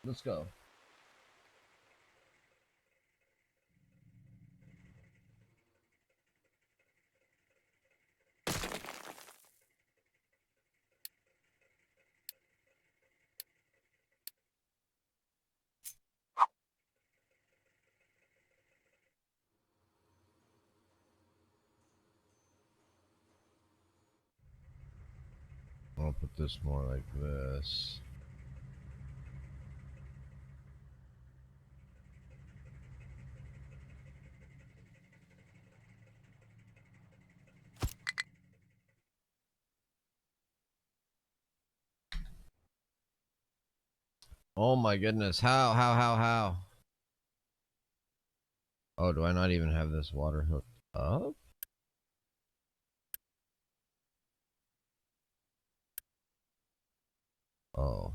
Let's go. I'll put this more like this. Oh my goodness. How? Oh, do I not even have this water hooked up? Oh.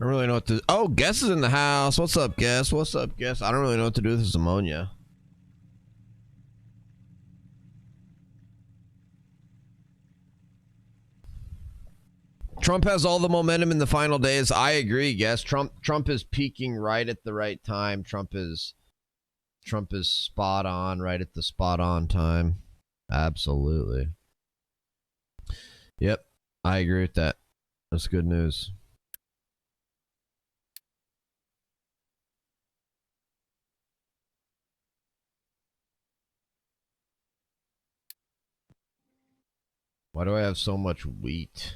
don't really know what to... Oh, Guess is in the house. What's up, Guess? What's up, Guess? I don't really know what to do with this ammonia. Trump has all the momentum in the final days. I agree, Guess. Trump is peaking right at the right time. Trump is spot on, right at the spot on time. Absolutely. Yep, I agree with that. That's good news. Why do I have so much wheat?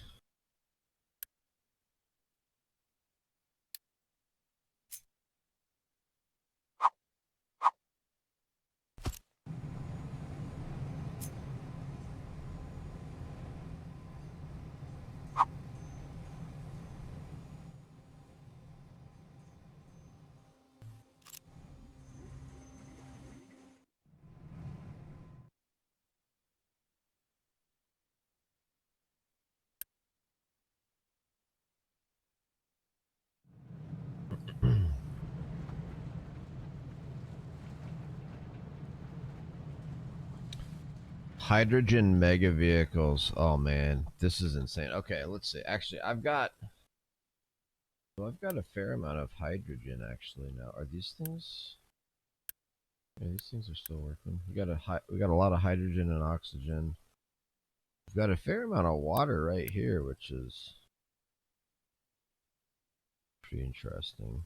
Hydrogen mega vehicles. Oh man, this is insane. Okay, let's see. Actually, I've got a fair amount of hydrogen actually now. Are these things? Yeah, these things are still working. We got a lot of hydrogen and oxygen. We've got a fair amount of water right here, which is pretty interesting.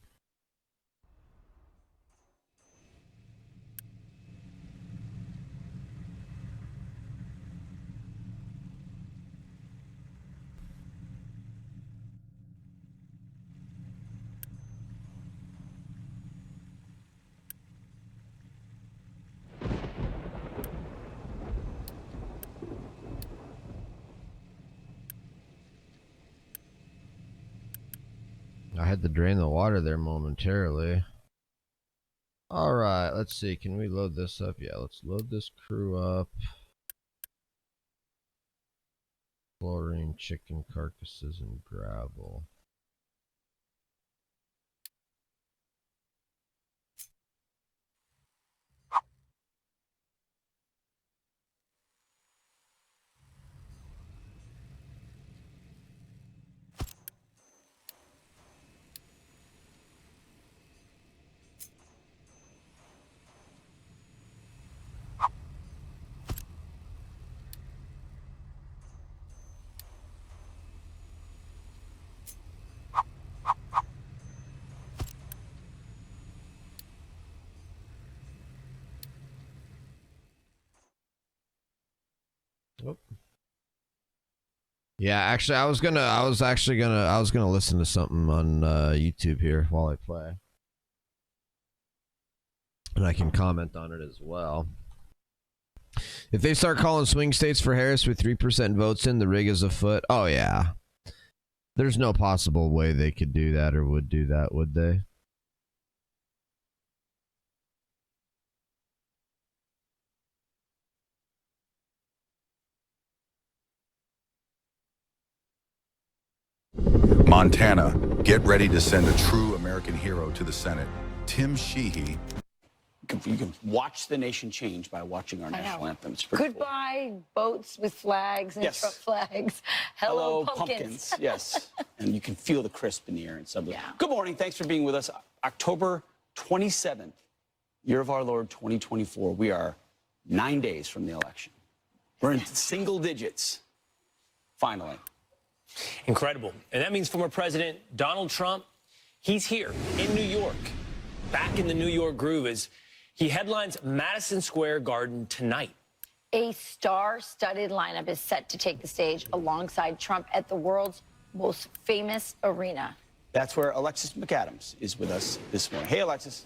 I had to drain the water there momentarily. Alright, let's see. Can we load this up? Yeah, let's load this crew up. Chlorine, chicken carcasses, and gravel. Oh. Yeah, actually, I was gonna listen to something on YouTube here while I play, and I can comment on it as well. If they start calling swing states for Harris with 3% votes in, the rig is afoot. Oh yeah, there's no possible way they could do that or would do that, would they? Montana, get ready to send a true American hero to the Senate. Tim Sheehy. You can watch the nation change by watching our national anthem. Goodbye, cool. Boats with flags and Trump flags. Hello, pumpkins. Yes. And you can feel the crisp in the air and stuff. Yeah. Good morning. Thanks for being with us. October 27th, year of our Lord 2024. We are 9 days from the election. We're in single digits, finally. Incredible. And that means former President Donald Trump, he's here in New York, back in the New York groove as he headlines Madison Square Garden tonight. A star-studded lineup is set to take the stage alongside Trump at the world's most famous arena. That's where Alexis McAdams is with us this morning. Hey, Alexis.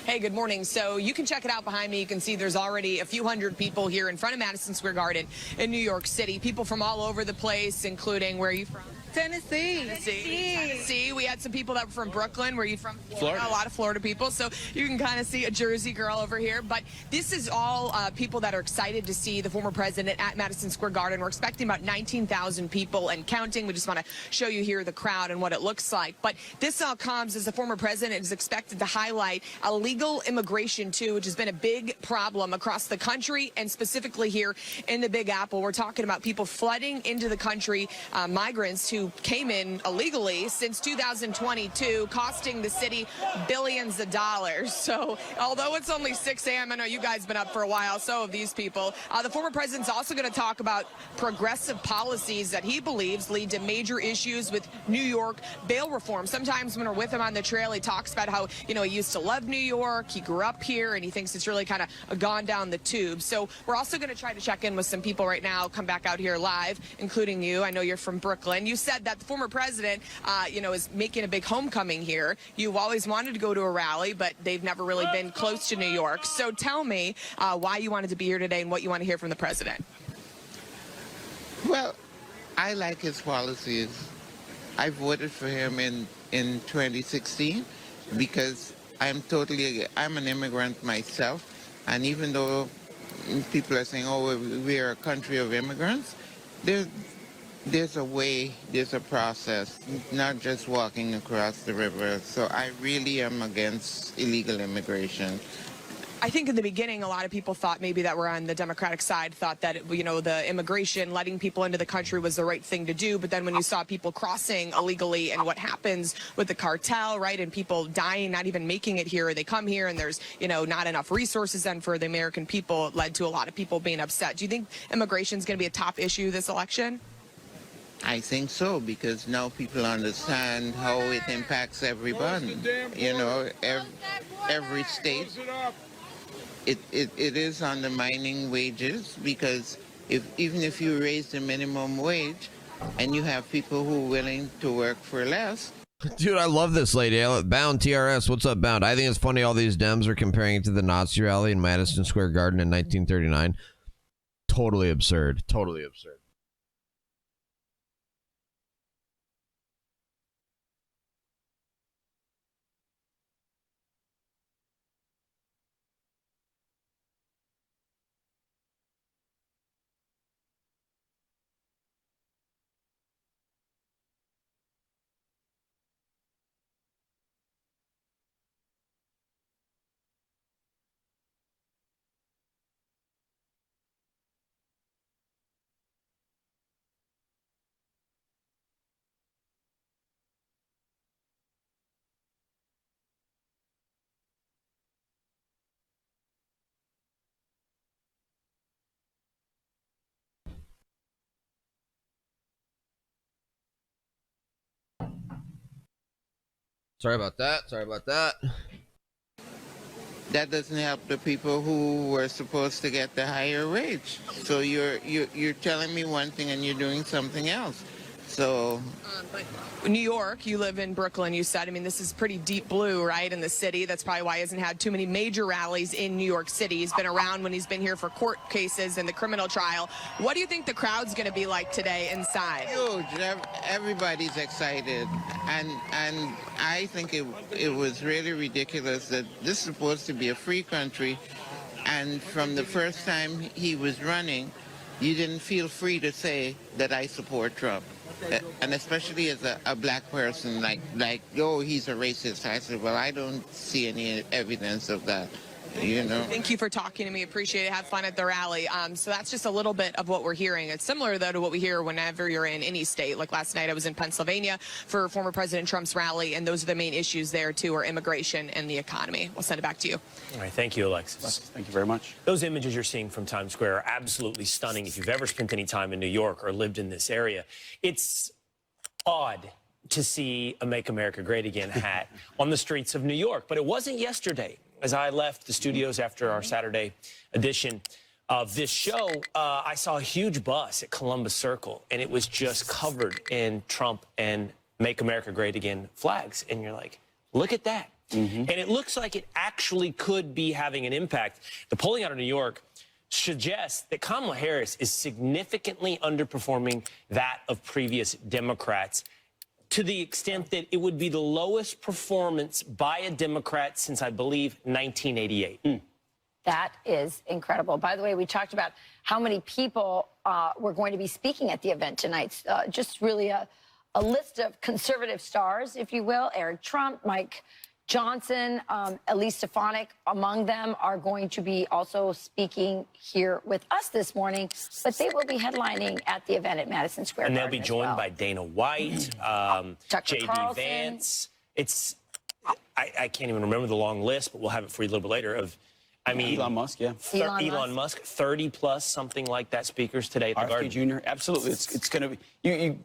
Hey, good morning. So you can check it out behind me. You can see there's already a few hundred people here in front of Madison Square Garden in New York City. People from all over the place, including where are you from? Tennessee. We had some people that were from Brooklyn. Were you from Florida. A lot of Florida people. So you can kind of see a Jersey girl over here. But this is all people that are excited to see the former president at Madison Square Garden. We're expecting about 19,000 people and counting. We just want to show you here the crowd and what it looks like. But this all comes as the former president is expected to highlight illegal immigration, too, which has been a big problem across the country and specifically here in the Big Apple. We're talking about people flooding into the country, migrants who came in illegally since 2022, costing the city billions of dollars. So although it's only 6 a.m., I know you guys have been up for a while, so have these people. The former president's also going to talk about progressive policies that he believes lead to major issues with New York bail reform. Sometimes when we're with him on the trail, he talks about how, he used to love New York, he grew up here, and he thinks it's really kind of gone down the tube. So we're also going to try to check in with some people right now, come back out here live, including you. I know you're from Brooklyn. You said that the former president, is making a big homecoming here. You've always wanted to go to a rally, but they've never really been close to New York. So tell me why you wanted to be here today and what you want to hear from the president. Well, I like his policies. I voted for him in 2016 because I'm an immigrant myself. And even though people are saying, oh, we are a country of immigrants, there's a way, there's a process, not just walking across the river. So I really am against illegal immigration. I think in the beginning, a lot of people thought maybe that we're on the Democratic side, thought that, the immigration, letting people into the country was the right thing to do. But then when you saw people crossing illegally and what happens with the cartel, right, and people dying, not even making it here, or they come here and there's, not enough resources then for the American people, it led to a lot of people being upset. Do you think immigration is going to be a top issue this election? I think so, because now people understand how it impacts everybody. Every state, it is undermining wages, because even if you raise the minimum wage and you have people who are willing to work for less. Dude, I love this lady. Bound TRS, what's up, Bound? I think it's funny all these Dems are comparing it to the Nazi rally in Madison Square Garden in 1939. Totally absurd. Totally absurd. Sorry about that. That doesn't help the people who were supposed to get the higher wage. So you're telling me one thing and you're doing something else. So New York, you live in Brooklyn, you said. I mean, this is pretty deep blue, right, in the city. That's probably why he hasn't had too many major rallies in New York City. He's been around when he's been here for court cases and the criminal trial. What do you think the crowd's going to be like today inside? huge. Everybody's excited. And I think it was really ridiculous that this is supposed to be a free country. And from the first time he was running, you didn't feel free to say that I support Trump. And especially as a black person, like, oh, he's a racist. I said, well, I don't see any evidence of that. Thank you for talking to me. Appreciate it. Have fun at the rally. So that's just a little bit of what we're hearing. It's similar, though, to what we hear whenever you're in any state. Like last night, I was in Pennsylvania for former President Trump's rally, and those are the main issues there, too, are immigration and the economy. We'll send it back to you. All right. Thank you, Alexis. Thank you very much. Those images you're seeing from Times Square are absolutely stunning. If you've ever spent any time in New York or lived in this area, it's odd to see a Make America Great Again hat on the streets of New York. But it wasn't yesterday. As I left the studios after our Saturday edition of this show, I saw a huge bus at Columbus Circle, and it was just covered in Trump and Make America Great Again flags. And you're like, look at that. And it looks like it actually could be having an impact. The polling out of New York suggests that Kamala Harris is significantly underperforming that of previous Democrats, to the extent that it would be the lowest performance by a Democrat since, I believe, 1988. That is incredible. By the way, we talked about how many people were going to be speaking at the event tonight. Just really a list of conservative stars, if you will. Eric Trump, Mike Johnson, Elise Stefanik, among them, are going to be also speaking here with us this morning, but they will be headlining at the event at Madison Square Garden. And they'll be joined by Dana White, J.D. Carlson. Vance. I can't even remember the long list, but we'll have it for you a little bit later. Elon Musk, yeah. Elon Musk, 30 plus, something like that, speakers today at the Garden. RFK Jr., absolutely. It's going to be,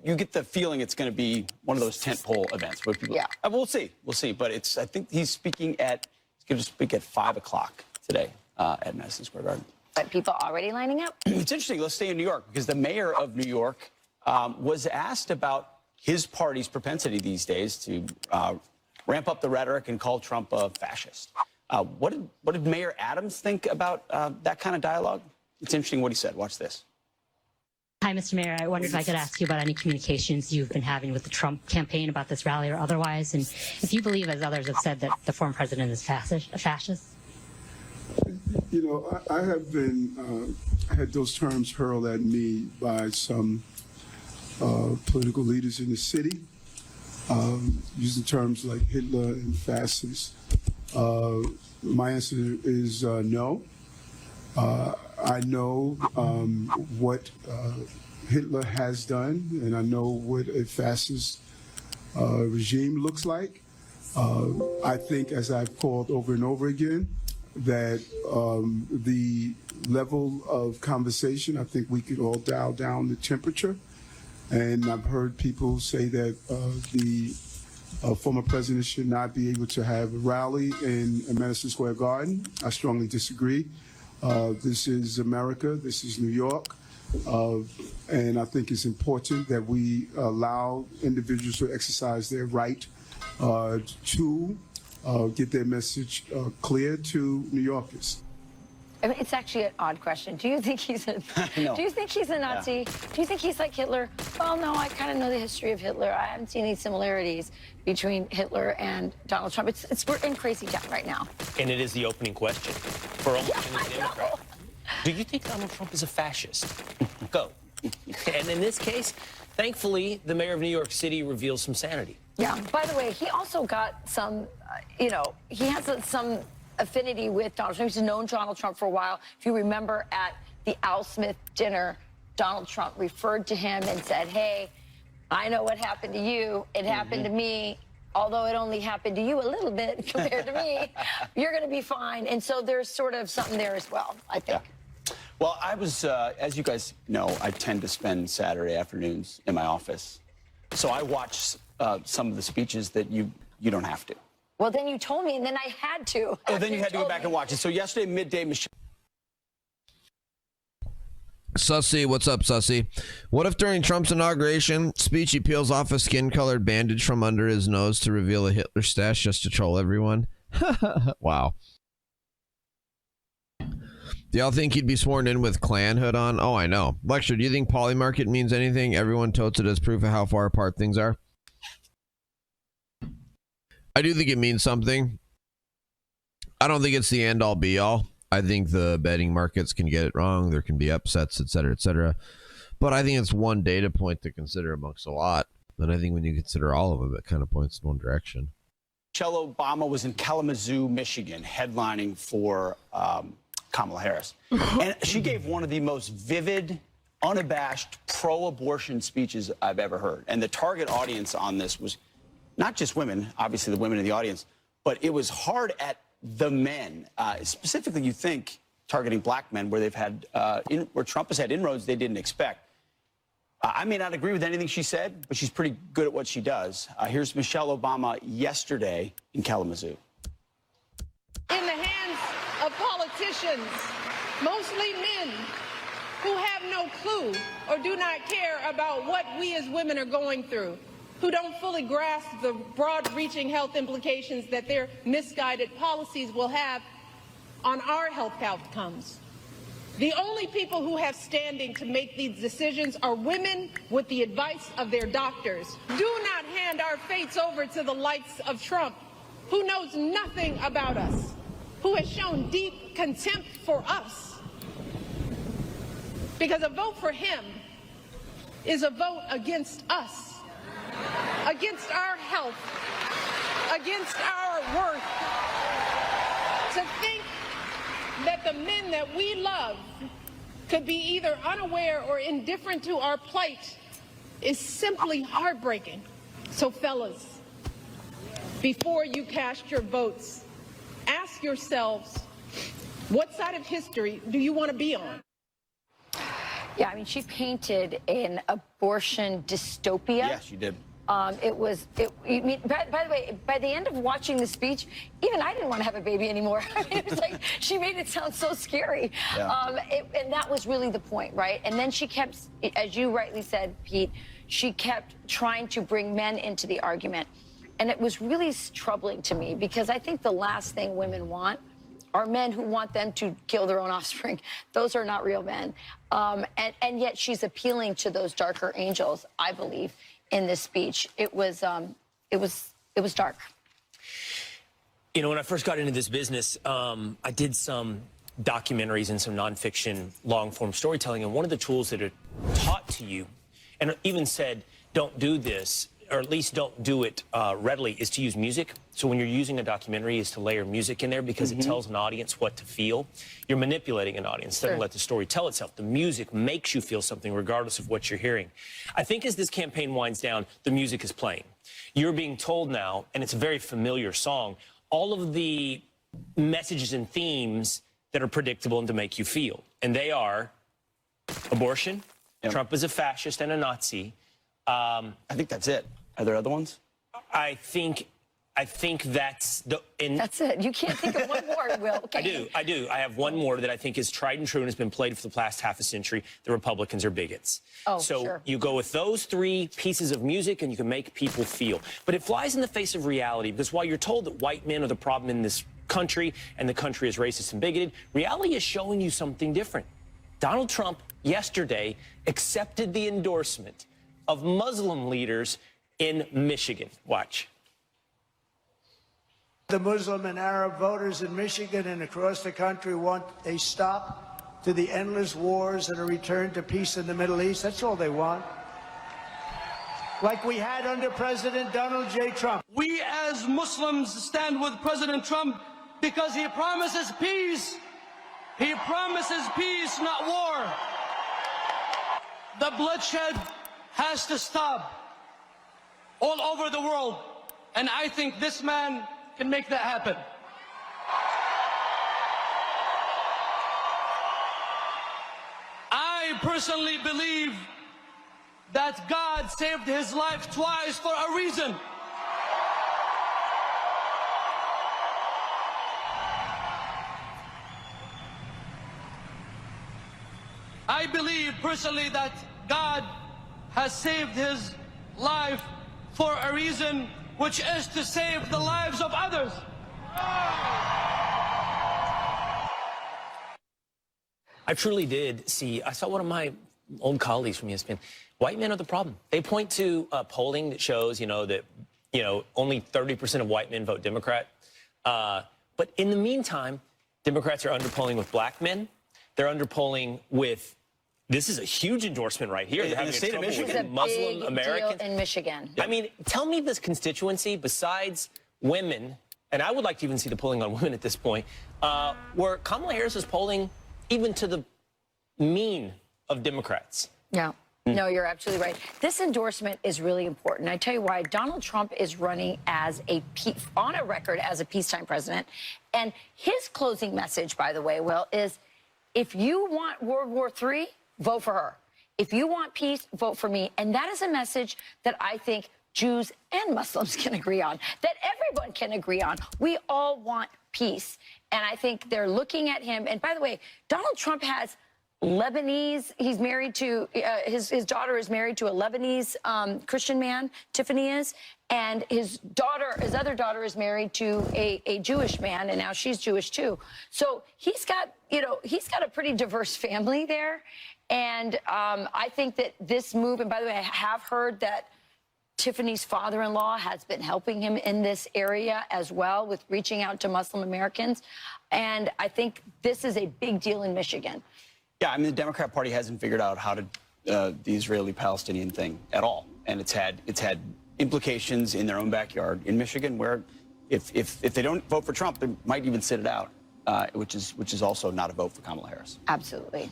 you get the feeling it's going to be one of those tentpole events where people, yeah. We'll see. But I think he's going to speak at 5 o'clock today at Madison Square Garden. But people already lining up? It's interesting. Let's stay in New York, because the mayor of New York was asked about his party's propensity these days to ramp up the rhetoric and call Trump a fascist. What did Mayor Adams think about that kind of dialogue? It's interesting what he said. Watch this. Hi, Mr. Mayor. I wondered if I could ask you about any communications you've been having with the Trump campaign about this rally or otherwise, and if you believe, as others have said, that the former president is a fascist. You know, I have been had those terms hurled at me by some political leaders in the city, using terms like Hitler and fascist. My answer is no. I know what Hitler has done, and I know what a fascist regime looks like. I think, as I've called over and over again, that the level of conversation, I think we could all dial down the temperature. And I've heard people say that the former president should not be able to have a rally in Madison Square Garden. I strongly disagree. This is America. This is New York. And I think it's important that we allow individuals to exercise their right to get their message clear to New Yorkers. I mean, it's actually an odd question. Do you think he's a No. Do you think he's a Nazi? Yeah. Do you think he's like Hitler? Well, no, I kind of know the history of Hitler. I haven't seen any similarities between Hitler and Donald Trump. We're in crazy town right now. And it is the opening question for almost any Democrat. Do you think Donald Trump is a fascist? Go. And in this case, thankfully, the mayor of New York City reveals some sanity. Yeah. By the way, he also got some, he has some affinity with Donald Trump. He's known Donald Trump for a while. If you remember at the Al Smith dinner, Donald Trump referred to him and said, hey, I know what happened to you. It happened to me. Although it only happened to you a little bit compared to me, you're going to be fine. And so there's sort of something there as well, I think. Yeah. Well, I was, as you guys know, I tend to spend Saturday afternoons in my office. So I watch some of the speeches that you don't have to. Well, then you told me, and then I had to. Oh, then you had to go back and watch it. So yesterday, midday, Michelle. Sussy, what's up, Sussy? What if during Trump's inauguration speech he peels off a skin-colored bandage from under his nose to reveal a Hitler stash just to troll everyone? Wow. Do y'all think he'd be sworn in with Klan hood on? Oh, I know. Lecture, do you think Polymarket means anything? Everyone totes it as proof of how far apart things are. I do think it means something. I don't think it's the end-all be-all. I think the betting markets can get it wrong. There can be upsets, et cetera, et cetera. But I think it's one data point to consider amongst a lot. And I think when you consider all of them, it kind of points in one direction. Michelle Obama was in Kalamazoo, Michigan, headlining for Kamala Harris. And she gave one of the most vivid, unabashed, pro-abortion speeches I've ever heard. And the target audience on this was not just women, obviously the women in the audience, but it was hard at the men. Specifically, you think, targeting black men, where they've had, where Trump has had inroads they didn't expect. I may not agree with anything she said, but she's pretty good at what she does. Here's Michelle Obama yesterday in Kalamazoo. In the hands of politicians, mostly men, who have no clue or do not care about what we as women are going through, who don't fully grasp the broad-reaching health implications that their misguided policies will have on our health outcomes. The only people who have standing to make these decisions are women with the advice of their doctors. Do not hand our fates over to the likes of Trump, who knows nothing about us, who has shown deep contempt for us. Because a vote for him is a vote against us, against our health, against our worth. To think that the men that we love could be either unaware or indifferent to our plight is simply heartbreaking. So fellas, before you cast your votes, ask yourselves, what side of history do you want to be on? Yeah, I mean, she painted an abortion dystopia. Yeah, she did. By the way, by the end of watching the speech, even I didn't want to have a baby anymore. I mean, it was like, she made it sound so scary. Yeah. And that was really the point, right? And then she kept, as you rightly said, Pete, she kept trying to bring men into the argument. And it was really troubling to me because I think the last thing women want are men who want them to kill their own offspring. Those are not real men. And yet she's appealing to those darker angels, I believe, in this speech. It was dark. You know, when I first got into this business, I did some documentaries and some nonfiction long-form storytelling, and one of the tools that are taught to you, and even said, don't do this, or at least don't do it readily, is to use music. So when you're using a documentary, is to layer music in there because it tells an audience what to feel. You're manipulating an audience. It doesn't let the story tell itself. The music makes you feel something regardless of what you're hearing. I think as this campaign winds down, the music is playing. You're being told now, and it's a very familiar song, all of the messages and themes that are predictable and to make you feel. And they are abortion, Trump is a fascist and a Nazi. I think that's it. Are there other ones? I think that's the... That's it. You can't think of one more, Will. Okay. I do. I have one more that I think is tried and true and has been played for the past half a century. The Republicans are bigots. Oh, so sure. you go with those three pieces of music and you can make people feel. But it flies in the face of reality because while you're told that white men are the problem in this country and the country is racist and bigoted, reality is showing you something different. Donald Trump yesterday accepted the endorsement of Muslim leaders in Michigan. Watch. The Muslim and Arab voters in Michigan and across the country want a stop to the endless wars and a return to peace in the Middle East. That's all they want. Like we had under President Donald J. Trump. We as Muslims stand with President Trump because he promises peace. He promises peace, not war. The bloodshed has to stop all over the world. And I think this man can make that happen. I personally believe that God saved his life twice for a reason. I believe personally that God has saved his life for a reason, which is to save the lives of others. I truly did see, I saw one of my old colleagues from ESPN, white men are the problem. They point to polling that shows, that, only 30% of white men vote Democrat. But in the meantime, Democrats are underpolling with black men. They're underpolling with, this is a huge endorsement right here. In the state of Michigan, Muslim Americans in Michigan. I mean, tell me this constituency besides women, and I would like to even see the polling on women at this point, where Kamala Harris is polling even to the mean of Democrats. Yeah. No, you're absolutely right. This endorsement is really important. I tell you why. Donald Trump is running as on a record as a peacetime president. And his closing message, by the way, Will, is if you want World War III, vote for her. If you want peace, vote for me. And that is a message that I think Jews and Muslims can agree on, that everyone can agree on. We all want peace. And I think they're looking at him. And by the way, Donald Trump has Lebanese. He's married to his daughter is married to a Lebanese Christian man. Tiffany is, and his other daughter is married to a Jewish man, and now she's Jewish too. So he's got a pretty diverse family there, and I think that this move. And by the way, I have heard that Tiffany's father-in-law has been helping him in this area as well with reaching out to Muslim Americans, and I think this is a big deal in Michigan. Yeah, I mean, the Democrat Party hasn't figured out how to the Israeli-Palestinian thing at all, and it's had implications in their own backyard in Michigan, where if they don't vote for Trump, they might even sit it out, which is also not a vote for Kamala Harris. Absolutely.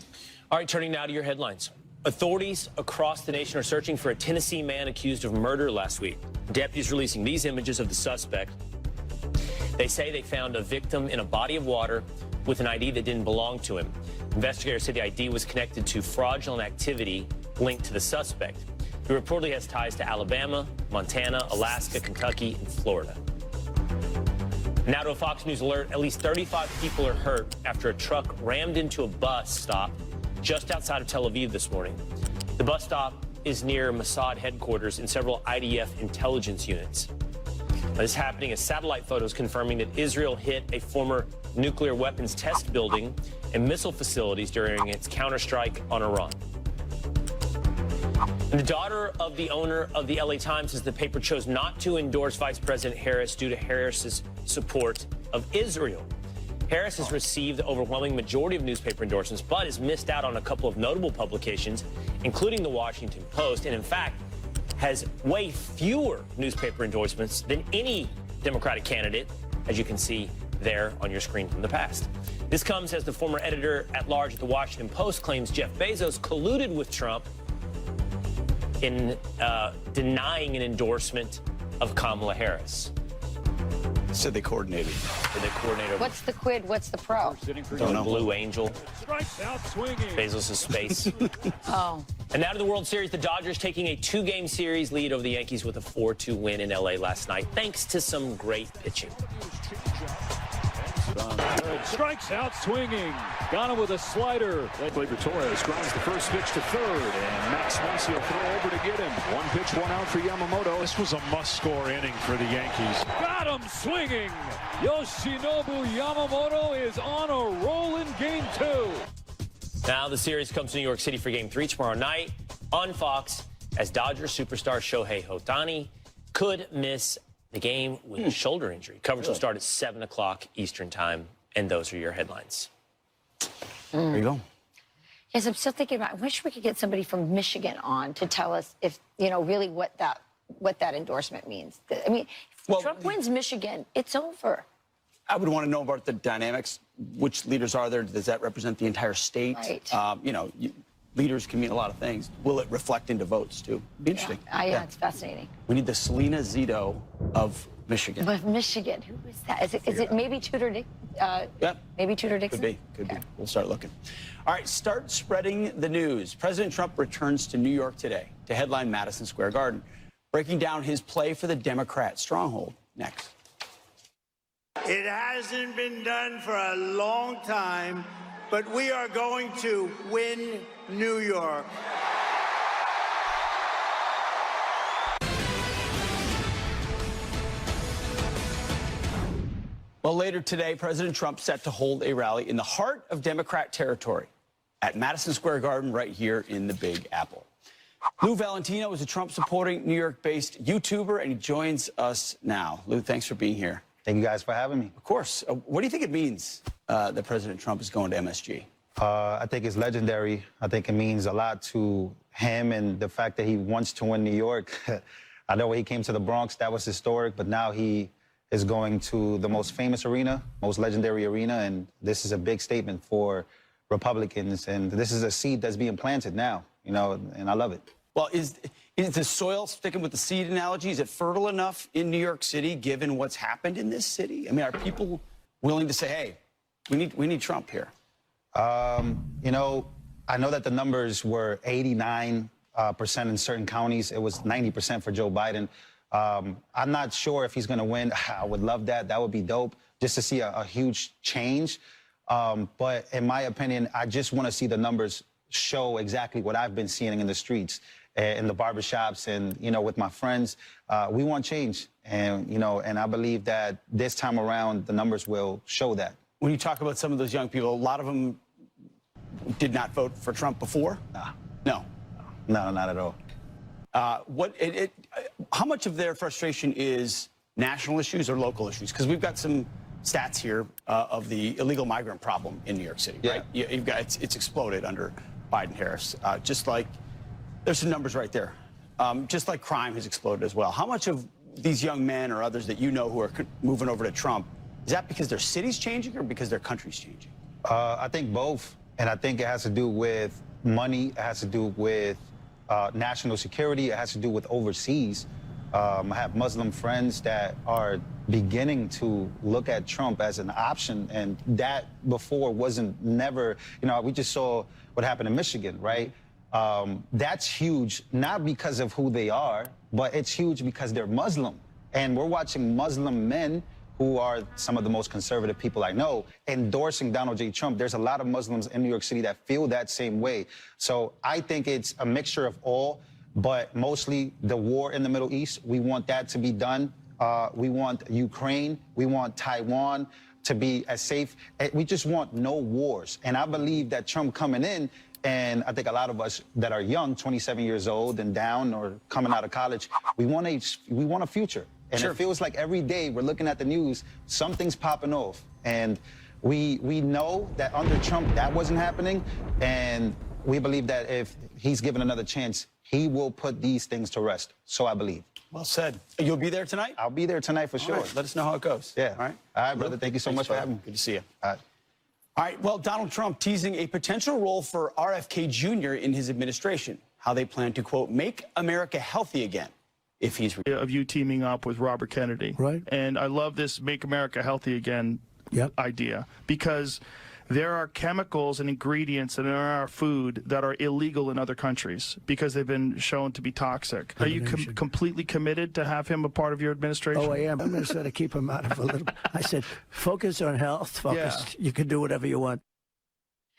All right, turning now to your headlines. Authorities across the nation are searching for a Tennessee man accused of murder last week. Deputies releasing these images of the suspect. They say they found a victim in a body of water with an ID that didn't belong to him. Investigators say the ID was connected to fraudulent activity linked to the suspect, who reportedly has ties to Alabama, Montana, Alaska, Kentucky, and Florida. Now to a Fox News alert. At least 35 people are hurt after a truck rammed into a bus stop just outside of Tel Aviv this morning. The bus stop is near Mossad headquarters and several IDF intelligence units. This is happening as satellite photos confirming that Israel hit a former nuclear weapons test building and missile facilities during its counterstrike on Iran. And the daughter of the owner of the LA Times says the paper chose not to endorse Vice President Harris due to Harris's support of Israel. Harris has received the overwhelming majority of newspaper endorsements, but has missed out on a couple of notable publications, including the Washington Post, and in fact has way fewer newspaper endorsements than any Democratic candidate, as you can see there on your screen from the past. This comes as the former editor-at-large at the Washington Post claims Jeff Bezos colluded with Trump in denying an endorsement of Kamala Harris. Said they coordinated. What's the quid? What's the pro? Don't know. Blue Angel. Bezos' space. Oh. And now to the World Series. The Dodgers taking a 2-game series lead over the Yankees with a 4-2 win in L.A. last night, thanks to some great pitching. Strikes out swinging. Ghana with a slider. Gleyber Torres grinds the first pitch to third, and Max Muncy will throw over to get him. 1 pitch, 1 out for Yamamoto. This was a must-score inning for the Yankees. Got him swinging. Yoshinobu Yamamoto is on a roll in Game 2. Now the series comes to New York City for Game 3 tomorrow night on Fox, as Dodgers superstar Shohei Ohtani could miss the game with a shoulder injury. Coverage will start at 7 o'clock Eastern time, and those are your headlines. There you go. Yes, I'm still thinking about. I wish we could get somebody from Michigan on to tell us if really what that endorsement means. I mean, if Trump wins Michigan, it's over. I would want to know about the dynamics. Which leaders are there? Does that represent the entire state? Right. Leaders can mean a lot of things. Will it reflect into votes, too? Be interesting. Yeah, it's fascinating. We need the Selena Zito of Michigan. But Michigan, who is that? Is it maybe Tudor Yeah. Maybe Tudor Dixon? Could be. We'll start looking. All right, start spreading the news. President Trump returns to New York today to headline Madison Square Garden, breaking down his play for the Democrat stronghold. Next. It hasn't been done for a long time, but we are going to win New York. Well, later today, President Trump set to hold a rally in the heart of Democrat territory at Madison Square Garden right here in the Big Apple. Lou Valentino is a Trump-supporting New York-based YouTuber, and he joins us now. Lou, thanks for being here. Thank you guys for having me. Of course. What do you think it means that President Trump is going to MSG? I think it's legendary. I think it means a lot to him and the fact that he wants to win New York. I know when he came to the Bronx, that was historic, but now he is going to the most famous arena, most legendary arena, and this is a big statement for Republicans, and this is a seed that's being planted now, and I love it. Well, is the soil, sticking with the seed analogy, is it fertile enough in New York City, given what's happened in this city? I mean, are people willing to say, hey, we need Trump here? I know that the numbers were 89% in certain counties. It was 90% for Joe Biden. I'm not sure if he's going to win. I would love that. That would be dope, just to see a huge change. But in my opinion, I just want to see the numbers show exactly what I've been seeing in the streets, in the barbershops, and, you know, with my friends. We want change. And, you know, and I believe that this time around, the numbers will show that. When you talk about some of those young people, a lot of them did not vote for Trump before? No. No, not at all. How much of their frustration is national issues or local issues? Because we've got some stats here of the illegal migrant problem in New York City, right? You've got it's exploded under Biden-Harris. Just like there's some numbers right there. Just like crime has exploded as well. How much of these young men or others that you know who are moving over to Trump, is that because their city's changing or because their country's changing? I think both. And I think it has to do with money. It has to do with national security. It has to do with overseas. I have Muslim friends that are beginning to look at Trump as an option, and that before wasn't never, you know, we just saw what happened in Michigan, right? That's huge, not because of who they are, but it's huge because they're Muslim. And we're watching Muslim men who are some of the most conservative people I know, endorsing Donald J. Trump. There's a lot of Muslims in New York City that feel that same way. So I think it's a mixture of all, but mostly the war in the Middle East. We want that to be done. We want Ukraine. We want Taiwan to be as safe. We just want no wars. And I believe that Trump coming in, and I think a lot of us that are young, 27 years old and down or coming out of college, we want a future. And it feels like every day we're looking at the news, something's popping off. And we know that under Trump, that wasn't happening. And we believe that if he's given another chance, he will put these things to rest. So I believe. Well said. You'll be there tonight? I'll be there tonight for sure. Right. Let us know how it goes. Yeah. All right. All right, brother. Thank you so much for having me. Good to see you. All right. All right. Well, Donald Trump teasing a potential role for RFK Jr. in his administration. How they plan to, quote, make America healthy again. If he's of you teaming up with Robert Kennedy. Right. And I love this Make America Healthy Again idea, because there are chemicals and ingredients in our food that are illegal in other countries because they've been shown to be toxic. Are you completely committed to have him a part of your administration? Oh, I am. I'm just going to keep him out of a little. I said, focus on health. Focus. You can do whatever you want.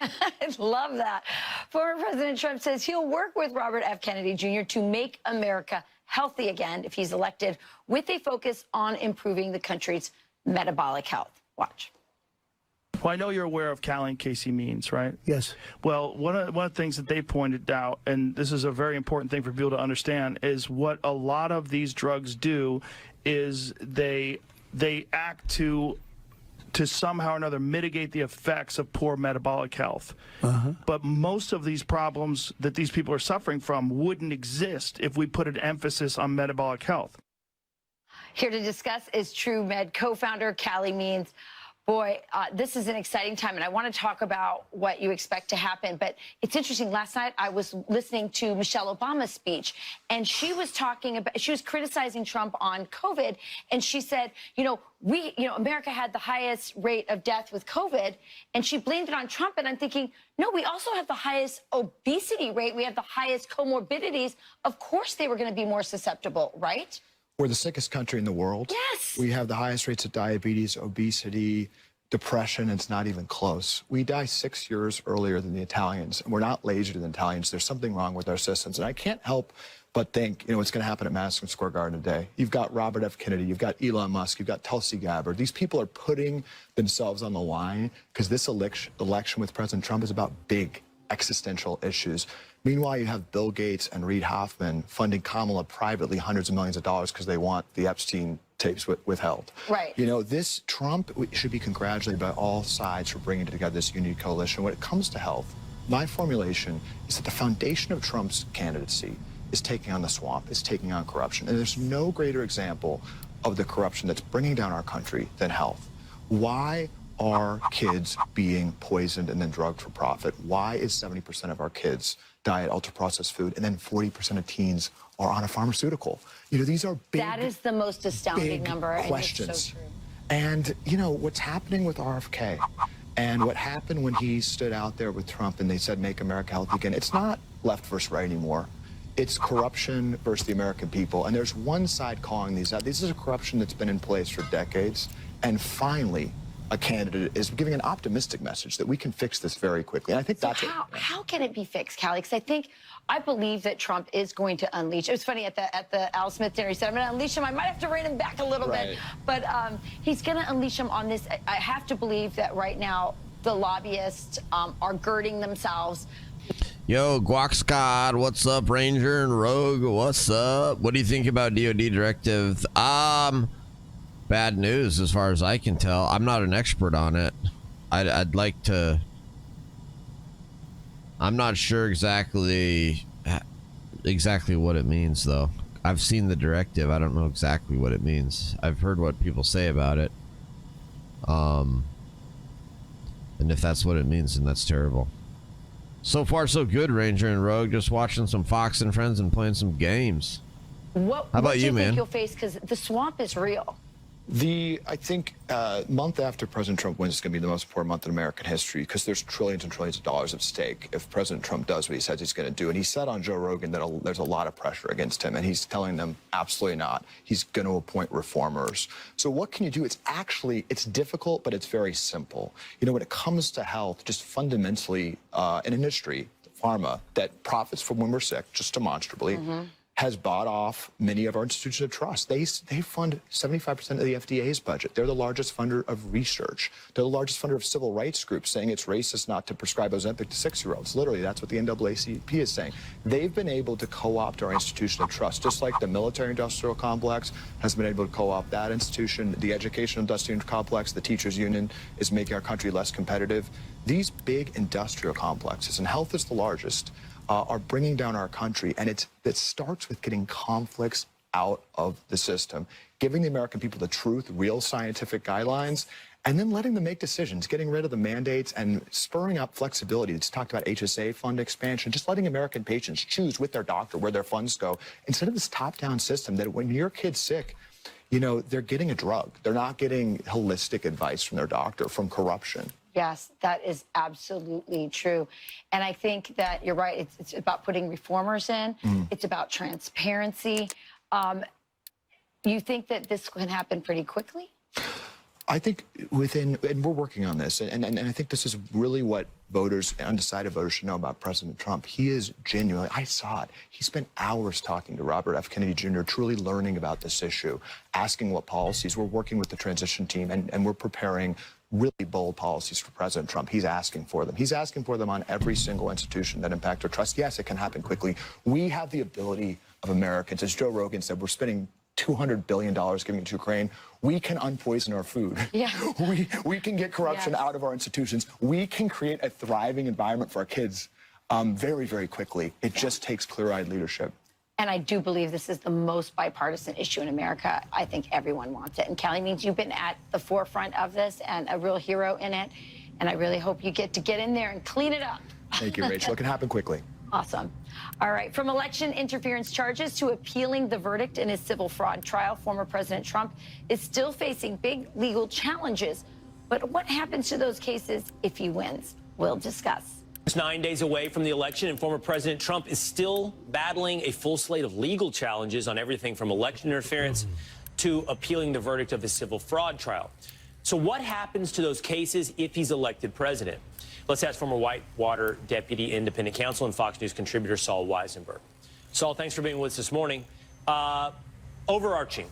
I love that. Former President Trump says he'll work with Robert F. Kennedy Jr. to make America healthy again if he's elected, with a focus on improving the country's metabolic health. Watch. Well, I know you're aware of Callie and Casey Means, right? Yes. Well, one of the things that they pointed out, and this is a very important thing for people to understand, is what a lot of these drugs do is they act to somehow or another mitigate the effects of poor metabolic health. But most of these problems that these people are suffering from wouldn't exist if we put an emphasis on metabolic health. Here to discuss is TrueMed co-founder Callie Means. Boy, this is an exciting time, and I want to talk about what you expect to happen. But it's interesting. Last night, I was listening to Michelle Obama's speech, and she was criticizing Trump on COVID, and she said, America had the highest rate of death with COVID, and she blamed it on Trump. And I'm thinking, no, we also have the highest obesity rate. We have the highest comorbidities. Of course, they were going to be more susceptible, right? We're the sickest country in the world. Yes. We have the highest rates of diabetes, obesity, depression. It's not even close. We die 6 years earlier than the Italians, and we're not lazier than the Italians. There's something wrong with our systems, and I can't help but think, what's going to happen at Madison Square Garden today. You've got Robert F. Kennedy, you've got Elon Musk, you've got Tulsi Gabbard. These people are putting themselves on the line because this election with President Trump is about big existential issues. Meanwhile, you have Bill Gates and Reid Hoffman funding Kamala privately hundreds of millions of dollars because they want the Epstein tapes withheld. Right. This Trump should be congratulated by all sides for bringing together this unique coalition. When it comes to health, my formulation is that the foundation of Trump's candidacy is taking on the swamp, is taking on corruption. And there's no greater example of the corruption that's bringing down our country than health. Why are kids being poisoned and then drugged for profit? Why is 70% of our kids diet ultra-processed food, and then 40% of teens are on a pharmaceutical? These are big, that is the most astounding number. Questions. And it's so true. And, what's happening with RFK and what happened when he stood out there with Trump and they said, make America healthy again, it's not left versus right anymore. It's corruption versus the American people. And there's one side calling these out. This is a corruption that's been in place for decades. And finally, a candidate is giving an optimistic message that we can fix this very quickly. And I think that's how can it be fixed, Callie? Because I believe that Trump is going to unleash. It was funny at the Al Smith dinner. He said, "I'm going to unleash him. I might have to rein him back a little bit, but he's going to unleash him on this." I have to believe that right now the lobbyists are girding themselves. Yo, Guac Scott, what's up, Ranger and Rogue? What's up? What do you think about DoD directive? Bad news as far as I can tell. I'm not an expert on it. I'd like to. I'm not sure exactly what it means, though. I've seen the directive. I don't know exactly what it means. I've heard what people say about it. And if that's what it means, then that's terrible. So far, so good, Ranger and Rogue. Just watching some Fox and Friends and playing some games. How about you, man? What do you think you'll face? Because the swamp is real. I think month after President Trump wins is going to be the most important month in American history because there's trillions and trillions of dollars at stake if President Trump does what he says he's going to do. And he said on Joe Rogan that there's a lot of pressure against him, and he's telling them absolutely not. He's going to appoint reformers. So what can you do? It's difficult, but it's very simple. You know, when it comes to health, just fundamentally, an industry, pharma, that profits from when we're sick, just demonstrably, has bought off many of our institutions of trust. They fund 75% of the FDA's budget. They're the largest funder of research. They're the largest funder of civil rights groups, saying it's racist not to prescribe Ozempic to 6-year-olds. Literally, that's what the NAACP is saying. They've been able to co-opt our institution of trust, just like the military-industrial complex has been able to co-opt that institution. The education-industrial complex, the teachers' union, is making our country less competitive. These big industrial complexes, and health is the largest, are bringing down our country, and it starts with getting conflicts out of the system, giving the American people the truth, real scientific guidelines, and then letting them make decisions, getting rid of the mandates and spurring up flexibility. It's talked about HSA fund expansion, just letting American patients choose with their doctor where their funds go, instead of this top-down system that when your kid's sick, you know, they're getting a drug. They're not getting holistic advice from their doctor, from corruption. Yes, that is absolutely true. And I think that you're right. It's about putting reformers in. It's about transparency. You think that this can happen pretty quickly? I think and we're working on this, and I think this is really what voters, undecided voters, should know about President Trump. He is genuinely, I saw it. He spent hours talking to Robert F. Kennedy Jr., truly learning about this issue, asking what policies. We're working with the transition team, and we're preparing really bold policies for President Trump. He's asking for them. He's asking for them on every single institution that impact our trust. Yes, it can happen quickly. We have the ability of Americans, as Joe Rogan said, we're spending $200 billion giving it to Ukraine. We can unpoison our food. Yeah. We can get corruption out of our institutions. We can create a thriving environment for our kids very, very quickly. It just takes clear-eyed leadership. And I do believe this is the most bipartisan issue in America. I think everyone wants it. And Callie Means, you've been at the forefront of this and a real hero in it. And I really hope you get in there and clean it up. Thank you, Rachel. It can happen quickly. Awesome. All right. From election interference charges to appealing the verdict in his civil fraud trial, former President Trump is still facing big legal challenges. But what happens to those cases if he wins? We'll discuss. It's 9 days away from the election, and former President Trump is still battling a full slate of legal challenges on everything from election interference to appealing the verdict of his civil fraud trial. So what happens to those cases if he's elected president? Let's ask former Whitewater Deputy Independent Counsel and Fox News contributor Saul Weisenberg. Saul, thanks for being with us this morning. Overarching,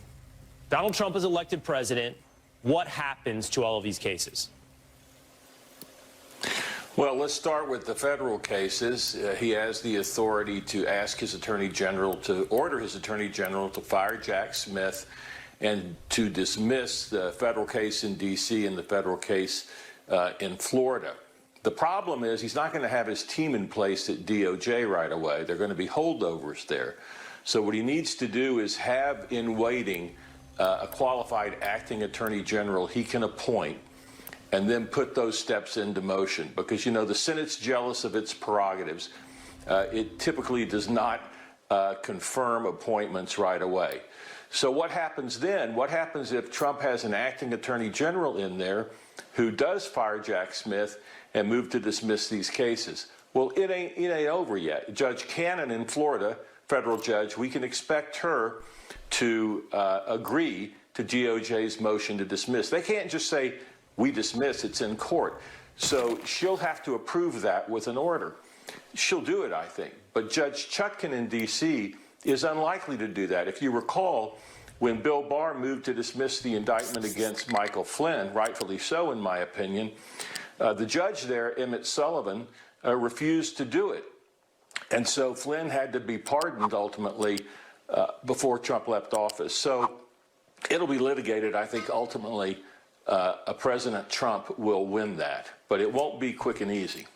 Donald Trump is elected president. What happens to all of these cases? Well, let's start with the federal cases. He has the authority to ask his attorney general to order his attorney general to fire Jack Smith and to dismiss the federal case in D.C. and the federal case in Florida. The problem is he's not going to have his team in place at DOJ right away. They're going to be holdovers there. So what he needs to do is have in waiting a qualified acting attorney general he can appoint, and then put those steps into motion. Because, you know, the Senate's jealous of its prerogatives. It typically does not confirm appointments right away. So what happens then? What happens if Trump has an acting attorney general in there who does fire Jack Smith and move to dismiss these cases? Well, it ain't over yet. Judge Cannon in Florida, federal judge, we can expect her to agree to DOJ's motion to dismiss. They can't just say, we dismiss, it's in court. So she'll have to approve that with an order. She'll do it, I think. But Judge Chutkan in D.C. is unlikely to do that. If you recall, when Bill Barr moved to dismiss the indictment against Michael Flynn, rightfully so in my opinion, the judge there, Emmett Sullivan, refused to do it. And so Flynn had to be pardoned ultimately before Trump left office. So it'll be litigated. I think ultimately President Trump will win that, but it won't be quick and easy.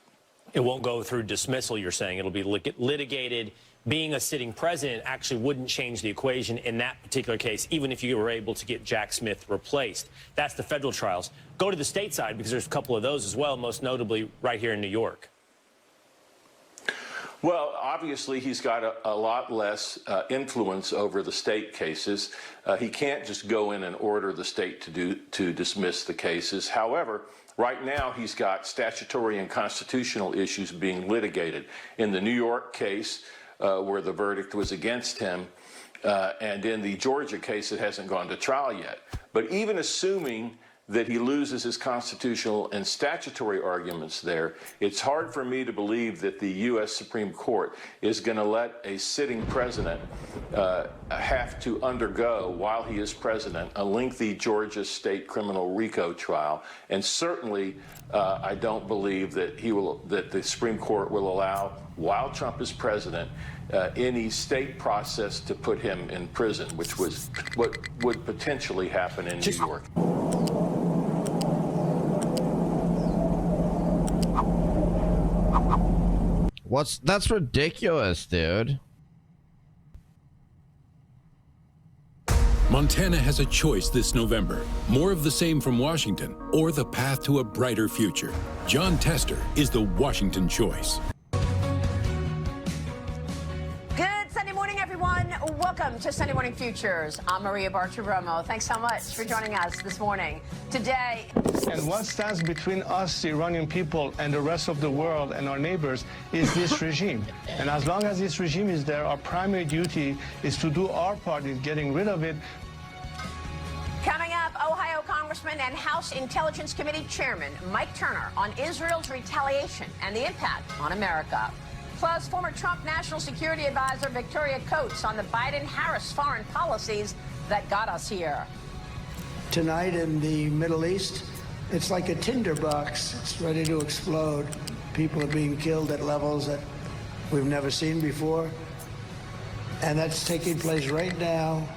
It won't go through dismissal, you're saying. It'll be litigated. Being a sitting president actually wouldn't change the equation in that particular case, even if you were able to get Jack Smith replaced. That's the federal trials. Go to the state side, because there's a couple of those as well, most notably right here in New York. Well, obviously, he's got a lot less influence over the state cases. He can't just go in and order the state to dismiss the cases. However, right now, he's got statutory and constitutional issues being litigated. In the New York case, where the verdict was against him, and in the Georgia case, it hasn't gone to trial yet. But even assuming that he loses his constitutional and statutory arguments there, it's hard for me to believe that the U.S. Supreme Court is going to let a sitting president have to undergo, while he is president, a lengthy Georgia state criminal RICO trial. And certainly, I don't believe that that the Supreme Court will allow, while Trump is president, any state process to put him in prison, which was what would potentially happen in New York. That's ridiculous, dude. Montana has a choice this November. More of the same from Washington, or the path to a brighter future. Jon Tester is the Washington choice. Good Sunday morning, everyone. Welcome to Sunday Morning Futures. I'm Maria Bartiromo. Thanks so much for joining us this morning. Today... And what stands between us, the Iranian people, and the rest of the world and our neighbors is this regime. And as long as this regime is there, our primary duty is to do our part in getting rid of it. Coming up, Ohio Congressman and House Intelligence Committee Chairman Mike Turner on Israel's retaliation and the impact on America. Plus, former Trump National Security Advisor Victoria Coates on the Biden-Harris foreign policies that got us here. Tonight in the Middle East, it's like a tinderbox. It's ready to explode. People are being killed at levels that we've never seen before. And that's taking place right now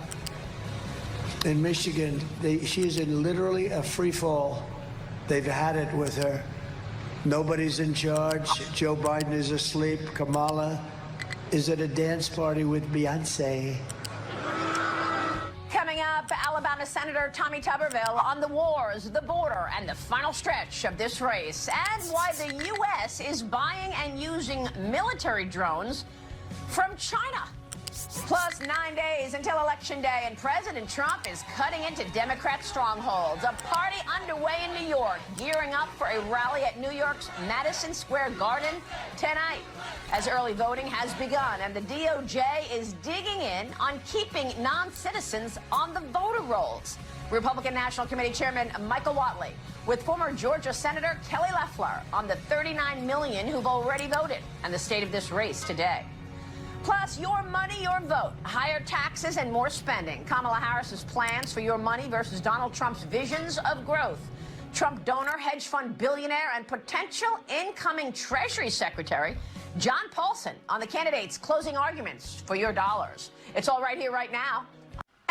in Michigan. She's in literally a free fall. They've had it with her. Nobody's in charge. Joe Biden is asleep. Kamala is at a dance party with Beyonce. Coming up, Alabama Senator Tommy Tuberville on the wars, the border, and the final stretch of this race, and why the U.S. is buying and using military drones from China. Plus, 9 days until Election Day, and President Trump is cutting into Democrat strongholds. A party underway in New York, gearing up for a rally at New York's Madison Square Garden tonight, as early voting has begun, and the DOJ is digging in on keeping non-citizens on the voter rolls. Republican National Committee Chairman Michael Whatley with former Georgia Senator Kelly Loeffler on the 39 million who've already voted and the state of this race today. Plus, your money, your vote. Higher taxes and more spending. Kamala Harris's plans for your money versus Donald Trump's visions of growth. Trump donor, hedge fund billionaire, and potential incoming Treasury Secretary John Paulson on the candidates' closing arguments for your dollars. It's all right here, right now.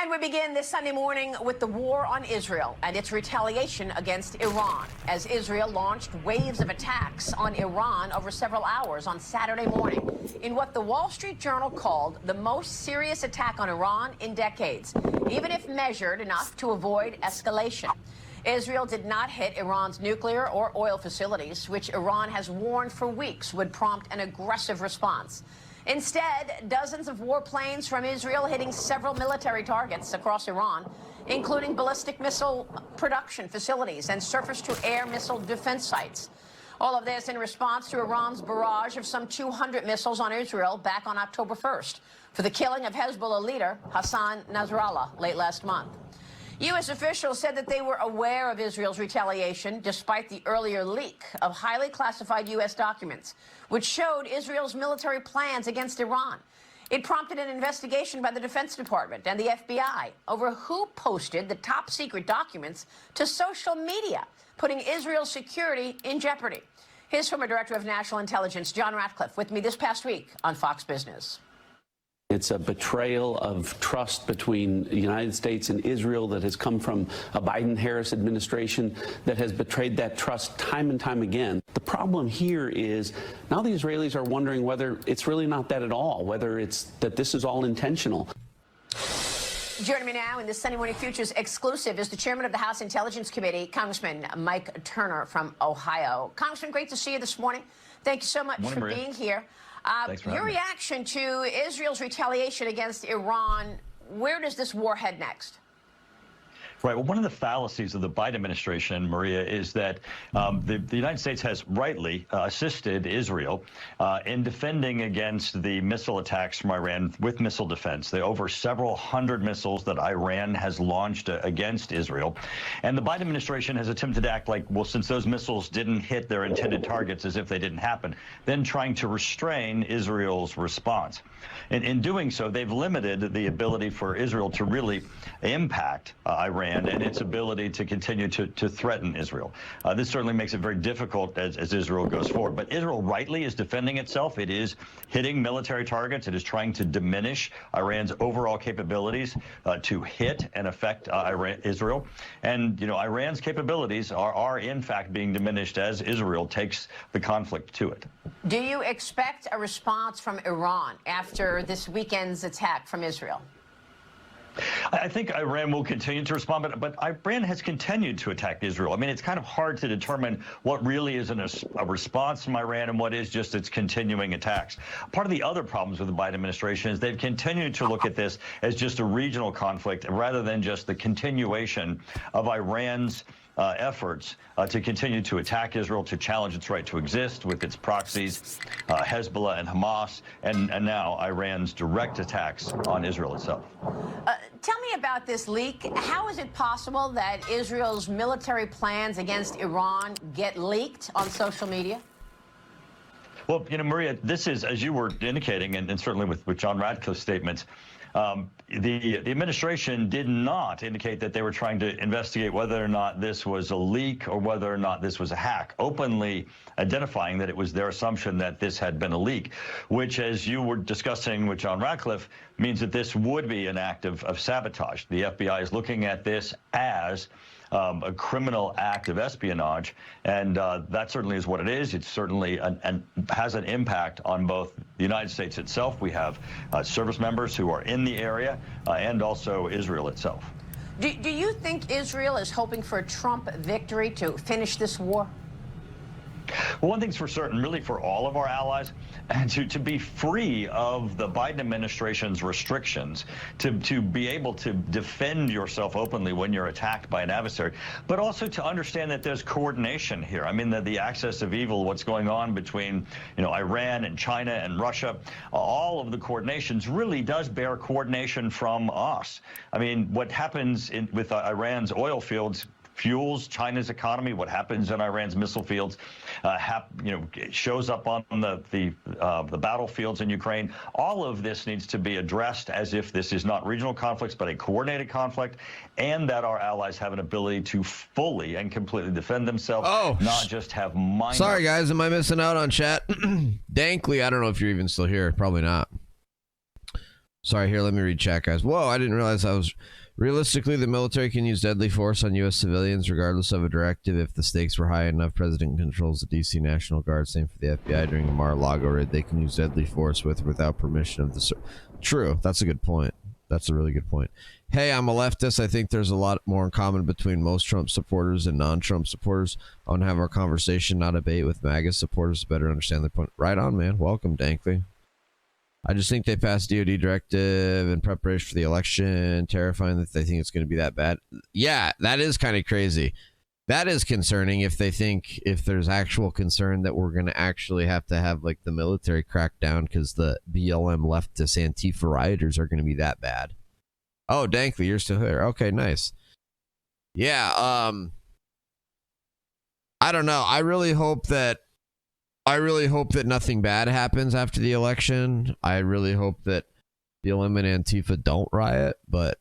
And we begin this Sunday morning with the war on Israel and its retaliation against Iran, as Israel launched waves of attacks on Iran over several hours on Saturday morning in what the Wall Street Journal called the most serious attack on Iran in decades, even if measured enough to avoid escalation. Israel did not hit Iran's nuclear or oil facilities, which Iran has warned for weeks would prompt an aggressive response. Instead, dozens of warplanes from Israel hitting several military targets across Iran, including ballistic missile production facilities and surface-to-air missile defense sites. All of this in response to Iran's barrage of some 200 missiles on Israel back on October 1st for the killing of Hezbollah leader Hassan Nasrallah late last month. U.S. officials said that they were aware of Israel's retaliation despite the earlier leak of highly classified U.S. documents, which showed Israel's military plans against Iran. It prompted an investigation by the Defense Department and the FBI over who posted the top secret documents to social media, putting Israel's security in jeopardy. Here's former Director of National Intelligence, John Ratcliffe, with me this past week on Fox Business. It's a betrayal of trust between the United States and Israel that has come from a Biden-Harris administration that has betrayed that trust time and time again. The problem here is now the Israelis are wondering whether it's really not that at all, whether it's that this is all intentional. Joining me now in the Sunday Morning Futures exclusive is the chairman of the House Intelligence Committee, Congressman Mike Turner from Ohio. Congressman, great to see you this morning. Thank you so much for being here. Your reaction to Israel's retaliation against Iran, where does this war head next? Right. Well, one of the fallacies of the Biden administration, Maria, is that the United States has rightly assisted Israel in defending against the missile attacks from Iran with missile defense. There are over several hundred missiles that Iran has launched against Israel. And the Biden administration has attempted to act like, well, since those missiles didn't hit their intended targets as if they didn't happen, then trying to restrain Israel's response. And in doing so, they've limited the ability for Israel to really impact Iran and its ability to continue to threaten Israel. This certainly makes it very difficult as Israel goes forward. But Israel rightly is defending itself. It is hitting military targets. It is trying to diminish Iran's overall capabilities to hit and affect Israel. And, you know, Iran's capabilities are in fact being diminished as Israel takes the conflict to it. Do you expect a response from Iran after this weekend's attack from Israel? I think Iran will continue to respond, but Iran has continued to attack Israel. I mean, it's kind of hard to determine what really is a response from Iran and what is just its continuing attacks. Part of the other problems with the Biden administration is they've continued to look at this as just a regional conflict rather than just the continuation of Iran's efforts to continue to attack Israel, to challenge its right to exist with its proxies, Hezbollah and Hamas, and now Iran's direct attacks on Israel itself. Tell me about this leak. How is it possible that Israel's military plans against Iran get leaked on social media? Well, you know, Maria, this is, as you were indicating, and certainly with John Ratcliffe's statements, the administration did not indicate that they were trying to investigate whether or not this was a leak or whether or not this was a hack, openly identifying that it was their assumption that this had been a leak, which, as you were discussing with John Ratcliffe, means that this would be an act of sabotage. The FBI is looking at this as a criminal act of espionage, and that certainly is what it is. It certainly has an impact on both the United States itself. We have service members who are in the area, and also Israel itself. Do you think Israel is hoping for a Trump victory to finish this war? Well, one thing's for certain, really for all of our allies, and to be free of the Biden administration's restrictions, to be able to defend yourself openly when you're attacked by an adversary, but also to understand that there's coordination here. I mean, the axis of evil, what's going on between, you know, Iran and China and Russia, all of the coordinations really does bear coordination from us. I mean, what happens with Iran's oil fields fuels China's economy. What happens in Iran's missile fields, shows up on the battlefields in Ukraine. All of this needs to be addressed as if this is not regional conflicts, but a coordinated conflict, and that our allies have an ability to fully and completely defend themselves, not just have minor. Sorry, guys, am I missing out on chat? Dankley, I don't know if you're even still here. Probably not. Sorry, here, let me read chat, guys. Whoa, I didn't realize I was... Realistically, the military can use deadly force on U.S. civilians regardless of a directive if the stakes were high enough. President controls the D.C. National Guard. Same for the FBI during a Mar-a-Lago raid. They can use deadly force with or without permission of the... True. That's a good point. That's a really good point. Hey, I'm a leftist. I think there's a lot more in common between most Trump supporters and non-Trump supporters. I want to have our conversation, not debate, with MAGA supporters to better understand their point. Right on, man. Welcome, Dankley. I just think they passed DOD directive in preparation for the election, terrifying that they think it's going to be that bad. Yeah, that is kind of crazy. That is concerning if there's actual concern that we're going to actually have to have like the military crackdown because the BLM leftist Antifa rioters are going to be that bad. Oh, Dankley, you're still here. Okay, nice. Yeah, I don't know. I really hope that nothing bad happens after the election. I really hope that the BLM and Antifa don't riot, but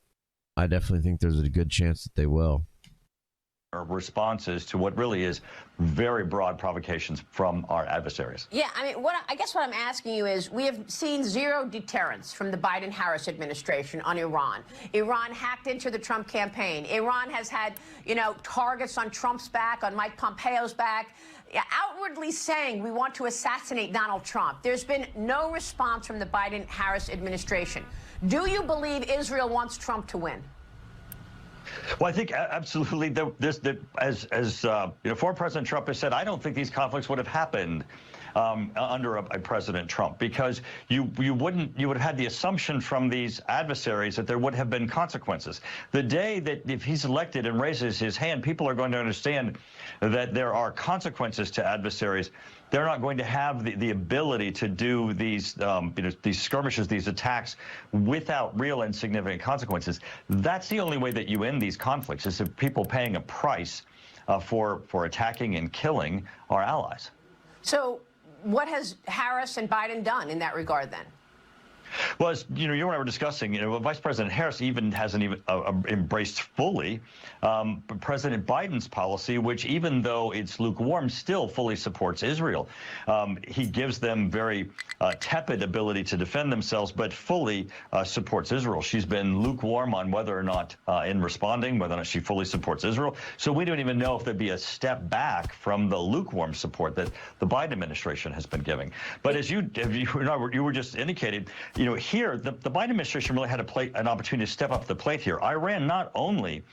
I definitely think there's a good chance that they will. Responses to what really is very broad provocations from our adversaries. Yeah, I mean, I guess what I'm asking you is, we have seen zero deterrence from the Biden-Harris administration on Iran. Iran hacked into the Trump campaign. Iran has had, targets on Trump's back, on Mike Pompeo's back, outwardly saying we want to assassinate Donald Trump. There's been no response from the Biden-Harris administration. Do you believe Israel wants Trump to win? Well, I think absolutely. As former President Trump has said, I don't think these conflicts would have happened under a President Trump, because you would have had the assumption from these adversaries that there would have been consequences. The day that if he's elected and raises his hand, people are going to understand that there are consequences to adversaries. They're not going to have the ability to do these these skirmishes, these attacks, without real and significant consequences. That's the only way that you end these conflicts, is if people paying a price for attacking and killing our allies. So what has Harris and Biden done in that regard then? Well, as you and I were discussing, Vice President Harris hasn't embraced fully President Biden's policy, which, even though it's lukewarm, still fully supports Israel. He gives them very tepid ability to defend themselves, but fully supports Israel. She's been lukewarm on whether or not, in responding, whether or not she fully supports Israel. So we don't even know if there'd be a step back from the lukewarm support that the Biden administration has been giving. But as you were just indicating, here, the Biden administration really had an opportunity to step up the plate here. Iran not only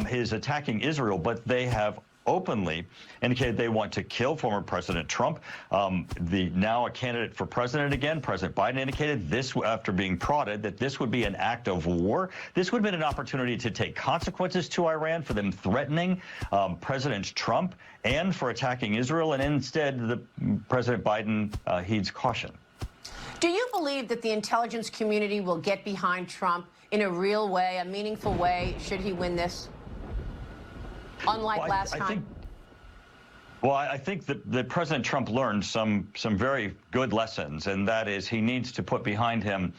is attacking Israel, but they have openly indicated they want to kill former President Trump. Now a candidate for president again, President Biden indicated this, after being prodded, that this would be an act of war. This would have been an opportunity to take consequences to Iran for them threatening President Trump and for attacking Israel. And instead, President Biden heeds caution. Do you believe that the intelligence community will get behind Trump in a real way, a meaningful way, should he win this? Unlike last time? I think that President Trump learned some very good lessons, and that is he needs to put behind him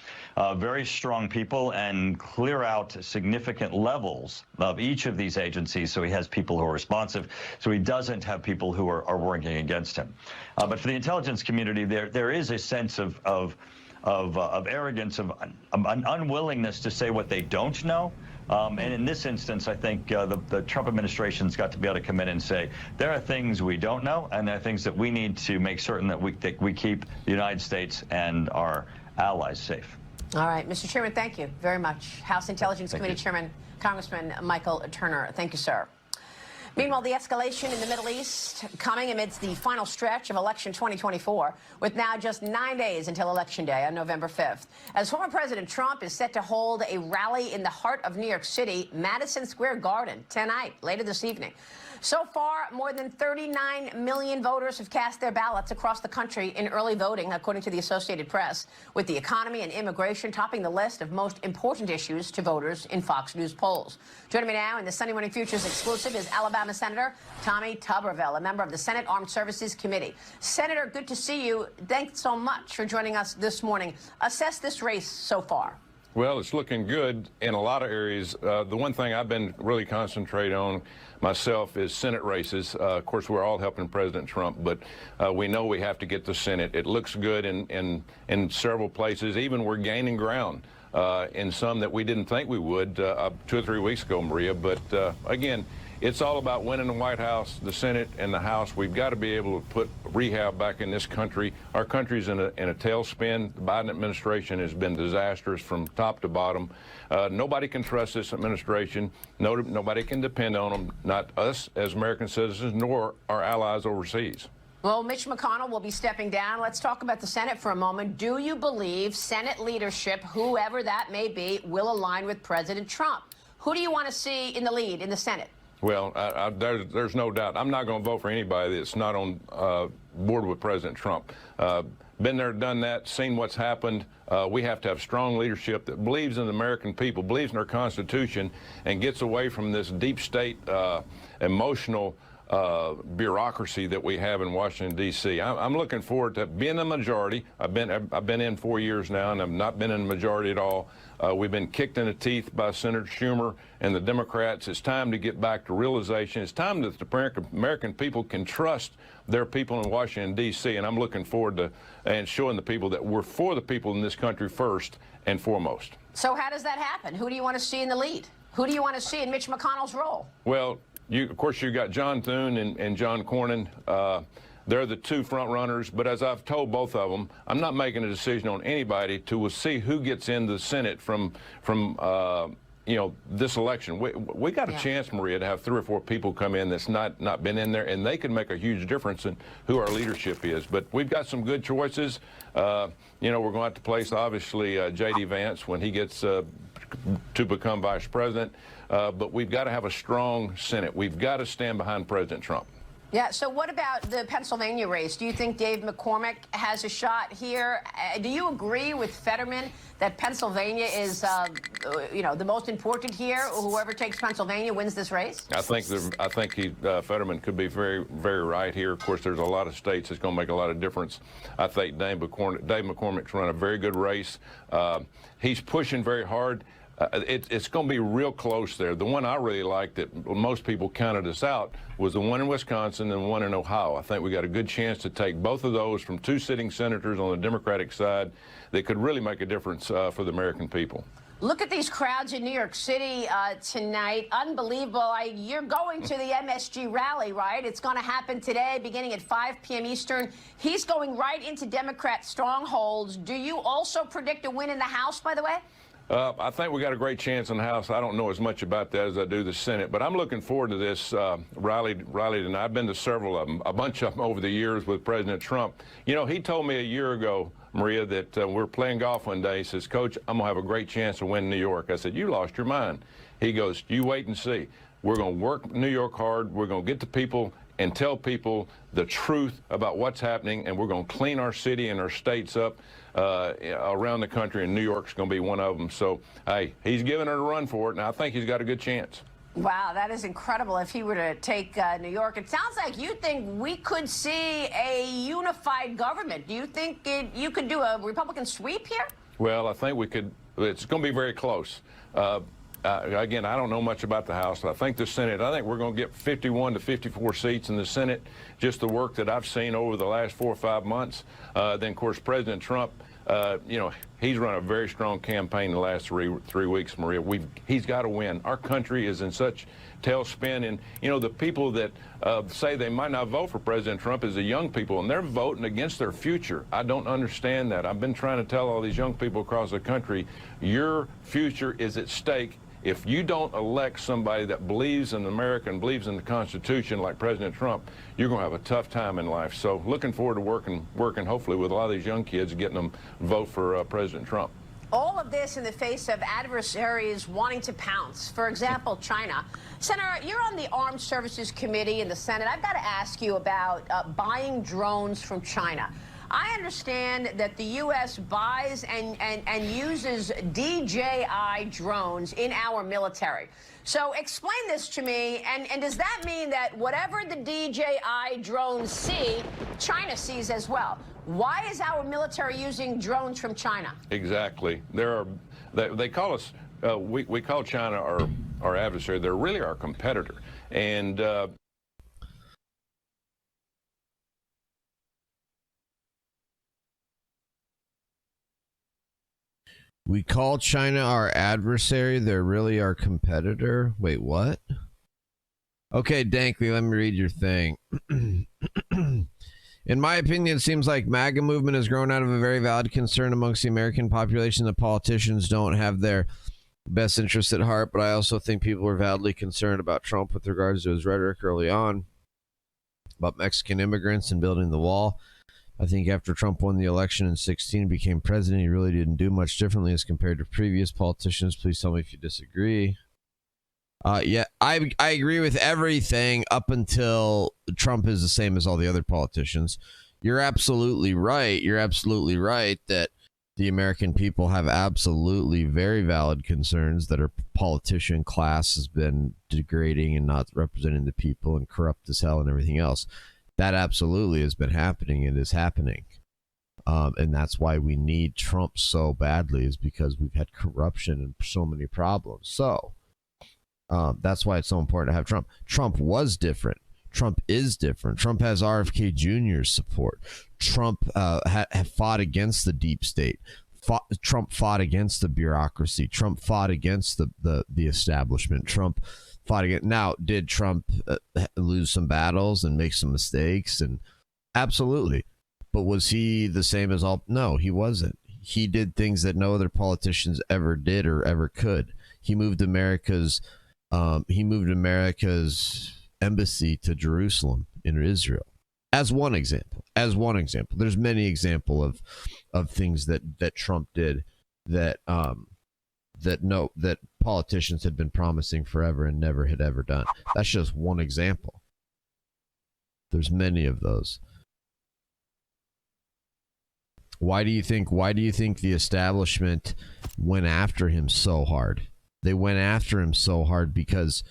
very strong people and clear out significant levels of each of these agencies, so he has people who are responsive, so he doesn't have people who are working against him. But for the intelligence community, there is a sense of arrogance, of an unwillingness to say what they don't know. And in this instance, I think the Trump administration's got to be able to come in and say, there are things we don't know, and there are things that we need to make certain that we keep the United States and our allies safe. All right, Mr. Chairman, thank you very much. House Intelligence Committee Chairman, Congressman Michael Turner. Thank you, sir. Meanwhile, the escalation in the Middle East coming amidst the final stretch of election 2024, with now just 9 days until Election Day on November 5th. As former President Trump is set to hold a rally in the heart of New York City, Madison Square Garden, tonight, later this evening. So far, more than 39 million voters have cast their ballots across the country in early voting, according to the Associated Press, with the economy and immigration topping the list of most important issues to voters in Fox News polls. Joining me now in the Sunday Morning Futures exclusive is Alabama Senator Tommy Tuberville, a member of the Senate Armed Services Committee. Senator, good to see you. Thanks so much for joining us this morning. Assess this race so far. Well, it's looking good in a lot of areas. The one thing I've been really concentrating on myself is Senate races. Of course, we're all helping President Trump, but we know we have to get the Senate. It looks good in several places. Even we're gaining ground in some that we didn't think we would 2 or 3 weeks ago, Maria. But again, it's all about winning the White House, the Senate, and the House. We've got to be able to put rehab back in this country. Our country's in a tailspin. The Biden administration has been disastrous from top to bottom. Nobody can trust this administration. Nobody can depend on them, not us as American citizens, nor our allies overseas. Well, Mitch McConnell will be stepping down. Let's talk about the Senate for a moment. Do you believe Senate leadership, whoever that may be, will align with President Trump? Who do you want to see in the lead in the Senate? Well, there's no doubt. I'm not going to vote for anybody that's not on board with President Trump. Been there, done that, seen what's happened. We have to have strong leadership that believes in the American people, believes in our Constitution, and gets away from this deep state emotional bureaucracy that we have in Washington, D.C. I'm looking forward to being the majority. I've been in 4 years now, and I've not been in the majority at all. We've been kicked in the teeth by Senator Schumer and the Democrats. It's time to get back to realization. It's time that the American people can trust their people in Washington, D.C., and I'm looking forward to and showing the people that we're for the people in this country first and foremost. So how does that happen? Who do you want to see in the lead? Who do you want to see in Mitch McConnell's role? Well, of course, you got John Thune and John Cornyn. They're the two front runners, but as I've told both of them, I'm not making a decision on anybody to see who gets into the Senate from this election. We got a chance, Maria, to have 3 or 4 people come in that's not been in there, and they can make a huge difference in who our leadership is. But we've got some good choices. We're going to have to place, obviously, J.D. Vance when he gets to become vice president. But we've got to have a strong Senate. We've got to stand behind President Trump. Yeah, so what about the Pennsylvania race? Do you think Dave McCormick has a shot here? Do you agree with Fetterman that Pennsylvania is, the most important here? Whoever takes Pennsylvania wins this race? I think Fetterman could be very, very right here. Of course, there's a lot of states that's going to make a lot of difference. I think Dave McCormick's run a very good race. He's pushing very hard. It's going to be real close there. The one I really liked that most people counted us out was the one in Wisconsin and the one in Ohio. I think we got a good chance to take both of those from 2 sitting senators on the Democratic side that could really make a difference for the American people. Look at these crowds in New York City tonight. Unbelievable. You're going to the MSG rally, right? It's going to happen today, beginning at 5 p.m. Eastern. He's going right into Democrat strongholds. Do you also predict a win in the House, by the way? I think we got a great chance in the House. I don't know as much about that as I do the Senate, but I'm looking forward to this rally tonight. I've been to several of them, a bunch of them over the years with President Trump. He told me a year ago, Maria, that we're playing golf one day. He says, Coach, I'm going to have a great chance to win New York. I said, you lost your mind. He goes, you wait and see. We're going to work New York hard. We're going to get the people and tell people the truth about what's happening, and we're going to clean our city and our states up around the country, and New York's going to be one of them. So, hey, he's giving it a run for it, and I think he's got a good chance. Wow, that is incredible if he were to take New York. It sounds like you think we could see a unified government. Do you think you could do a Republican sweep here? Well, I think we could. It's going to be very close. Again, I don't know much about the House. I think the Senate, I think we're going to get 51 to 54 seats in the Senate, just the work that I've seen over the last 4 or 5 months. Then, of course, President Trump, he's run a very strong campaign the last three weeks, Maria. He's got to win. Our country is in such tailspin. And, the people that say they might not vote for President Trump is the young people, and they're voting against their future. I don't understand that. I've been trying to tell all these young people across the country, your future is at stake. If you don't elect somebody that believes in America and believes in the Constitution like President Trump, you're going to have a tough time in life. So looking forward to working hopefully with a lot of these young kids, getting them to vote for President Trump. All of this in the face of adversaries wanting to pounce. For example, China. Senator, you're on the Armed Services Committee in the Senate. I've got to ask you about buying drones from China. I understand that the U.S. buys and uses DJI drones in our military. So explain this to me, and does that mean that whatever the DJI drones see, China sees as well? Why is our military using drones from China? Exactly. They call us, we call China our adversary. They're really our competitor. And we call China our adversary. They're really our competitor. Wait, what? Okay, Dankley, let me read your thing. In my opinion, it seems like MAGA movement has grown out of a very valid concern amongst the American population that politicians don't have their best interests at heart, but I also think people were validly concerned about Trump with regards to his rhetoric early on about Mexican immigrants and building the wall. I think after Trump won the election in 2016 and became president, he really didn't do much differently as compared to previous politicians. Please tell me if you disagree. Yeah, I agree with everything up until Trump is the same as all the other politicians. You're absolutely right. You're absolutely right that the American people have absolutely very valid concerns that our politician class has been degrading and not representing the people and corrupt as hell and everything else. That absolutely has been happening and is happening. And that's why we need Trump so badly, is because we've had corruption and so many problems. So that's why it's so important to have Trump. Trump was different. Trump is different. Trump has RFK Jr.'s support. Trump had fought against the deep state. Trump fought against the bureaucracy. Trump fought against the establishment. Trump fought against. Now, did Trump lose some battles and make some mistakes? And absolutely. But was he the same as all? No, he wasn't. He did things that no other politicians ever did or ever could. He moved America's embassy to Jerusalem in Israel, as one example. There's many examples of things that Trump did that politicians had been promising forever and never had ever done. That's just one example. There's many of those. Why do you think the establishment went after him so hard? They went after him so hard because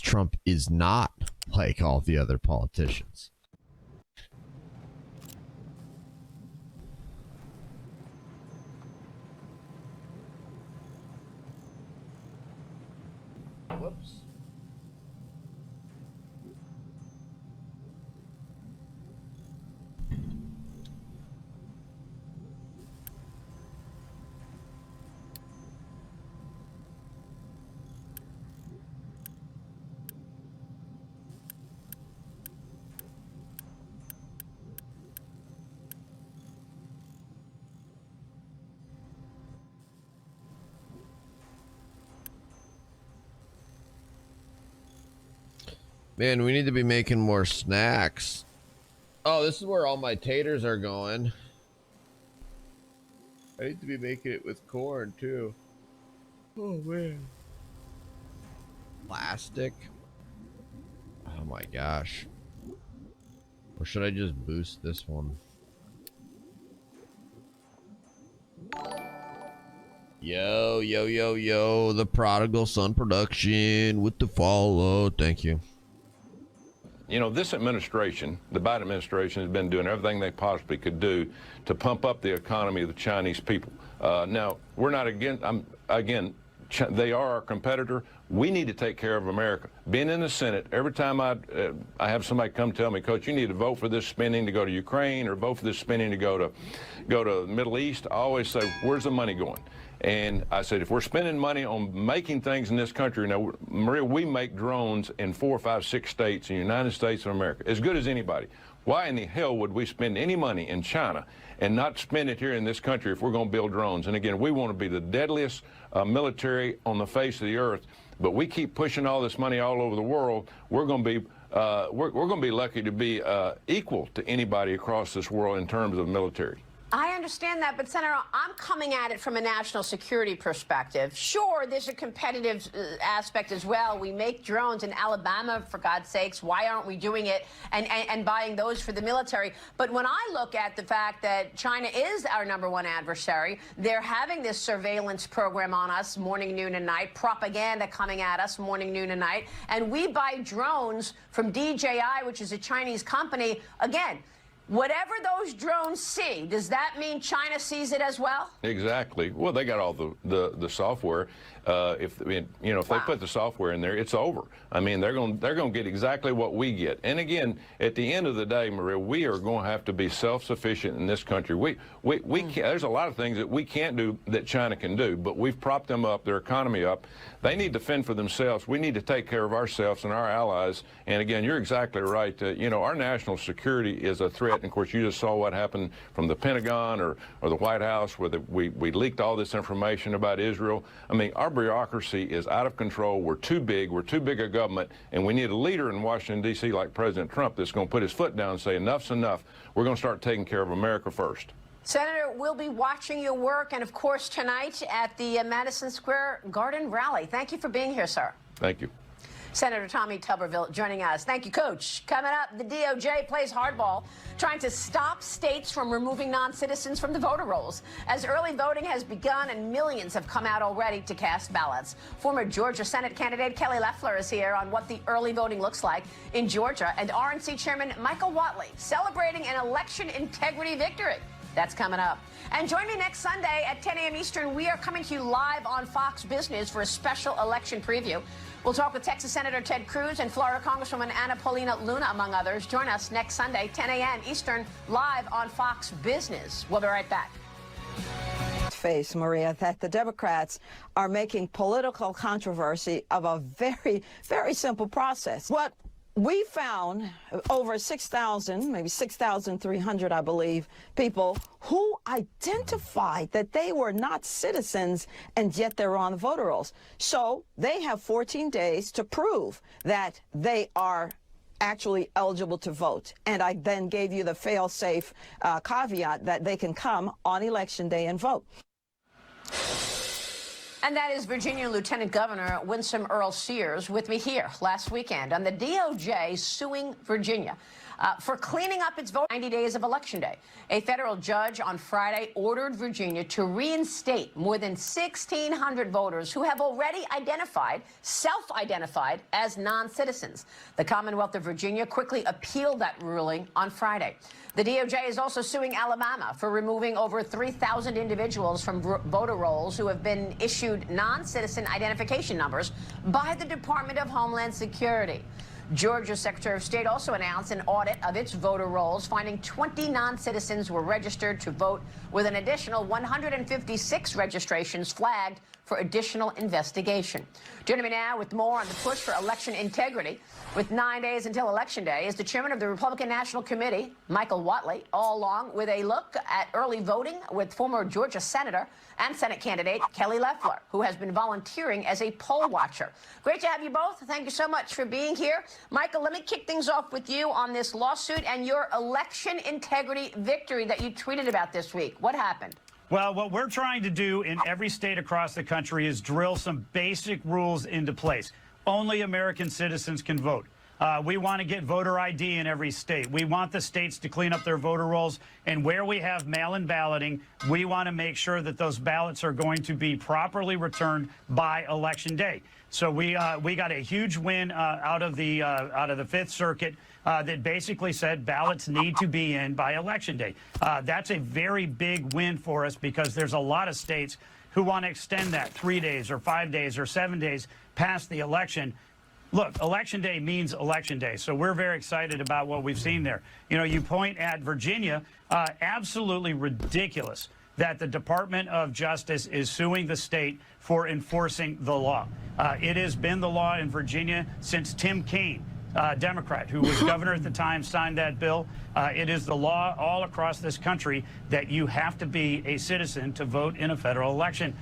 Trump is not like all the other politicians. Whoops. Man, we need to be making more snacks. Oh, this is where all my taters are going. I need to be making it with corn, too. Oh, man. Plastic. Oh, my gosh. Or should I just boost this one? Yo. The Prodigal Son production with the follow. Thank you. You know, this administration, the Biden administration, has been doing everything they possibly could do to pump up the economy of the Chinese people. Now, we're not again, they are our competitor. We need to take care of America. Being in the Senate, every time I have somebody come tell me, Coach, you need to vote for this spending to go to Ukraine or vote for this spending to go to the Middle East, I always say, where's the money going? And I said, if we're spending money on making things in this country, now, Maria, we make drones in 4, 5, 6 states in the United States of America, as good as anybody. Why in the hell would we spend any money in China and not spend it here in this country if we're going to build drones? And again, we want to be the deadliest military on the face of the earth, but we keep pushing all this money all over the world. We're going to be we're going to be lucky to be equal to anybody across this world in terms of military. I understand that, but Senator, I'm coming at it from a national security perspective. Sure, there's a competitive aspect as well. We make drones in Alabama, for God's sakes. Why aren't we doing it and buying those for the military? But when I look at the fact that China is our #1 adversary, they're having this surveillance program on us morning, noon, and night, propaganda coming at us morning, noon, and night, and we buy drones from DJI, which is a Chinese company. Again, whatever those drones see, does that mean China sees it as well? Exactly. Well, they got all the software. If they put the software in there, it's over. I mean, they're going to get exactly what we get. And again, at the end of the day, Maria, we are going to have to be self-sufficient in this country. We can't, there's a lot of things that we can't do that China can do, but we've propped them up, their economy up. They need to fend for themselves. We need to take care of ourselves and our allies. And again, you're exactly right. Our national security is a threat. And of course, you just saw what happened from the Pentagon or the White House, where we leaked all this information about Israel. I mean, our bureaucracy is out of control. We're too big a government, and we need a leader in Washington, D.C. like President Trump that's going to put his foot down and say, enough's enough. We're going to start taking care of America first. Senator, we'll be watching your work and, of course, tonight at the Madison Square Garden rally. Thank you for being here, sir. Thank you. Senator Tommy Tuberville joining us. Thank you, Coach. Coming up, the DOJ plays hardball, trying to stop states from removing non-citizens from the voter rolls, as early voting has begun and millions have come out already to cast ballots. Former Georgia Senate candidate Kelly Loeffler is here on what the early voting looks like in Georgia, and RNC Chairman Michael Whatley celebrating an election integrity victory. That's coming up. And join me next Sunday at 10 a.m. Eastern. We are coming to you live on Fox Business for a special election preview. We'll talk with Texas Senator Ted Cruz and Florida Congresswoman Anna Paulina Luna, among others. Join us next Sunday, 10 a.m. Eastern, live on Fox Business. We'll be right back. Face, Maria, that the Democrats are making political controversy of a very, very simple process. What we found over 6,000, maybe 6,300, I believe, people who identified that they were not citizens and yet they're on the voter rolls. So they have 14 days to prove that they are actually eligible to vote. And I then gave you the fail-safe caveat that they can come on Election Day and vote. And that is Virginia Lieutenant Governor Winsome Earl Sears with me here last weekend on the DOJ suing Virginia for cleaning up its vote 90 days of Election Day. A federal judge on Friday ordered Virginia to reinstate more than 1,600 voters who have already self-identified as non-citizens. The Commonwealth of Virginia quickly appealed that ruling on Friday. The DOJ is also suing Alabama for removing over 3,000 individuals from voter rolls who have been issued non-citizen identification numbers by the Department of Homeland Security. Georgia's Secretary of State also announced an audit of its voter rolls, finding 20 non-citizens were registered to vote, with an additional 156 registrations flagged for additional investigation. Joining me now with more on the push for election integrity, with 9 days until Election Day, is the chairman of the Republican National Committee, Michael Whatley, all along with a look at early voting with former Georgia Senator and Senate candidate Kelly Loeffler, who has been volunteering as a poll watcher. Great to have you both. Thank you so much for being here. Michael, let me kick things off with you on this lawsuit and your election integrity victory that you tweeted about this week. What happened? Well, what we're trying to do in every state across the country is drill some basic rules into place. Only American citizens can vote. We want to get voter ID in every state. We want the states to clean up their voter rolls. And where we have mail-in balloting, we want to make sure that those ballots are going to be properly returned by Election Day. So we got a huge win out of the Fifth Circuit that basically said ballots need to be in by Election Day. That's a very big win for us because there's a lot of states who want to extend that 3 days or 5 days or 7 days past the election. Look, Election Day means Election Day, so we're very excited about what we've seen there. You know, you point at Virginia, absolutely ridiculous that the Department of Justice is suing the state for enforcing the law. It has been the law in Virginia since Tim Kaine, Democrat, who was governor at the time, signed that bill. It is the law all across this country that you have to be a citizen to vote in a federal election.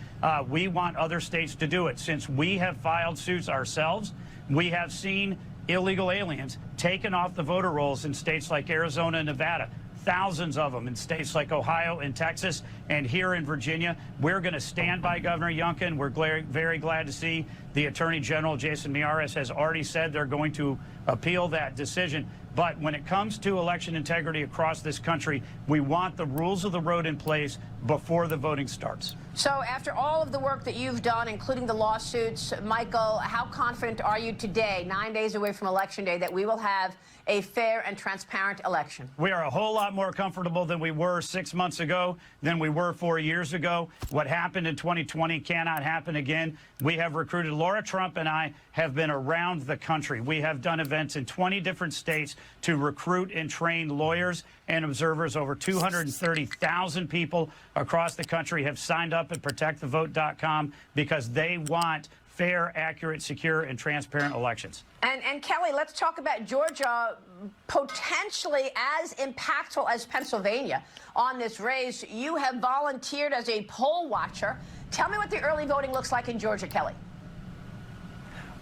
We want other states to do it. Since we have filed suits ourselves, we have seen illegal aliens taken off the voter rolls in states like Arizona and Nevada. Thousands of them in states like Ohio and Texas, and here in Virginia. We're going to stand by Governor Youngkin. We're very glad to see the Attorney General, Jason Miyares, has already said they're going to appeal that decision. But when it comes to election integrity across this country, we want the rules of the road in place before the voting starts. So after all of the work that you've done, including the lawsuits, Michael, how confident are you today, 9 days away from Election Day, that we will have a fair and transparent election? We are a whole lot more comfortable than we were 6 months ago, than we were 4 years ago. What happened in 2020 cannot happen again. We have recruited, Laura Trump and I have been around the country. We have done events in 20 different states to recruit and train lawyers and observers. Over 230,000 people across the country have signed up at ProtectTheVote.com because they want fair, accurate, secure, and transparent elections. And Kelly, let's talk about Georgia, potentially as impactful as Pennsylvania on this race. You have volunteered as a poll watcher. Tell me what the early voting looks like in Georgia, Kelly.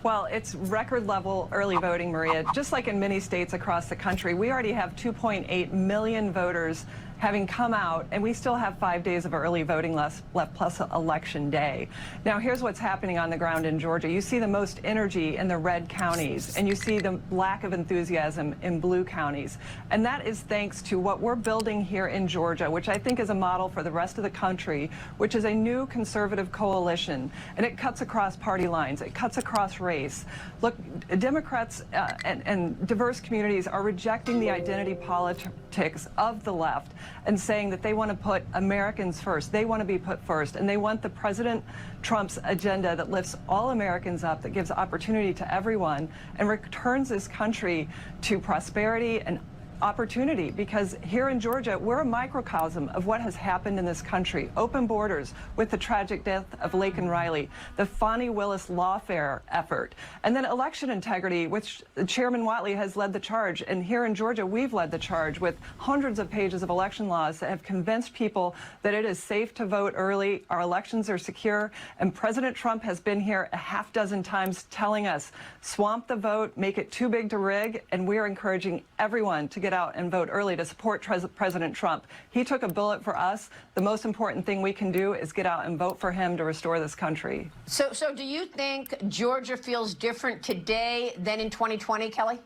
Well, it's record level early voting, Maria. Just like in many states across the country, we already have 2.8 million voters having come out, and we still have 5 days of early voting left plus Election Day. Now, here's what's happening on the ground in Georgia. You see the most energy in the red counties, and you see the lack of enthusiasm in blue counties. And that is thanks to what we're building here in Georgia, which I think is a model for the rest of the country, which is a new conservative coalition. And it cuts across party lines. It cuts across race. Look, Democrats and diverse communities are rejecting the identity politics of the left and saying that they want to put Americans first. They want to be put first. And they want the President Trump's agenda that lifts all Americans up, that gives opportunity to everyone, and returns this country to prosperity and opportunity, because here in Georgia, we're a microcosm of what has happened in this country. Open borders with the tragic death of Laken Riley, the Fani Willis lawfare effort, and then election integrity, which Chairman Whatley has led the charge. And here in Georgia, we've led the charge with hundreds of pages of election laws that have convinced people that it is safe to vote early, our elections are secure, and President Trump has been here a half dozen times telling us, swamp the vote, make it too big to rig, and we are encouraging everyone to get out and vote early to support President Trump. He took a bullet for us. The most important thing we can do is get out and vote for him to restore this country. So do you think Georgia feels different today than in 2020, Kelly?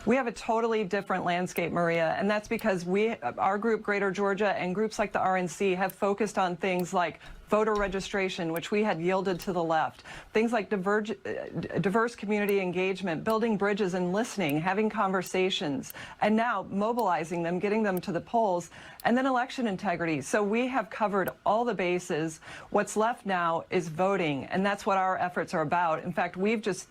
We have a totally different landscape, Maria, and that's because our group, Greater Georgia, and groups like the RNC have focused on things like voter registration, which we had yielded to the left, things like diverse community engagement, building bridges and listening, having conversations, and now mobilizing them, getting them to the polls, and then election integrity. So we have covered all the bases. What's left now is voting, and that's what our efforts are about. In fact, we've just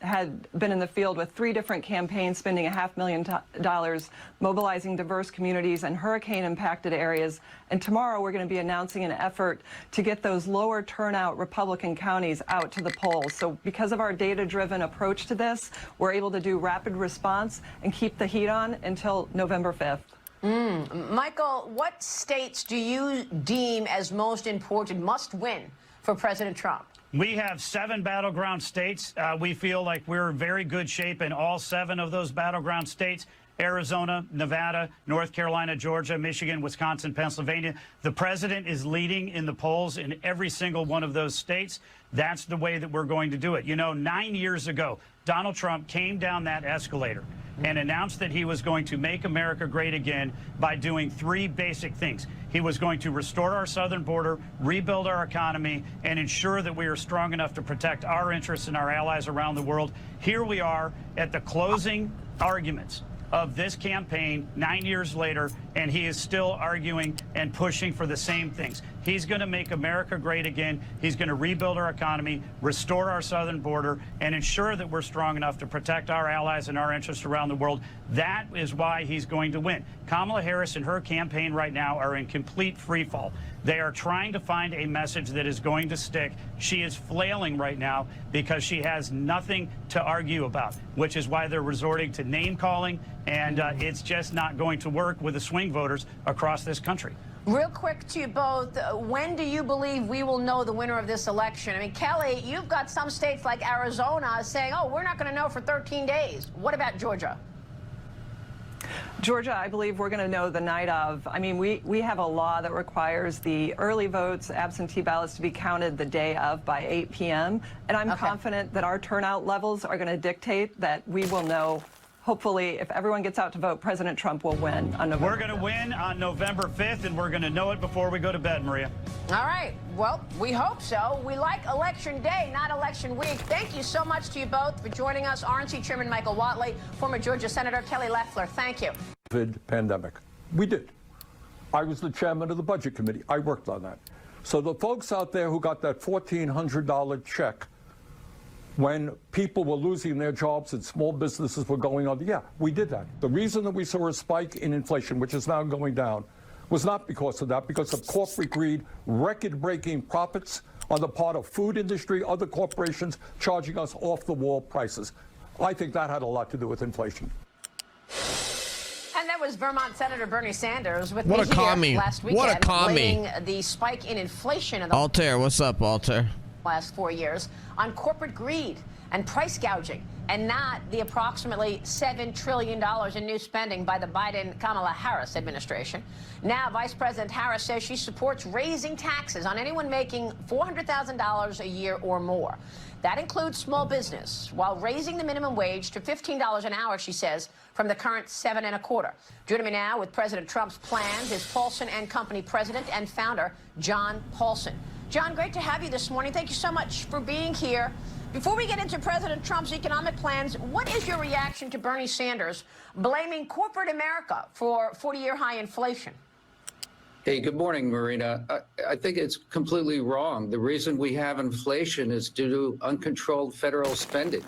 been in the field with 3 different campaigns, spending $500,000 mobilizing diverse communities and hurricane-impacted areas. And tomorrow we're going to be announcing an effort to get those lower turnout Republican counties out to the polls. So because of our data-driven approach to this, we're able to do rapid response and keep the heat on until November 5th. Michael, what states do you deem as most important, must win for President Trump? We have 7 battleground states. We feel like we're in very good shape in all 7 of those battleground states. Arizona, Nevada, North Carolina, Georgia, Michigan, Wisconsin, Pennsylvania. The president is leading in the polls in every single one of those states. That's the way that we're going to do it. You know, 9 years ago, Donald Trump came down that escalator and announced that he was going to make America great again by doing 3 basic things. He was going to restore our southern border, rebuild our economy, and ensure that we are strong enough to protect our interests and our allies around the world. Here we are at the closing arguments of this campaign 9 years later, and he is still arguing and pushing for the same things. He's going to make America great again. He's going to rebuild our economy, restore our southern border, and ensure that we're strong enough to protect our allies and our interests around the world. That is why he's going to win. Kamala Harris and her campaign right now are in complete freefall. They are trying to find a message that is going to stick. She is flailing right now because she has nothing to argue about, which is why they're resorting to name calling, and it's just not going to work with the swing voters across this country. Real quick to you both, when do you believe we will know the winner of this election? I mean, Kelly, you've got some states like Arizona saying, oh, we're not going to know for 13 days. What about Georgia? Georgia, I believe we're going to know the night of. I mean, we have a law that requires the early votes, absentee ballots to be counted the day of by 8 p.m. And I'm confident that our turnout levels are going to dictate that we will know. Hopefully, if everyone gets out to vote, President Trump will win on November 5th. We're going to win on November 5th, and we're going to know it before we go to bed, Maria. All right. Well, we hope so. We like Election Day, not Election Week. Thank you so much to you both for joining us. RNC Chairman Michael Whatley, former Georgia Senator Kelly Loeffler. Thank you. COVID pandemic. We did. I was the chairman of the Budget Committee. I worked on that. So the folks out there who got that $1,400 check when people were losing their jobs and small businesses were going under, yeah, we did that. The reason that we saw a spike in inflation, which is now going down, was not because of that, because of corporate greed, record-breaking profits on the part of food industry, other corporations charging us off-the-wall prices. I think that had a lot to do with inflation. And that was Vermont Senator Bernie Sanders with What me a commie. here last weekend, What a commie. blaming the spike in inflation in the Altair, what's up, Altair? last 4 years on corporate greed and price gouging. and not the approximately $7 trillion in new spending by the Biden-Kamala Harris administration. Now, Vice President Harris says she supports raising taxes on anyone making $400,000 a year or more. That includes small business, while raising the minimum wage to $15 an hour, she says, from the current $7.25. Joining me now with President Trump's plans is Paulson & Company president and founder, John Paulson. John, great to have you this morning. Thank you so much for being here. Before we get into President Trump's economic plans, what is your reaction to Bernie Sanders blaming corporate America for 40-year high inflation? Hey, good morning, Marina. I think it's completely wrong. The reason we have inflation is due to uncontrolled federal spending.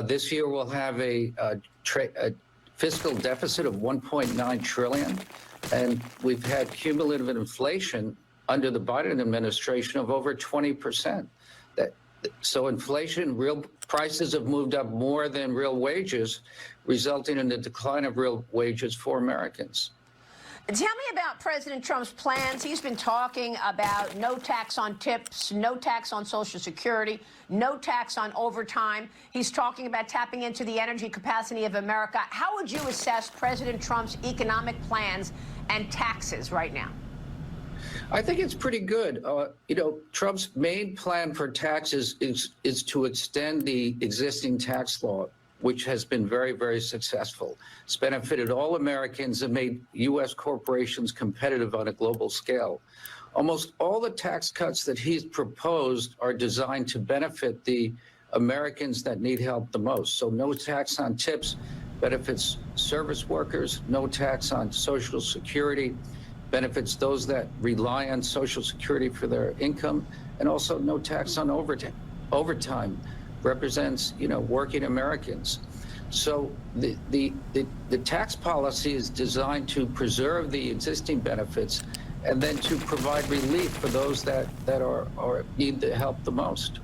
This year we'll have a fiscal deficit of $1.9 trillion, and we've had cumulative inflation under the Biden administration of over 20%. So inflation, real prices have moved up more than real wages, resulting in the decline of real wages for Americans. Tell me about President Trump's plans. He's been talking about no tax on tips, no tax on Social Security, no tax on overtime. He's talking about tapping into the energy capacity of America. How would you assess President Trump's economic plans and taxes right now? I think it's pretty good. You know, Trump's main plan for taxes is to extend the existing tax law, which has been very, very successful. It's benefited all Americans and made U.S. corporations competitive on a global scale. Almost all the tax cuts that he's proposed are designed to benefit the Americans that need help the most. So no tax on tips benefits service workers, no tax on Social Security benefits those that rely on Social Security for their income, and also no tax on overtime represents, you know, working Americans. So the tax policy is designed to preserve the existing benefits and then to provide relief for those that need the help the most.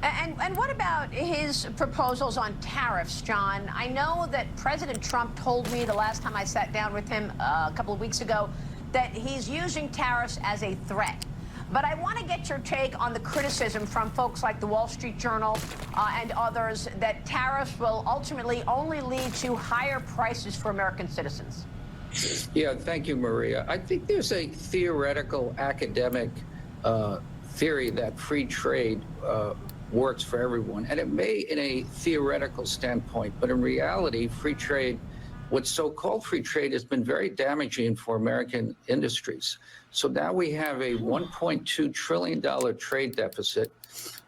And what about his proposals on tariffs, John? I know that President Trump told me the last time I sat down with him a couple of weeks ago that he's using tariffs as a threat. But I want to get your take on the criticism from folks like the Wall Street Journal and others that tariffs will ultimately only lead to higher prices for American citizens. Yeah, thank you, Maria. I think there's a theoretical academic theory that free trade works for everyone. And it may in a theoretical standpoint, but in reality, free trade, what's so-called free trade, has been very damaging for American industries. So now we have a $1.2 trillion trade deficit.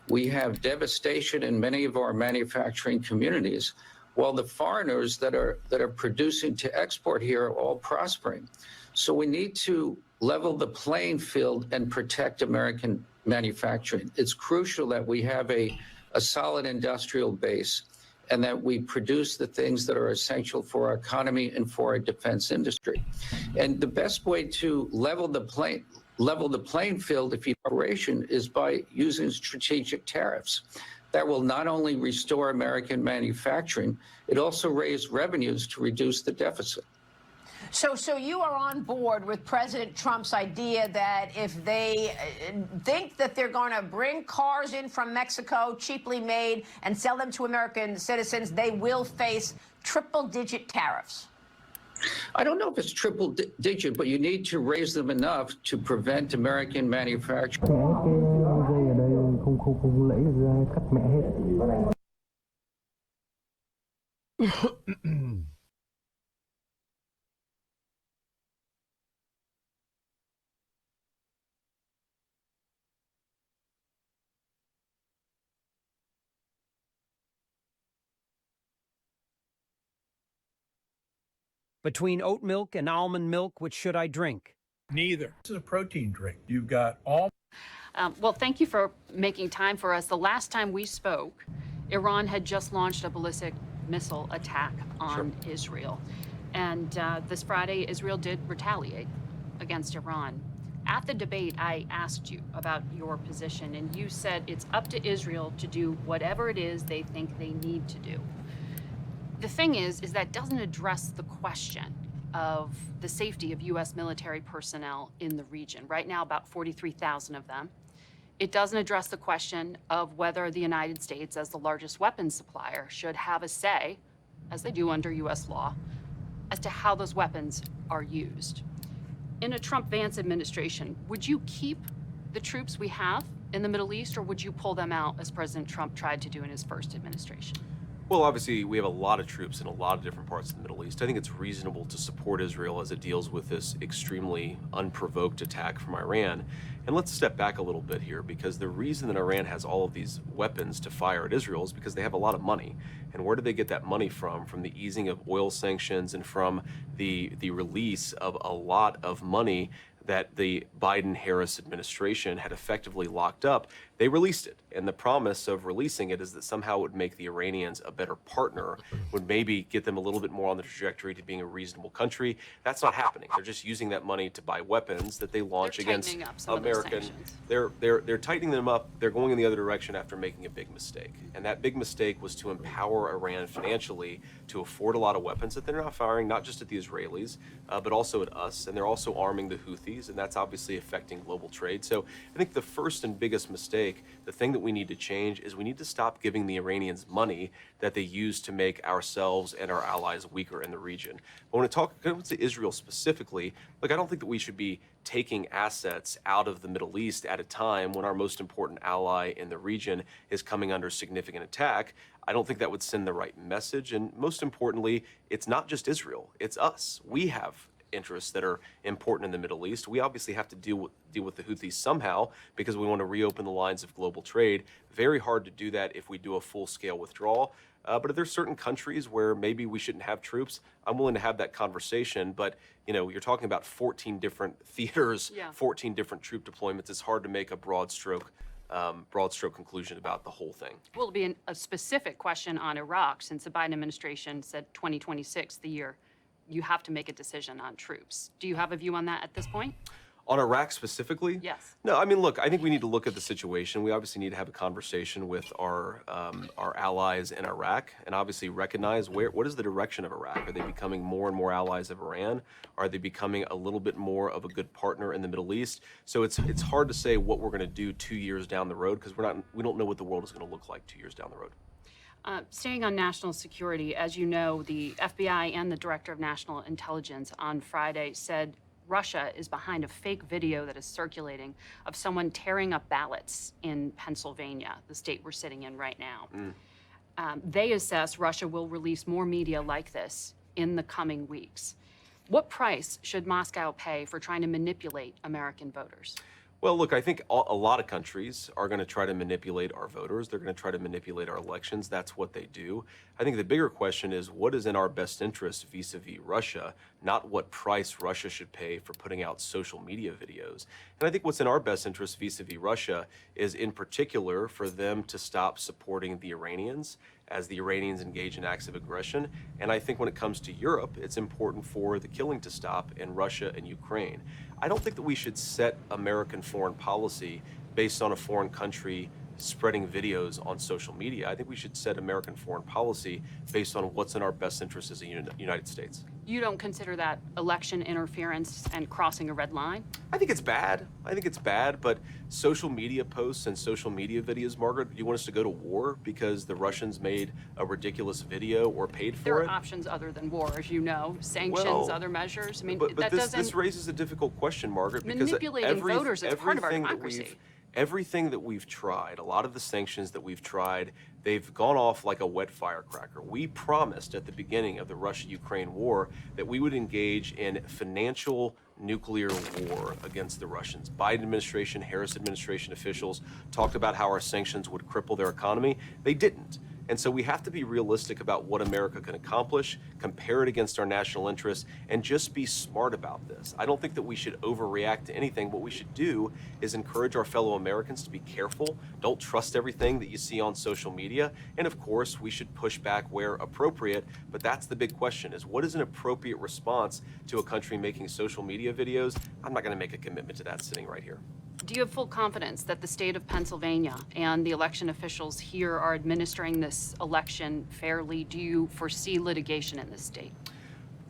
We have devastation in many of our manufacturing communities, while the foreigners that are producing to export here are all prospering. So we need to level the playing field and protect American manufacturing. It's crucial that we have a solid industrial base and that we produce the things that are essential for our economy and for our defense industry. And the best way to level the playing field if you operation is by using strategic tariffs. That will not only restore American manufacturing, it also raise revenues to reduce the deficit. So you are on board with President Trump's idea that if they think that they're going to bring cars in from Mexico, cheaply made, and sell them to American citizens, they will face triple-digit tariffs? I don't know if it's triple-digit, but you need to raise them enough to prevent American manufacturing. Between oat milk and almond milk, which should I drink? Neither. This is a protein drink. You've got all. Well, thank you for making time for us. The last time we spoke, Iran had just launched a ballistic missile attack on Israel. And this Friday, Israel did retaliate against Iran. At the debate, I asked you about your position, and you said it's up to Israel to do whatever it is they think they need to do. The thing is that doesn't address the question of the safety of U.S. military personnel in the region. Right now, about 43,000 of them. It doesn't address the question of whether the United States, as the largest weapons supplier, should have a say, as they do under U.S. law, as to how those weapons are used. In a Trump-Vance administration, would you keep the troops we have in the Middle East, or would you pull them out, as President Trump tried to do in his first administration? Well, obviously, we have a lot of troops in a lot of different parts of the Middle East. I think it's reasonable to support Israel as it deals with this extremely unprovoked attack from Iran. And let's step back a little bit here, because the reason that Iran has all of these weapons to fire at Israel is because they have a lot of money. And where do they get that money from? From the easing of oil sanctions and from the release of a lot of money that the Biden-Harris administration had effectively locked up. They released it, and the promise of releasing it is that somehow it would make the Iranians a better partner, would maybe get them a little bit more on the trajectory to being a reasonable country. That's not happening. They're just using that money to buy weapons that they launch against American. They're tightening them up. They're going in the other direction after making a big mistake, and that big mistake was to empower Iran financially to afford a lot of weapons that they're not firing, not just at the Israelis, but also at us, and they're also arming the Houthis, and that's obviously affecting global trade. So I think the first and biggest mistake, the thing that we need to change, is we need to stop giving the Iranians money that they use to make ourselves and our allies weaker in the region. But when it comes to Israel specifically, look, I don't think that we should be taking assets out of the Middle East at a time when our most important ally in the region is coming under significant attack. I don't think that would send the right message. And most importantly, it's not just Israel, it's us. We have interests that are important in the Middle East. We obviously have to deal with the Houthis somehow because we want to reopen the lines of global trade. Very hard to do that if we do a full-scale withdrawal. But if there's certain countries where maybe we shouldn't have troops, I'm willing to have that conversation. But you're talking about 14 different theaters, 14 different troop deployments. It's hard to make a broad stroke conclusion about the whole thing. Will it be a specific question on Iraq, since the Biden administration said 2026, the year you have to make a decision on troops? Do you have a view on that at this point? On Iraq specifically? Yes. No, I mean, look, I think we need to look at the situation. We obviously need to have a conversation with our allies in Iraq and obviously recognize what is the direction of Iraq? Are they becoming more and more allies of Iran? Are they becoming a little bit more of a good partner in the Middle East? So it's hard to say what we're going to do 2 years down the road because we don't know what the world is going to look like 2 years down the road. Staying on national security, as you know, the FBI and the Director of National Intelligence on Friday said Russia is behind a fake video that is circulating of someone tearing up ballots in Pennsylvania, the state we're sitting in right now. They assess Russia will release more media like this in the coming weeks. What price should Moscow pay for trying to manipulate American voters? Well, look, I think a lot of countries are going to try to manipulate our voters. They're going to try to manipulate our elections. That's what they do. I think the bigger question is what is in our best interest vis-a-vis Russia, not what price Russia should pay for putting out social media videos. And I think what's in our best interest vis-a-vis Russia is in particular for them to stop supporting the Iranians as the Iranians engage in acts of aggression. And I think when it comes to Europe, it's important for the killing to stop in Russia and Ukraine. I don't think that we should set American foreign policy based on a foreign country spreading videos on social media. I think we should set American foreign policy based on what's in our best interest as a United States. You don't consider that election interference and crossing a red line? I think it's bad. But social media posts and social media videos, Margaret, do you want us to go to war because the Russians made a ridiculous video or paid for it? There are options other than war, as you know, sanctions, other measures. I mean, but that doesn't... This raises a difficult question, Margaret, because manipulating voters is part of our democracy. Everything that we've tried, a lot of the sanctions that we've tried, they've gone off like a wet firecracker. We promised at the beginning of the Russia-Ukraine war that we would engage in financial nuclear war against the Russians. Biden administration, Harris administration officials talked about how our sanctions would cripple their economy. They didn't. And so we have to be realistic about what America can accomplish, compare it against our national interests, and just be smart about this. I don't think that we should overreact to anything. What we should do is encourage our fellow Americans to be careful. Don't trust everything that you see on social media. And of course, we should push back where appropriate. But that's the big question, is what is an appropriate response to a country making social media videos? I'm not going to make a commitment to that sitting right here. Do you have full confidence that the state of Pennsylvania and the election officials here are administering this election fairly? Do you foresee litigation in this state?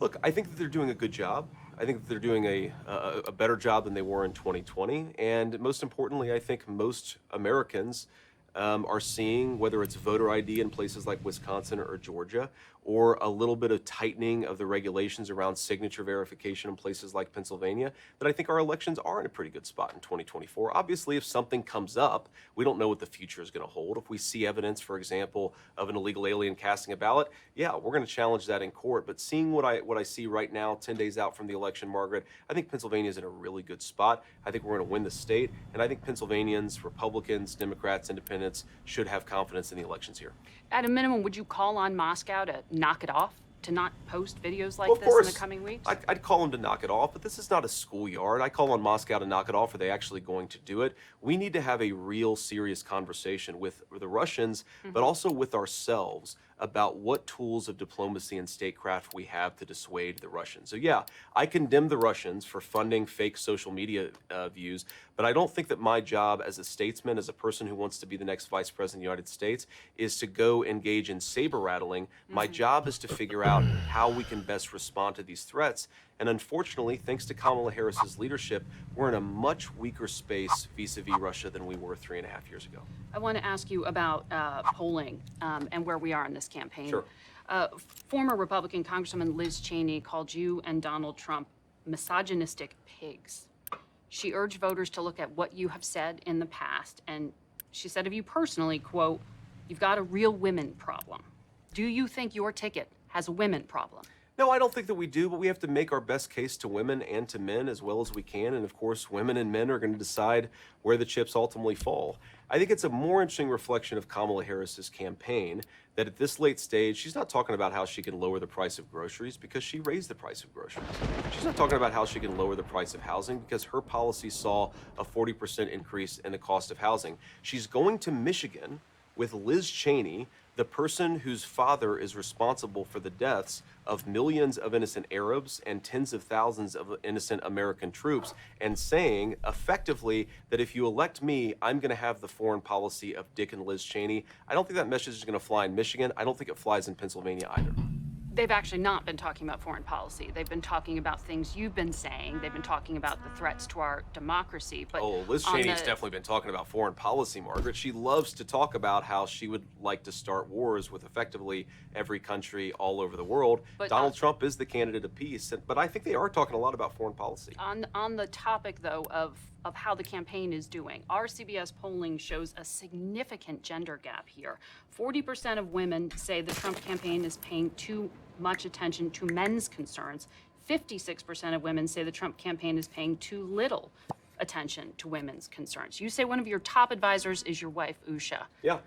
Look, I think that they're doing a good job. I think that they're doing a better job than they were in 2020. And most importantly, I think most Americans are seeing, whether it's voter ID in places like Wisconsin or Georgia, or a little bit of tightening of the regulations around signature verification in places like Pennsylvania, that I think our elections are in a pretty good spot in 2024. Obviously, if something comes up, we don't know what the future is going to hold. If we see evidence, for example, of an illegal alien casting a ballot, yeah, we're going to challenge that in court. But seeing what I see right now, 10 days out from the election, Margaret, I think Pennsylvania is in a really good spot. I think we're going to win the state, and I think Pennsylvanians, Republicans, Democrats, Independents should have confidence in the elections here. At a minimum, would you call on Moscow to knock it off, to not post videos like Well, of this course, in the coming weeks? I'd call them to knock it off, but this is not a schoolyard. I call on Moscow to knock it off. Are they actually going to do it? We need to have a real serious conversation with the Russians, but also with ourselves about what tools of diplomacy and statecraft we have to dissuade the Russians. So yeah, I condemn the Russians for funding fake social media views, but I don't think that my job as a statesman, as a person who wants to be the next vice president of the United States, is to go engage in saber rattling. My job is to figure out how we can best respond to these threats. And unfortunately, thanks to Kamala Harris's leadership, we're in a much weaker space vis-a-vis Russia than we were 3.5 years ago. I want to ask you about polling and where we are in this campaign. Sure. Former Republican Congresswoman Liz Cheney called you and Donald Trump misogynistic pigs. She urged voters to look at what you have said in the past, and she said of you personally, quote, "You've got a real women problem." Do you think your ticket has a women problem? No, I don't think that we do, but we have to make our best case to women and to men as well as we can. And of course, women and men are going to decide where the chips ultimately fall. I think it's a more interesting reflection of Kamala Harris's campaign that at this late stage, she's not talking about how she can lower the price of groceries because she raised the price of groceries. She's not talking about how she can lower the price of housing because her policy saw a 40% increase in the cost of housing. She's going to Michigan with Liz Cheney, the person whose father is responsible for the deaths of millions of innocent Arabs and tens of thousands of innocent American troops, and saying effectively that if you elect me, I'm going to have the foreign policy of Dick and Liz Cheney. I don't think that message is going to fly in Michigan. I don't think it flies in Pennsylvania either. They've actually not been talking about foreign policy. They've been talking about things you've been saying. They've been talking about the threats to our democracy. But Liz Cheney's definitely been talking about foreign policy, Margaret. She loves to talk about how she would like to start wars with effectively every country all over the world. But Donald Trump is the candidate of peace, but I think they are talking a lot about foreign policy. On the topic, though, of how the campaign is doing, our CBS polling shows a significant gender gap here. 40% of women say the Trump campaign is paying too much attention to men's concerns. 56% of women say the Trump campaign is paying too little attention to women's concerns. You say one of your top advisors is your wife, Usha. Yeah,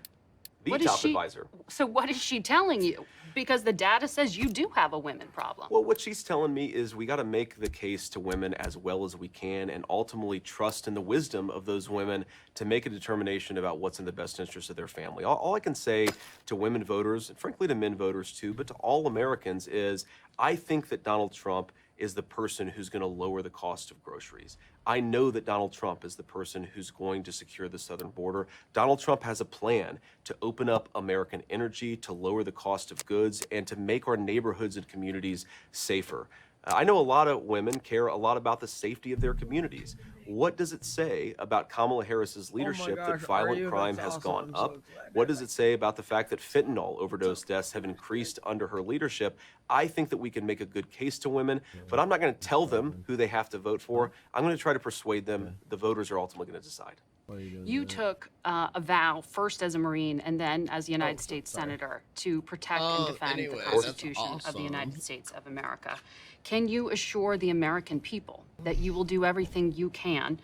the top advisor. So what is she telling you? Because the data says you do have a women problem. Well, what she's telling me is we got to make the case to women as well as we can and ultimately trust in the wisdom of those women to make a determination about what's in the best interest of their family. All I can say to women voters, and frankly to men voters too, but to all Americans is I think that Donald Trump is the person who's going to lower the cost of groceries. I know that Donald Trump is the person who's going to secure the southern border. Donald Trump has a plan to open up American energy, to lower the cost of goods, and to make our neighborhoods and communities safer. I know a lot of women care a lot about the safety of their communities. What does it say about Kamala Harris's leadership that violent crime has gone up? What does it say about the fact that fentanyl overdose deaths have increased under her leadership? I think that we can make a good case to women, but I'm not going to tell them who they have to vote for. I'm going to try to persuade them. The voters are ultimately going to decide. You took a vow, first as a Marine and then as a United States Senator, to protect and defend the Constitution of the United States of America. Can you assure the American people that you will do everything you can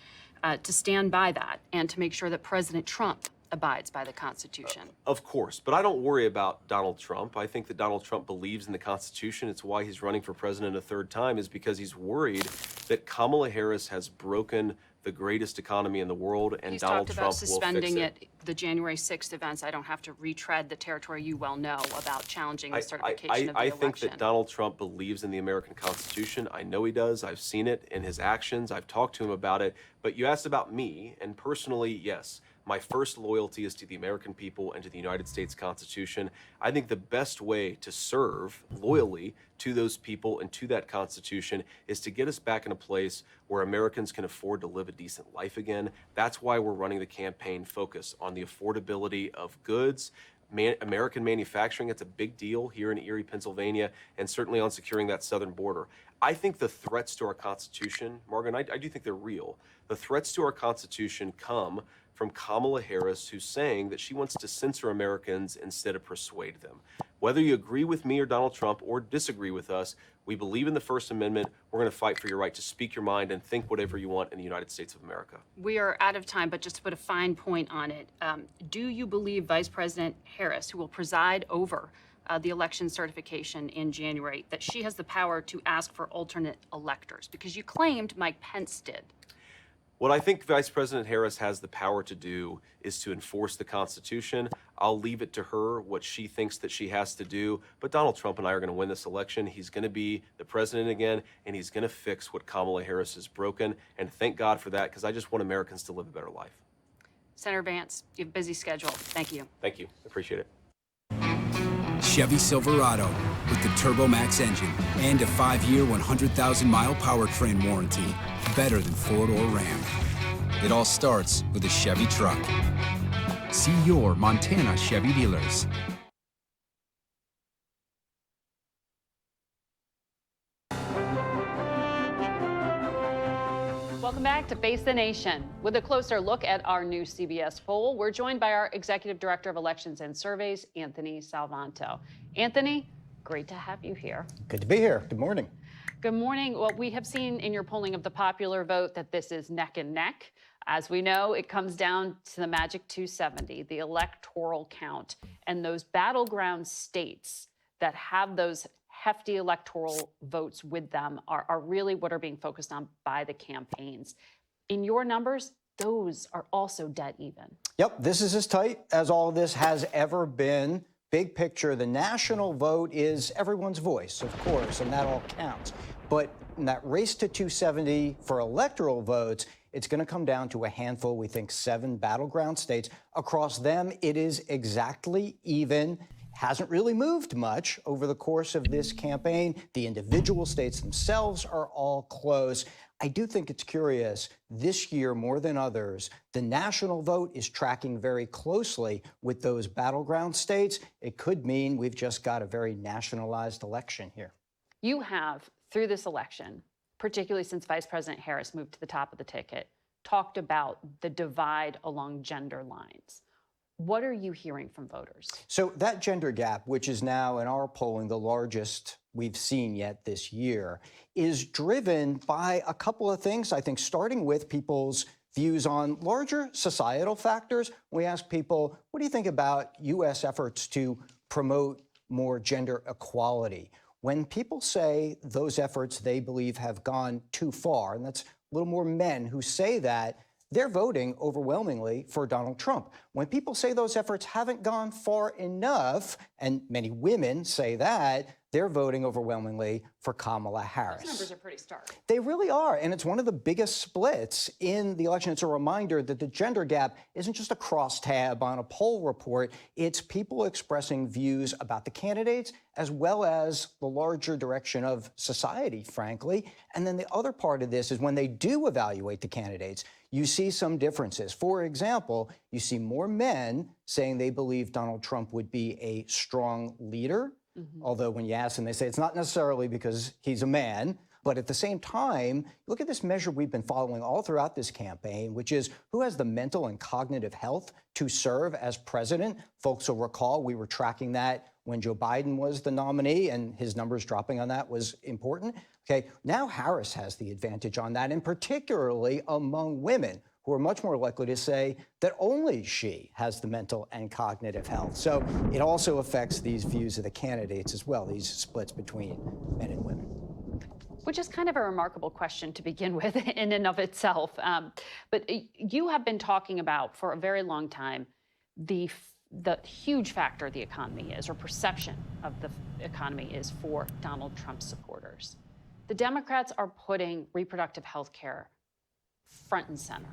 to stand by that and to make sure that President Trump abides by the Constitution? Of course, but I don't worry about Donald Trump. I think that Donald Trump believes in the Constitution. It's why he's running for president a third time, is because he's worried that Kamala Harris has broken the greatest economy in the world, and He's Donald talked Trump about suspending will fix it. the January 6th events. I don't have to retread the territory you well know about challenging the certification of the I election. think that Donald Trump believes in the American Constitution. I know he does. I've seen it in his actions. I've talked to him about it. But you asked about me, and personally, yes, My first loyalty is to the American people and to the United States Constitution. I think the best way to serve loyally to those people and to that Constitution is to get us back in a place where Americans can afford to live a decent life again. That's why we're running the campaign focus on the affordability of goods, American manufacturing. It's a big deal here in Erie, Pennsylvania, and certainly on securing that southern border. I think the threats to our Constitution, Morgan, I do think they're real. The threats to our Constitution come from Kamala Harris, who's saying that she wants to censor Americans instead of persuade them. Whether you agree with me or Donald Trump or disagree with us, we believe in the First Amendment. We're going to fight for your right to speak your mind and think whatever you want in the United States of America. We are out of time, but just to put a fine point on it, do you believe Vice President Harris, who will preside over the election certification in January, that she has the power to ask for alternate electors? Because you claimed Mike Pence did. What I think Vice President Harris has the power to do is to enforce the Constitution. I'll leave it to her what she thinks that she has to do. But Donald Trump and I are going to win this election. He's going to be the president again, and he's going to fix what Kamala Harris has broken. And thank God for that, because I just want Americans to live a better life. Senator Vance, you have a busy schedule. Thank you. Thank you. Appreciate it. Chevy Silverado with the TurboMax engine and a 5-year, 100,000-mile powertrain warranty. Better than Ford or Ram. It all starts with a Chevy truck. See your Montana Chevy dealers. Welcome back to Face the Nation. With a closer look at our new CBS poll, we're joined by our Executive Director of Elections and Surveys, Anthony Salvanto. Anthony, great to have you here. Good to be here. Good morning. Good morning. Well, we have seen in your polling of the popular vote that this is neck and neck. As we know, it comes down to the magic 270, the electoral count, and those battleground states that have those hefty electoral votes with them are really what are being focused on by the campaigns. In your numbers, those are also dead even. Yep, this is as tight as all of this has ever been. Big picture, the national vote is everyone's voice, of course, and that all counts. But in that race to 270 for electoral votes, it's going to come down to a handful, we think 7 battleground states. Across them, it is exactly even. Hasn't really moved much over the course of this campaign. The individual states themselves are all close. I do think it's curious, this year more than others, the national vote is tracking very closely with those battleground states. It could mean we've just got a very nationalized election here. You have, through this election, particularly since Vice President Harris moved to the top of the ticket, talked about the divide along gender lines. What are you hearing from voters? So that gender gap, which is now in our polling the largest we've seen yet this year, is driven by a couple of things, I think, starting with people's views on larger societal factors. We ask people, what do you think about U.S. efforts to promote more gender equality? When people say those efforts they believe have gone too far, and that's a little more men who say that, they're voting overwhelmingly for Donald Trump. When people say those efforts haven't gone far enough, and many women say that, they're voting overwhelmingly for Kamala Harris. Those numbers are pretty stark. They really are, and it's one of the biggest splits in the election. It's a reminder that the gender gap isn't just a crosstab on a poll report. It's people expressing views about the candidates as well as the larger direction of society, frankly. And then the other part of this is when they do evaluate the candidates, you see some differences. For example, you see more men saying they believe Donald Trump would be a strong leader. Although when you ask them, they say it's not necessarily because he's a man. But at the same time, look at this measure we've been following all throughout this campaign, which is who has the mental and cognitive health to serve as president. Folks will recall we were tracking that when Joe Biden was the nominee, and his numbers dropping on that was important. Okay, now Harris has the advantage on that, and particularly among women, who are much more likely to say that only she has the mental and cognitive health. So it also affects these views of the candidates as well, these splits between men and women. Which is kind of a remarkable question to begin with in and of itself. But you have been talking about for a very long time the huge factor the economy is, or perception of the economy is for Donald Trump supporters. The Democrats are putting reproductive health care front and center.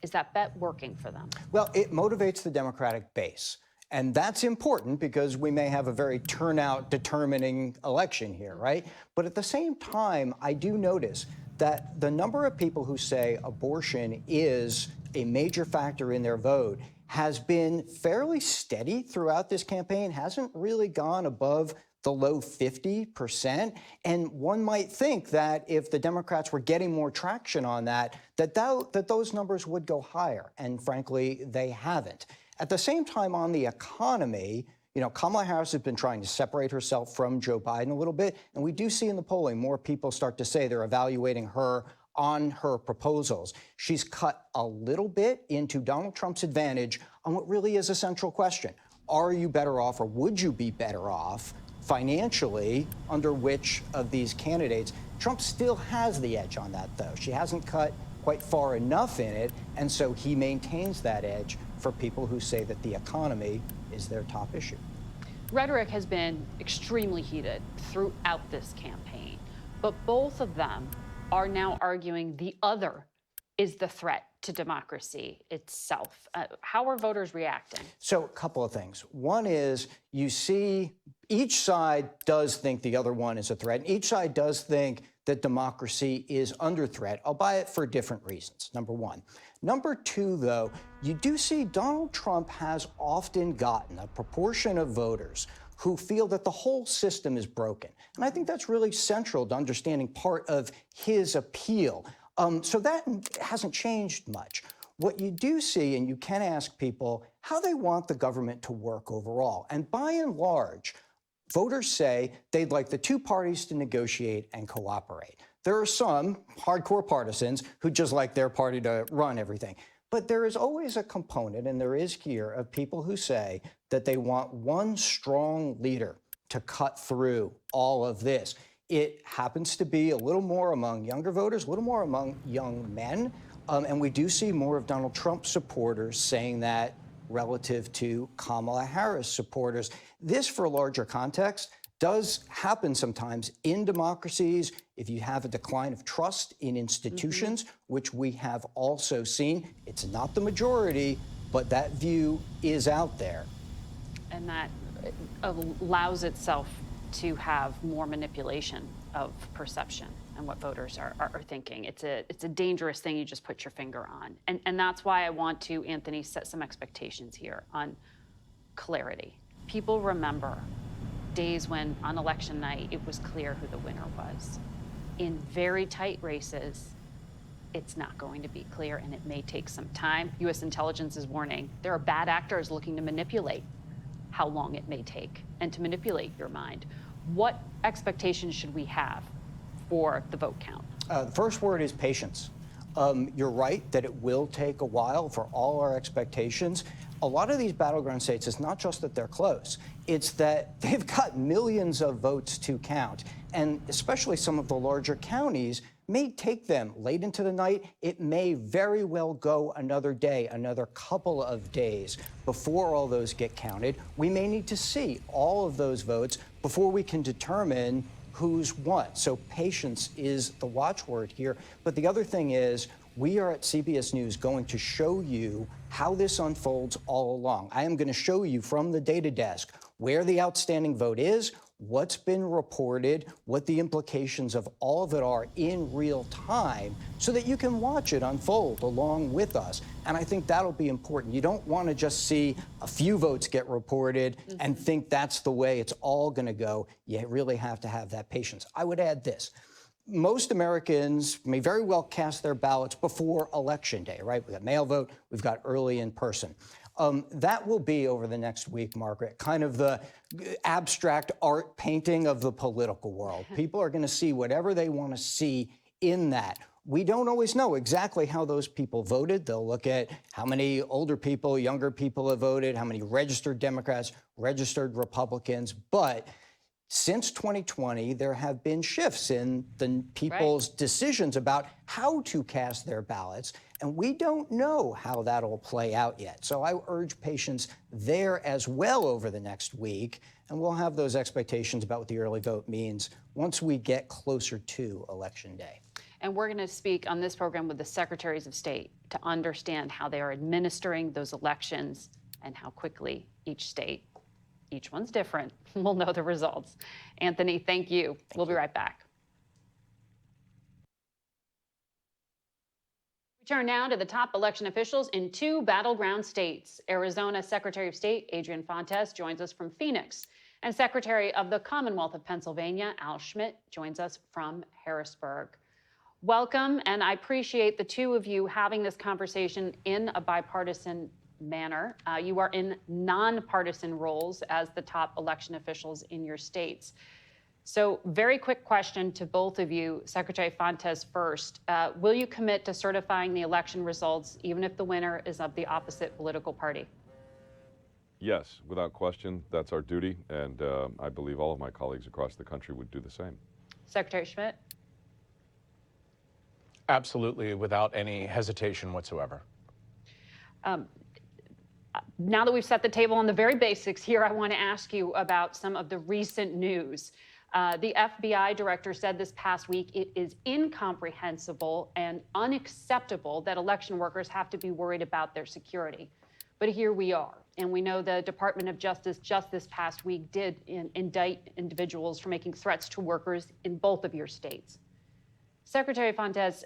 Is that bet working for them? Well, it motivates the Democratic base. And that's important because we may have a very turnout determining election here, right? But at the same time, I do notice that the number of people who say abortion is a major factor in their vote has been fairly steady throughout this campaign, hasn't really gone above the low 50%. And one might think that if the Democrats were getting more traction on that those numbers would go higher. And frankly, they haven't. At the same time, on the economy, you know, Kamala Harris has been trying to separate herself from Joe Biden a little bit. And we do see in the polling more people start to say they're evaluating her on her proposals. She's cut a little bit into Donald Trump's advantage on what really is a central question. Are you better off, or would you be better off financially under which of these candidates? Trump still has the edge on that, though. She hasn't cut quite far enough in it, and so he maintains that edge for people who say that the economy is their top issue. Rhetoric has been extremely heated throughout this campaign, but both of them are now arguing the other is the threat to democracy itself. How are voters reacting? So a couple of things. One is you see each side does think the other one is a threat. And each side does think that democracy is under threat, albeit for different reasons, number one. Number two, though, you do see Donald Trump has often gotten a proportion of voters who feel that the whole system is broken. And I think that's really central to understanding part of his appeal. So that hasn't changed much. What you do see, and you can ask people how they want the government to work overall. And by and large, voters say they'd like the two parties to negotiate and cooperate. There are some hardcore partisans who just like their party to run everything. But there is always a component, and there is here, of people who say that they want one strong leader to cut through all of this. It happens to be a little more among younger voters, a little more among young men. And we do see more of Donald Trump supporters saying that relative to Kamala Harris supporters. This, for a larger context, does happen sometimes in democracies if you have a decline of trust in institutions, which we have also seen. It's not the majority, but that view is out there. And that allows itself to have more manipulation of perception and what voters are thinking. It's a dangerous thing you just put your finger on. And that's why I want to, Anthony, set some expectations here on clarity. People remember days when on election night it was clear who the winner was. In very tight races, it's not going to be clear, and it may take some time. U.S. intelligence is warning there are bad actors looking to manipulate how long it may take and to manipulate your mind. What expectations should we have for the vote count? The first word is patience. You're right that it will take a while for all our expectations. A lot of these battleground states, it's not just that they're close, it's that they've got millions of votes to count. And especially some of the larger counties may take them late into the night. It may very well go another day, another couple of days before all those get counted. We may need to see all of those votes before we can determine who's won. So patience is the watchword here. But the other thing is, we are at CBS News going to show you how this unfolds all along. I am going to show you from the data desk where the outstanding vote is, what's been reported, what the implications of all of it are in real time, so that you can watch it unfold along with us. And I think that'll be important. You don't want to just see a few votes get reported and think that's the way it's all going to go. You really have to have that patience. I would add this. Most Americans may very well cast their ballots before Election Day, right? We've got mail vote, we've got early in person. That will be over the next week, Margaret, kind of the abstract art painting of the political world. People are going to see whatever they want to see in that. We don't always know exactly how those people voted. They'll look at how many older people, younger people have voted, how many registered Democrats, registered Republicans. But since 2020, there have been shifts in the people's decisions about how to cast their ballots, and we don't know how that'll play out yet. So I urge patience there as well over the next week, and we'll have those expectations about what the early vote means once we get closer to Election Day. And we're going to speak on this program with the secretaries of state to understand how they are administering those elections and how quickly each state, each one's different, will know the results. Anthony, thank you. We'll be right back. We turn now to the top election officials in 2 battleground states. Arizona Secretary of State Adrian Fontes joins us from Phoenix, and Secretary of the Commonwealth of Pennsylvania Al Schmidt joins us from Harrisburg. Welcome, and I appreciate the two of you having this conversation in a bipartisan manner. You are in nonpartisan roles as the top election officials in your states. So very quick question to both of you. Secretary Fontes first. Will you commit to certifying the election results even if the winner is of the opposite political party? Yes, without question, that's our duty, and I believe all of my colleagues across the country would do the same. Secretary Schmidt? Absolutely, without any hesitation whatsoever. Now that we've set the table on the very basics here, I want to ask you about some of the recent news. The FBI director said this past week it is incomprehensible and unacceptable that election workers have to be worried about their security. But here we are, and we know the Department of Justice just this past week did indict individuals for making threats to workers in both of your states. Secretary Fontes,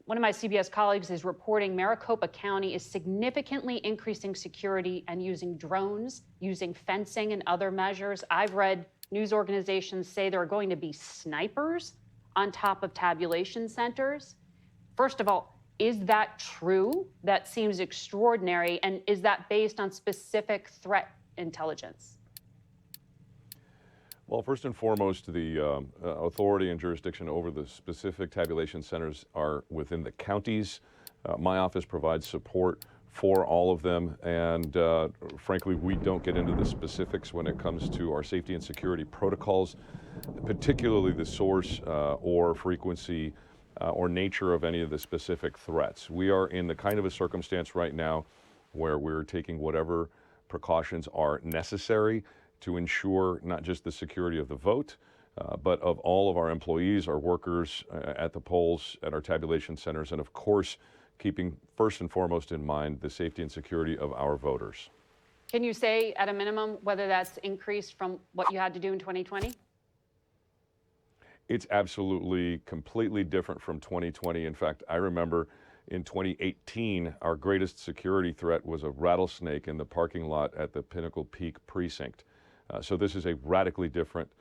one of my CBS colleagues is reporting Maricopa County is significantly increasing security and using drones, using fencing and other measures. I've read news organizations say there are going to be snipers on top of tabulation centers. First of all, is that true? That seems extraordinary. And is that based on specific threat intelligence? Well, first and foremost, the authority and jurisdiction over the specific tabulation centers are within the counties. My office provides support for all of them, and frankly, we don't get into the specifics when it comes to our safety and security protocols, particularly the source or frequency or nature of any of the specific threats. We are in the kind of a circumstance right now where we're taking whatever precautions are necessary to ensure not just the security of the vote, but of all of our employees, our workers at the polls, at our tabulation centers, and of course, keeping first and foremost in mind the safety and security of our voters. Can you say at a minimum whether that's increased from what you had to do in 2020? It's absolutely completely different from 2020. In fact, I remember in 2018, our greatest security threat was a rattlesnake in the parking lot at the Pinnacle Peak precinct. So this is a radically different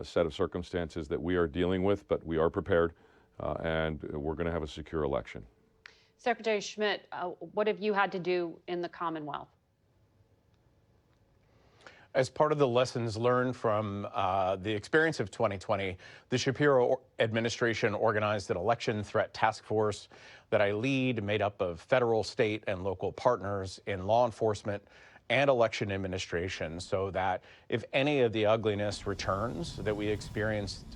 set of circumstances that we are dealing with, but we are prepared and we're going to have a secure election. Secretary Schmidt, what have you had to do in the Commonwealth? As part of the lessons learned from the experience of 2020, the Shapiro administration organized an election threat task force that I lead, made up of federal, state, and local partners in law enforcement and election administration, so that if any of the ugliness returns that we experienced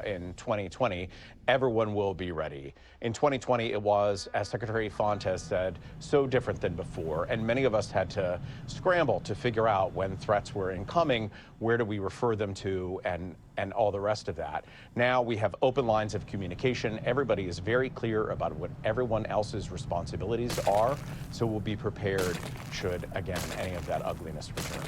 in 2020, everyone will be ready. In 2020, it was, as Secretary Fontes said, so different than before, and many of us had to scramble to figure out when threats were incoming, where do we refer them to, and all the rest of that. Now we have open lines of communication. Everybody is very clear about what everyone else's responsibilities are, so we'll be prepared should, again, any of that ugliness return.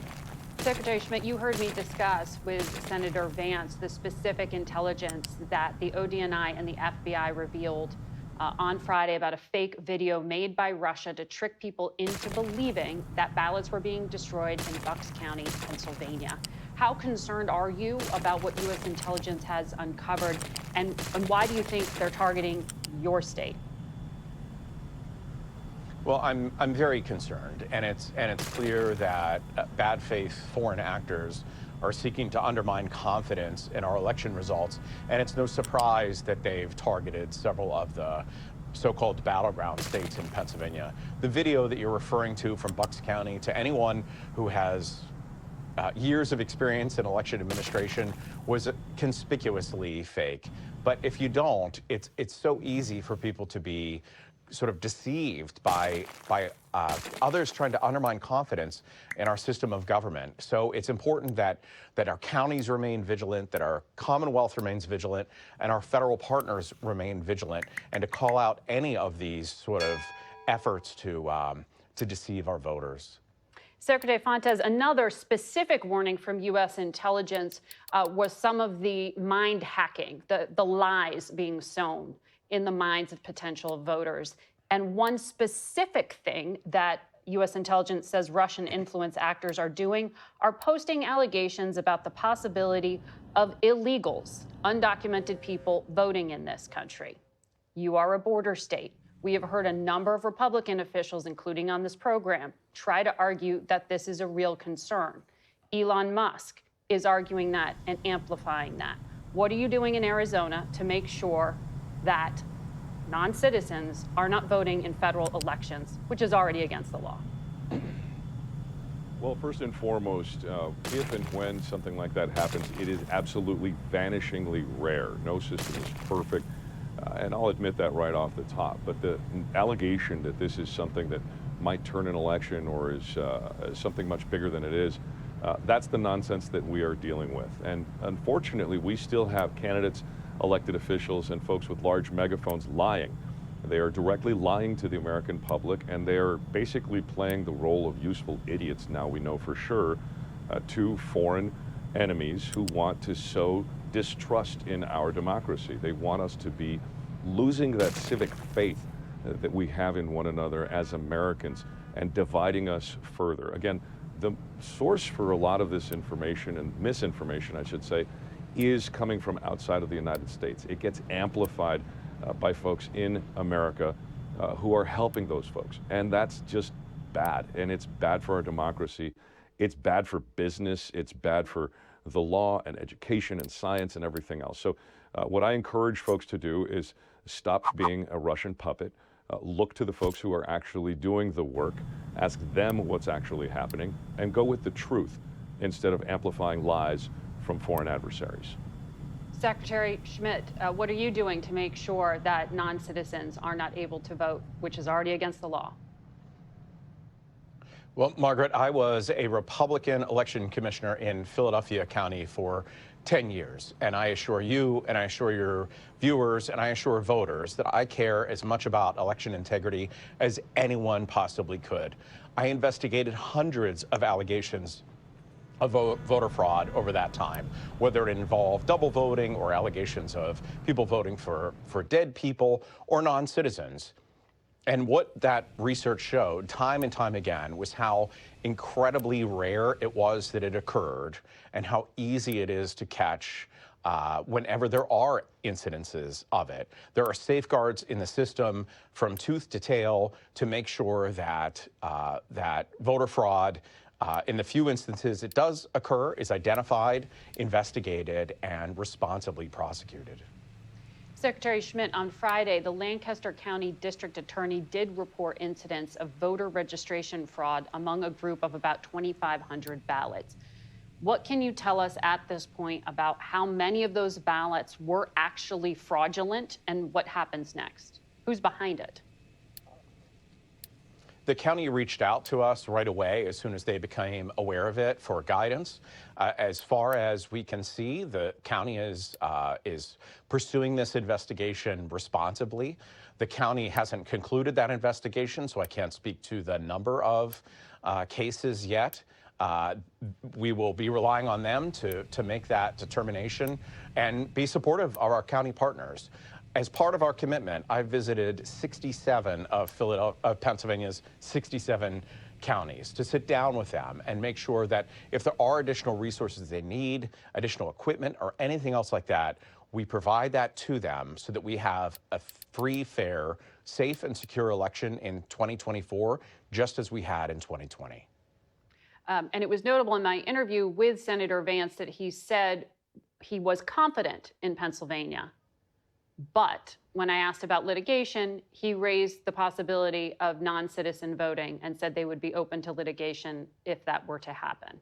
Secretary Schmidt, you heard me discuss with Senator Vance the specific intelligence that the ODNI and the FBI revealed on Friday about a fake video made by Russia to trick people into believing that ballots were being destroyed in Bucks County, Pennsylvania. How concerned are you about what U.S. intelligence has uncovered, and why do you think they're targeting your state? Well, I'm very concerned, and it's clear that bad faith foreign actors are seeking to undermine confidence in our election results, and it's no surprise that they've targeted several of the so-called battleground states in Pennsylvania. The video that you're referring to from Bucks County, to anyone who has years of experience in election administration, was conspicuously fake. But if you don't, it's so easy for people to be sort of deceived by others trying to undermine confidence in our system of government. So it's important that our counties remain vigilant, that our Commonwealth remains vigilant, and our federal partners remain vigilant, and to call out any of these sort of efforts to deceive our voters. Secretary Fontes, another specific warning from U.S. intelligence was some of the mind hacking, the lies being sown in the minds of potential voters. And one specific thing that U.S. intelligence says Russian influence actors are doing are posting allegations about the possibility of illegals, undocumented people voting in this country. You are a border state. We have heard a number of Republican officials, including on this program, try to argue that this is a real concern. Elon Musk is arguing that and amplifying that. What are you doing in Arizona to make sure that non-citizens are not voting in federal elections, which is already against the law? Well, first and foremost, if and when something like that happens, it is absolutely vanishingly rare. No system is perfect. And I'll admit that right off the top. But the allegation that this is something that might turn an election or is something much bigger than it is, that's the nonsense that we are dealing with. And unfortunately, we still have candidates, elected officials, and folks with large megaphones lying. They are directly lying to the American public, and they are basically playing the role of useful idiots, now we know for sure, to foreign enemies who want to sow distrust in our democracy. They want us to be losing that civic faith that we have in one another as Americans and dividing us further. Again, the source for a lot of this information, and misinformation, I should say, is coming from outside of the United States. It gets amplified by folks in America who are helping those folks. And that's just bad. And it's bad for our democracy. It's bad for business. It's bad for the law and education and science and everything else. So what I encourage folks to do is stop being a Russian puppet, look to the folks who are actually doing the work, ask them what's actually happening, and go with the truth instead of amplifying lies from foreign adversaries. Secretary Schmidt, what are you doing to make sure that non-citizens are not able to vote, which is already against the law? Well, Margaret, I was a Republican election commissioner in Philadelphia County for 10 years. And I assure you, and I assure your viewers, and I assure voters that I care as much about election integrity as anyone possibly could. I investigated hundreds of allegations of voter fraud over that time, whether it involved double voting or allegations of people voting for dead people or non-citizens. And what that research showed time and time again was how incredibly rare it was that it occurred and how easy it is to catch whenever there are incidences of it. There are safeguards in the system from tooth to tail to make sure that that voter fraud, in the few instances it does occur, is identified, investigated, and responsibly prosecuted. Secretary Schmidt, on Friday, the Lancaster County District Attorney did report incidents of voter registration fraud among a group of about 2,500 ballots. What can you tell us at this point about how many of those ballots were actually fraudulent and what happens next? Who's behind it? The county reached out to us right away as soon as they became aware of it for guidance. As far as we can see, the county is pursuing this investigation responsibly. The county hasn't concluded that investigation, so I can't speak to the number of cases yet. We will be relying on them to make that determination and be supportive of our county partners. As part of our commitment, I visited 67 of Pennsylvania's 67 counties to sit down with them and make sure that if there are additional resources they need, additional equipment, or anything else like that, we provide that to them so that we have a free, fair, safe, and secure election in 2024, just as we had in 2020. And it was notable in my interview with Senator Vance that he said he was confident in Pennsylvania. But when I asked about litigation, he raised the possibility of non-citizen voting and said they would be open to litigation if that were to happen.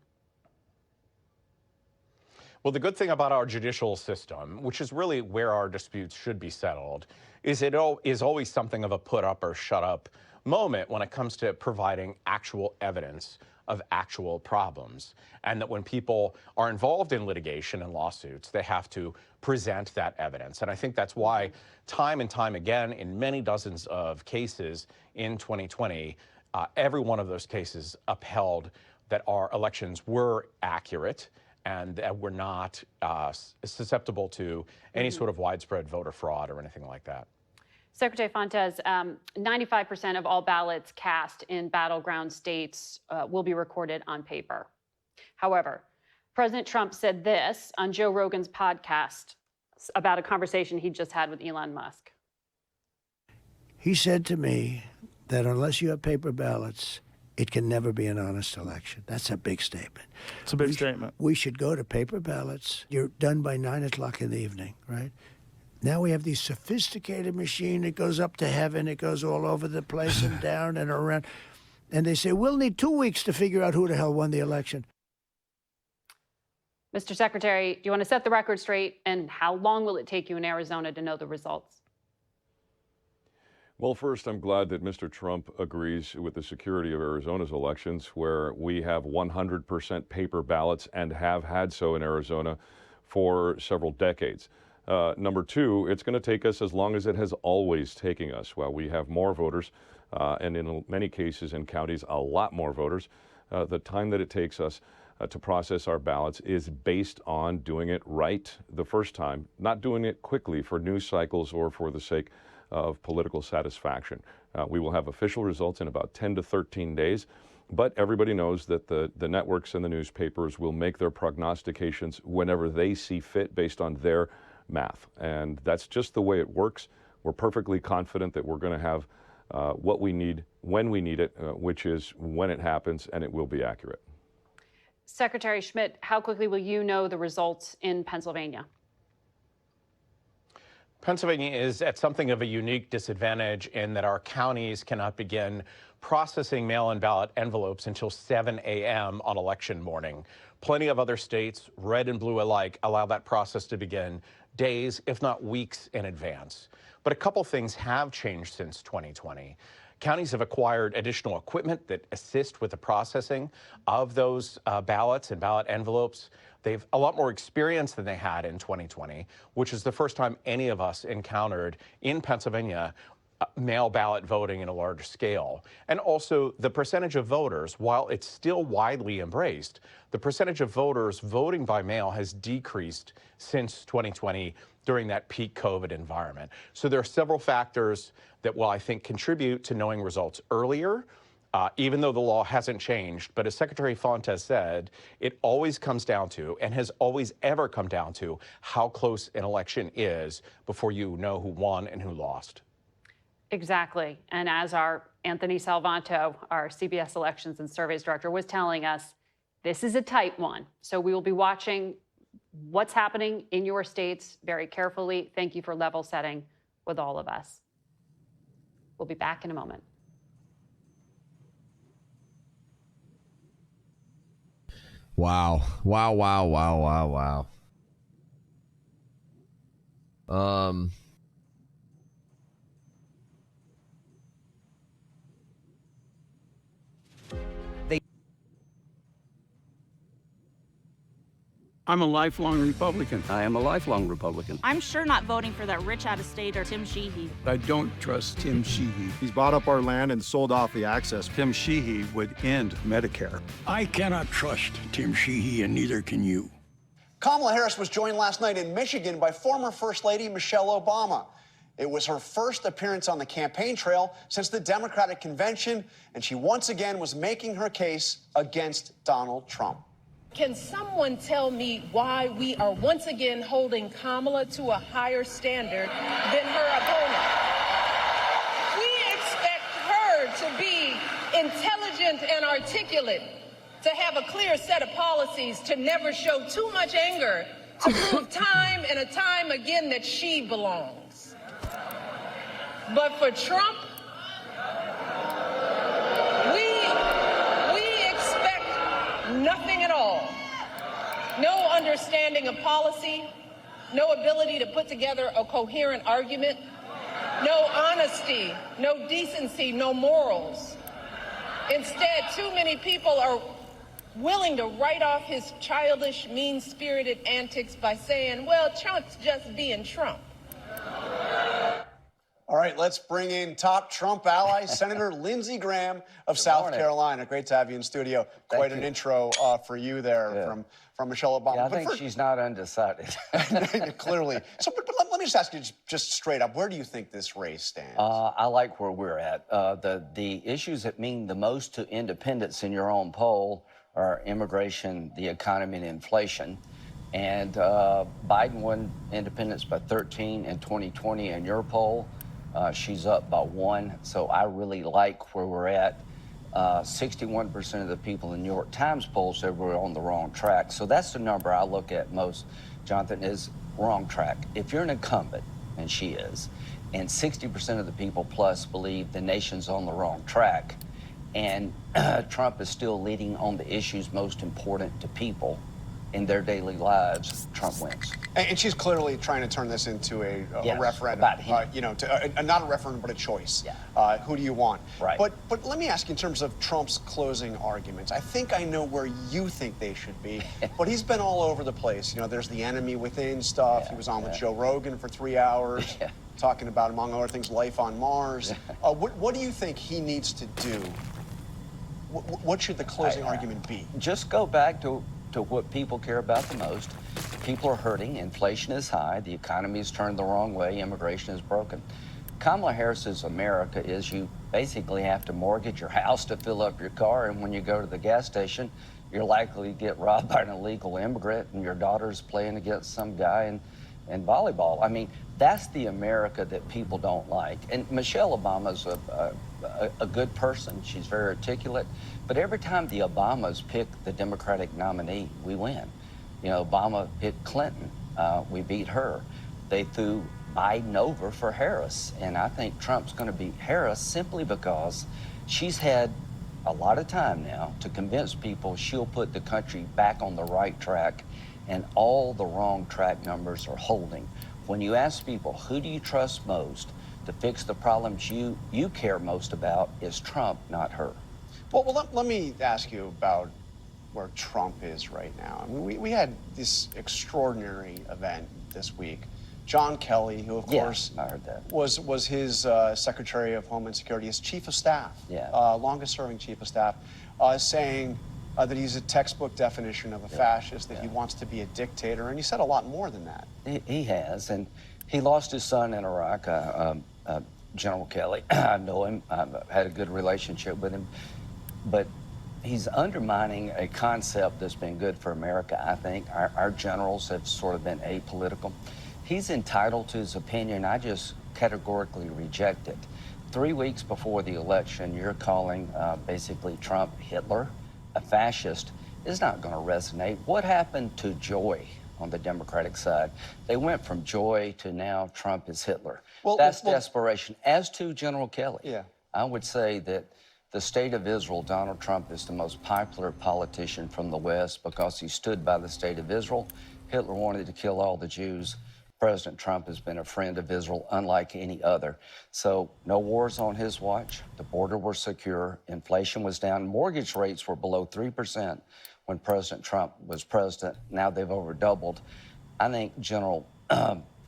Well, the good thing about our judicial system, which is really where our disputes should be settled, is it is always something of a put up or shut up moment when it comes to providing actual evidence of actual problems. And that when people are involved in litigation and lawsuits, they have to present that evidence. And I think that's why time and time again, in many dozens of cases in 2020, every one of those cases upheld that our elections were accurate and that were not susceptible to any sort of widespread voter fraud or anything like that. Secretary Fontes, 95% of all ballots cast in battleground states will be recorded on paper. However, President Trump said this on Joe Rogan's podcast about a conversation he just had with Elon Musk. He said to me that unless you have paper ballots, it can never be an honest election. That's a big statement. It's a big statement. We should go to paper ballots. You're done by 9 o'clock in the evening, right? Now we have these sophisticated machine. It goes up to heaven. It goes all over the place and down and around. And they say, we'll need 2 weeks to figure out who the hell won the election. Mr. Secretary, do you want to set the record straight? And how long will it take you in Arizona to know the results? Well, first, I'm glad that Mr. Trump agrees with the security of Arizona's elections, where we have 100% paper ballots and have had so in Arizona for several decades. Number two, it's going to take us as long as it has always taken us. While we have more voters, and in many cases in counties, a lot more voters, the time that it takes us to process our ballots is based on doing it right the first time, not doing it quickly for news cycles or for the sake of political satisfaction. We will have official results in about 10 to 13 days, but everybody knows that the networks and the newspapers will make their prognostications whenever they see fit based on their math. And that's just the way it works. We're perfectly confident that we're going to have what we need when we need it, which is when it happens, and it will be accurate. Secretary Schmidt, how quickly will you know the results in Pennsylvania? Pennsylvania is at something of a unique disadvantage in that our counties cannot begin processing mail-in ballot envelopes until 7 a.m. on election morning. Plenty of other states, red and blue alike, allow that process to begin days, if not weeks in advance. But a couple things have changed since 2020. Counties have acquired additional equipment that assist with the processing of those ballots and ballot envelopes. They've a lot more experience than they had in 2020, which is the first time any of us encountered in Pennsylvania mail ballot voting in a large scale. And also the percentage of voters, while it's still widely embraced, the percentage of voters voting by mail has decreased since 2020 during that peak COVID environment. So there are several factors that will, I think, contribute to knowing results earlier, even though the law hasn't changed. But as Secretary Fontes said, it always comes down to, and has always ever come down to, how close an election is before you know who won and who lost. Exactly. And as our Anthony Salvanto, our CBS Elections and Surveys Director, was telling us, this is a tight one. So we will be watching what's happening in your states very carefully. Thank you for level setting with all of us. We'll be back in a moment. Wow. Wow, wow, wow, wow, wow. I'm a lifelong Republican. I am a lifelong Republican. I'm sure not voting for that rich out-of-stater Tim Sheehy. I don't trust Tim Sheehy. He's bought up our land and sold off the access. Tim Sheehy would end Medicare. I cannot trust Tim Sheehy, and neither can you. Kamala Harris was joined last night in Michigan by former First Lady Michelle Obama. It was her first appearance on the campaign trail since the Democratic convention, and she once again was making her case against Donald Trump. Can someone tell me why we are once again holding Kamala to a higher standard than her opponent? We expect her to be intelligent and articulate, to have a clear set of policies, to never show too much anger, to prove time and time again that she belongs. But for Trump, we expect nothing at all. No understanding of policy, no ability to put together a coherent argument, no honesty, no decency, no morals. Instead, too many people are willing to write off his childish, mean-spirited antics by saying, well, Trump's just being Trump. All right, let's bring in top Trump ally, Senator Lindsey Graham of South Carolina. Great to have you in studio. Quite an intro for you there from Michelle Obama. Yeah, I think she's not undecided. Clearly. So, but let me just ask you just straight up, where do you think this race stands? I like where we're at. The issues that mean the most to independents in your own poll are immigration, the economy, and inflation. And Biden won independents by 13 in 2020 in your poll. She's up by 1, so I really like where we're at. 61% of the people in the New York Times poll said we're on the wrong track. So that's the number I look at most, Jonathan, is wrong track. If you're an incumbent, and she is, and 60% of the people plus believe the nation's on the wrong track, and Trump is still leading on the issues most important to people in their daily lives, Trump wins. And she's clearly trying to turn this into a referendum. About him. You know, not a referendum, but a choice. Yeah. Who do you want? Right. But let me ask you in terms of Trump's closing arguments. I think I know where you think they should be, but he's been all over the place. You know, there's the enemy within stuff. Yeah, he was on with Joe Rogan for 3 hours, talking about, among other things, life on Mars. What do you think he needs to do? What should the closing argument be? Just go back to what people care about the most. People are hurting. Inflation is high. The economy is turned the wrong way. Immigration is broken. Kamala Harris's America is you basically have to mortgage your house to fill up your car, and when you go to the gas station, you're likely to get robbed by an illegal immigrant, and your daughter's playing against some guy in volleyball. I mean, that's the America that people don't like. And Michelle Obama's a good person. She's very articulate. But every time the Obamas pick the Democratic nominee, we win. You know, Obama picked Clinton. We beat her. They threw Biden over for Harris. And I think Trump's going to beat Harris simply because she's had a lot of time now to convince people she'll put the country back on the right track, and all the wrong track numbers are holding. When you ask people, who do you trust most to fix the problems you care most about, is Trump, not her. Well, let me ask you about where Trump is right now. I mean, we had this extraordinary event this week. John Kelly, who, of course, I heard that. was his Secretary of Homeland Security, his Chief of Staff, longest-serving Chief of Staff, saying that he's a textbook definition of a fascist, that he wants to be a dictator, and he said a lot more than that. He has, and he lost his son in Iraq, General Kelly. I know him. I've had a good relationship with him. But he's undermining a concept that's been good for America, I think. Our generals have sort of been apolitical. He's entitled to his opinion. I just categorically reject it. 3 weeks before the election, you're calling basically Trump Hitler, a fascist, is not going to resonate. What happened to joy on the Democratic side? They went from joy to now Trump is Hitler. That's desperation. As to General Kelly, I would say that the state of Israel, Donald Trump is the most popular politician from the West because he stood by the state of Israel. Hitler wanted to kill all the Jews. President Trump has been a friend of Israel unlike any other. So no wars on his watch. The border was secure. Inflation was down. Mortgage rates were below 3% when President Trump was president. Now they've over doubled. I think General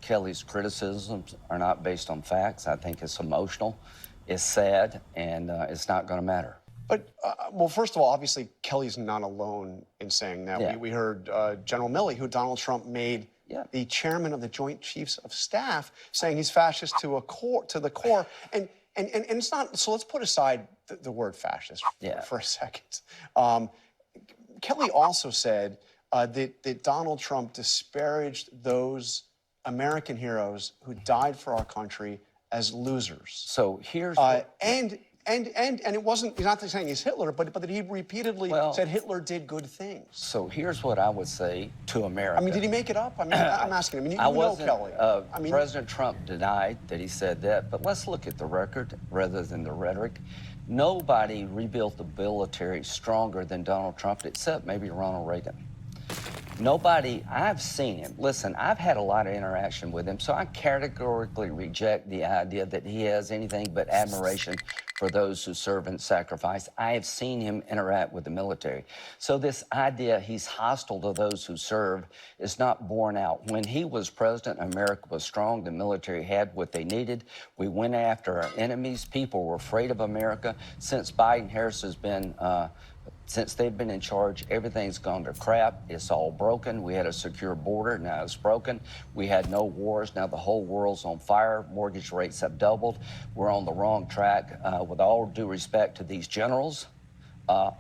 Kelly's criticisms are not based on facts. I think it's emotional. It's sad, and it's not going to matter. But, well, first of all, obviously, Kelly's not alone in saying that. We heard General Milley, who Donald Trump made the chairman of the Joint Chiefs of Staff, saying he's fascist to the core. And it's not, so let's put aside the word fascist for a second. Kelly also said that Donald Trump disparaged those American heroes who died for our country as losers. So here's and it wasn't, he's not saying he's Hitler, but that he repeatedly said Hitler did good things. So here's what I would say to America. I mean, did he make it up? I mean, I'm asking him. I mean, you know Kelly. I mean, President Trump denied that he said that, but let's look at the record rather than the rhetoric. Nobody rebuilt the military stronger than Donald Trump, except maybe Ronald Reagan. I've seen him. Listen, I've had a lot of interaction with him, so I categorically reject the idea that he has anything but admiration for those who serve and sacrifice. I have seen him interact with the military. So this idea he's hostile to those who serve is not borne out. When he was president, America was strong. The military had what they needed. We went after our enemies. People were afraid of America. Since Biden-Harris has been since they've been in charge, everything's gone to crap. It's all broken. We had a secure border. Now it's broken. We had no wars. Now the whole world's on fire. Mortgage rates have doubled. We're on the wrong track. With all due respect to these generals,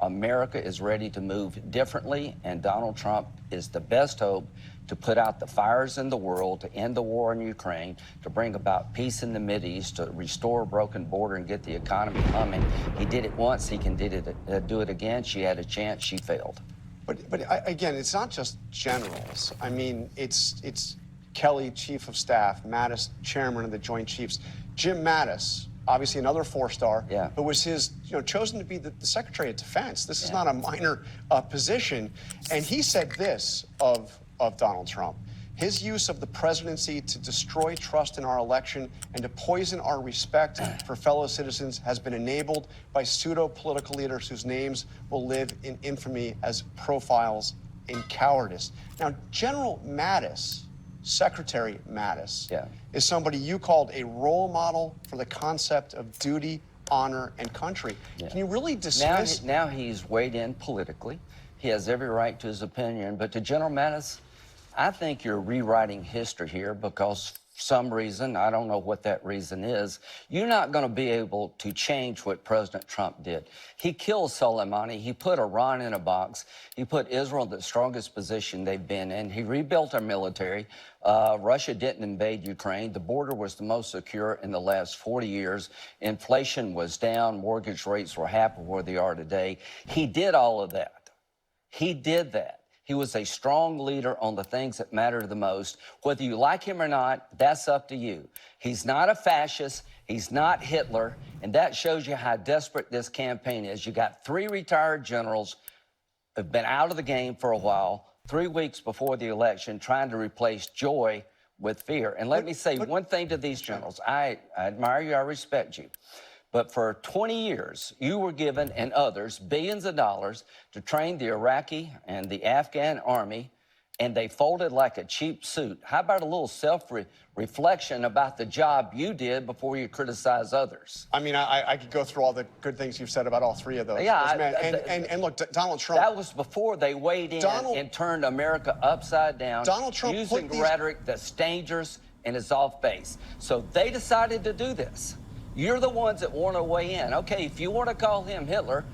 America is ready to move differently, and Donald Trump is the best hope to put out the fires in the world, to end the war in Ukraine, to bring about peace in the Mideast, to restore a broken border and get the economy humming. He did it once, he can do it again. She had a chance, she failed. But again, it's not just generals. I mean, it's Kelly, Chief of Staff, Mattis, Chairman of the Joint Chiefs. Jim Mattis, obviously another four-star, but was chosen to be the Secretary of Defense. This is not a minor position. And he said this of Donald Trump: his use of the presidency to destroy trust in our election and to poison our respect for fellow citizens has been enabled by pseudo-political leaders whose names will live in infamy as profiles in cowardice. Now, General Mattis, Secretary Mattis, is somebody you called a role model for the concept of duty, honor, and country. Can you really dismiss? Now he's weighed in politically. He has every right to his opinion. But to General Mattis, I think you're rewriting history here because for some reason, I don't know what that reason is, you're not going to be able to change what President Trump did. He killed Soleimani. He put Iran in a box. He put Israel in the strongest position they've been in. He rebuilt our military. Russia didn't invade Ukraine. The border was the most secure in the last 40 years. Inflation was down. Mortgage rates were half of where they are today. He did all of that. He did that. He was a strong leader on the things that matter the most. Whether you like him or not, that's up to you. He's not a fascist. He's not Hitler. And that shows you how desperate this campaign is. You got 3 retired generals who've been out of the game for a while, 3 weeks before the election, trying to replace joy with fear. And let me say one thing to these generals. I admire you. I respect you. But for 20 years, you were given, and others, billions of dollars to train the Iraqi and the Afghan army, and they folded like a cheap suit. How about a little self-reflection about the job you did before you criticize others? I mean, I could go through all the good things you've said about all 3 of those. Yeah, men. And look, Donald Trump. That was before they weighed in and turned America upside down. Donald Trump using rhetoric that's dangerous and is off base. So they decided to do this. You're the ones that want to weigh in. Okay, if you want to call him Hitler.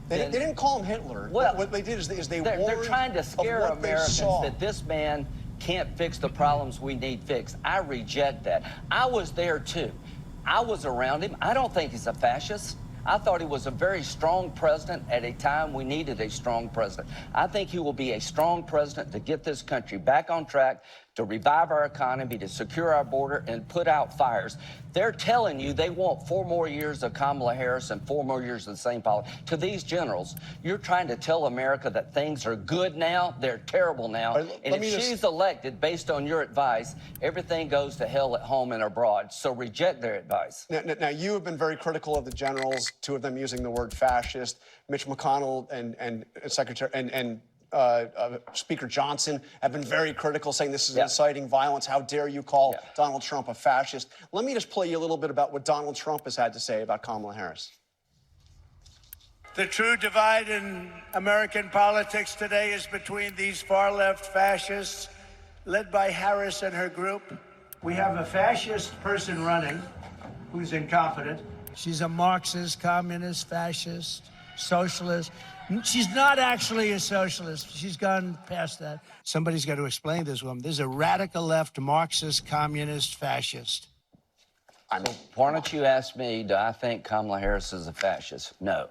They didn't call him Hitler. Well, what they did is they warned they're trying to scare of what Americans they saw. that this man can't fix the problems we need fixed. I reject that. I was there too. I was around him. I don't think he's a fascist. I thought he was a very strong president at a time we needed a strong president. I think he will be a strong president to get this country back on track, to revive our economy, to secure our border, and put out fires. They're telling you they want 4 more years of Kamala Harris and 4 more years of the same policy. To these generals, you're trying to tell America that things are good now, they're terrible now. And if she's elected based on your advice, everything goes to hell at home and abroad. So reject their advice. Now you have been very critical of the generals, 2 of them using the word fascist. Mitch McConnell and Secretary and Speaker Johnson have been very critical, saying this is inciting violence. How dare you call Donald Trump a fascist? Let me just play you a little bit about what Donald Trump has had to say about Kamala Harris. The true divide in American politics today is between these far-left fascists, led by Harris and her group. We have a fascist person running who's incompetent. She's a Marxist, communist, fascist, socialist. She's not actually a socialist. She's gone past that. Somebody's got to explain this woman. This is a radical left, Marxist, communist, fascist. Why don't you ask me, do I think Kamala Harris is a fascist? No.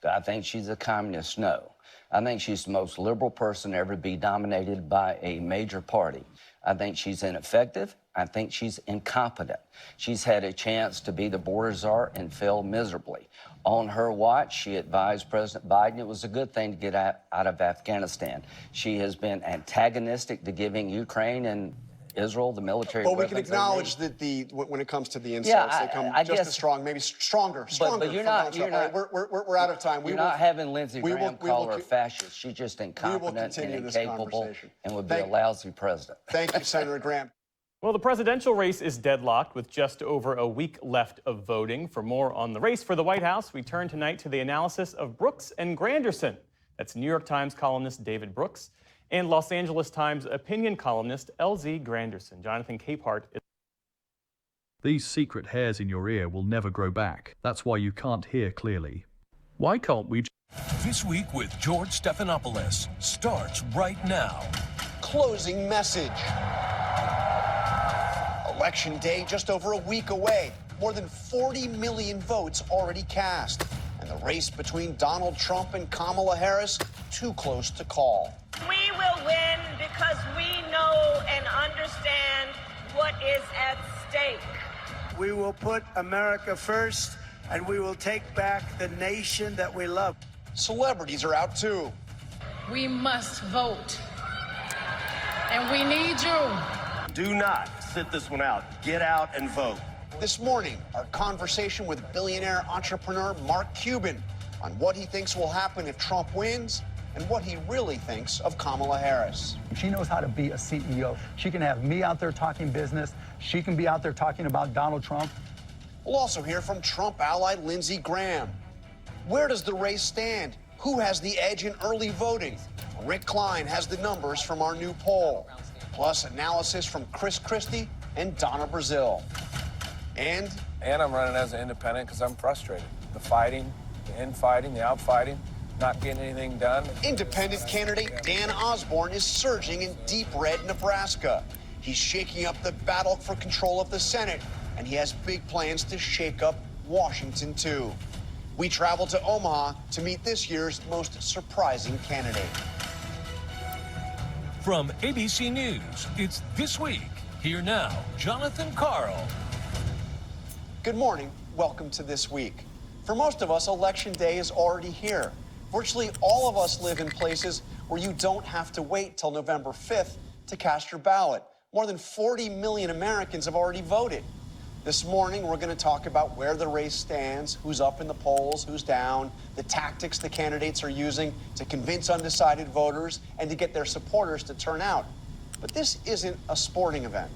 Do I think she's a communist? No. I think she's the most liberal person to ever be dominated by a major party. I think she's ineffective. I think she's incompetent. She's had a chance to be the border czar and failed miserably. On her watch, she advised President Biden it was a good thing to get out of Afghanistan. She has been antagonistic to giving Ukraine and Israel the military Well, we weapons can they acknowledge need. that when it comes to the insults, Yeah, they come I just guess- as strong, maybe stronger. But you're not. All right, we're out of time. You're not having Lindsey we Graham will call her co- fascist. She's just incompetent and continue this incapable conversation. and would be Thank- a lousy president. Thank you, Senator Graham. Well, the presidential race is deadlocked with just over a week left of voting. For more on the race for the White House, we turn tonight to the analysis of Brooks and Granderson. That's New York Times columnist David Brooks and Los Angeles Times opinion columnist LZ Granderson. Jonathan Capehart is. These secret hairs in your ear will never grow back. That's why you can't hear clearly. Why can't we? This Week with George Stephanopoulos starts right now. Closing message. Election day just over a week away. More than 40 million votes already cast. And the race between Donald Trump and Kamala Harris, too close to call. We will win because we know and understand what is at stake. We will put America first, and we will take back the nation that we love. Celebrities are out too. We must vote. And we need you. Do not sit this one out. Get out and vote. This morning, our conversation with billionaire entrepreneur Mark Cuban on what he thinks will happen if Trump wins and what he really thinks of Kamala Harris. She knows how to be a CEO. She can have me out there talking business. She can be out there talking about Donald Trump. We'll also hear from Trump ally Lindsey Graham. Where does the race stand? Who has the edge in early voting? Rick Klein has the numbers from our new poll. Plus analysis from Chris Christie and Donna Brazil. And I'm running as an independent because I'm frustrated. The fighting, the infighting, the outfighting, not getting anything done. independent candidate Dan Osborne is surging in deep red Nebraska. He's shaking up the battle for control of the Senate, and he has big plans to shake up Washington, too. We travel to Omaha to meet this year's most surprising candidate. From ABC News, it's This Week. Here now, Jonathan Karl. Good morning. Welcome to This Week. For most of us, Election Day is already here. Virtually all of us live in places where you don't have to wait till November 5th to cast your ballot. More than 40 million Americans have already voted. This morning, we're going to talk about where the race stands, who's up in the polls, who's down, the tactics the candidates are using to convince undecided voters and to get their supporters to turn out. But this isn't a sporting event.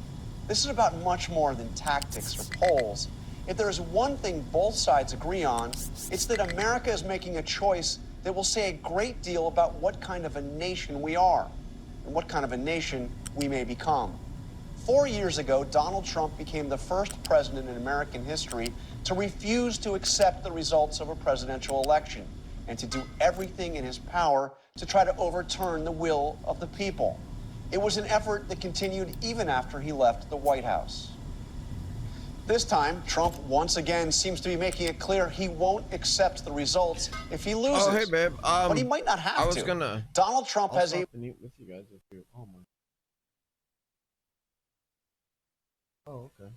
This is about much more than tactics or polls. If there is one thing both sides agree on, it's that America is making a choice that will say a great deal about what kind of a nation we are and what kind of a nation we may become. 4 years ago, Donald Trump became the first president in American history to refuse to accept the results of a presidential election and to do everything in his power to try to overturn the will of the people. It was an effort that continued even after he left the White House. This time, Trump once again seems to be making it clear he won't accept the results if he loses. Oh, hey, babe. But he might not have to. I was gonna. Donald Trump has a. Stop and eat with you guys if you. Oh my. Oh, okay.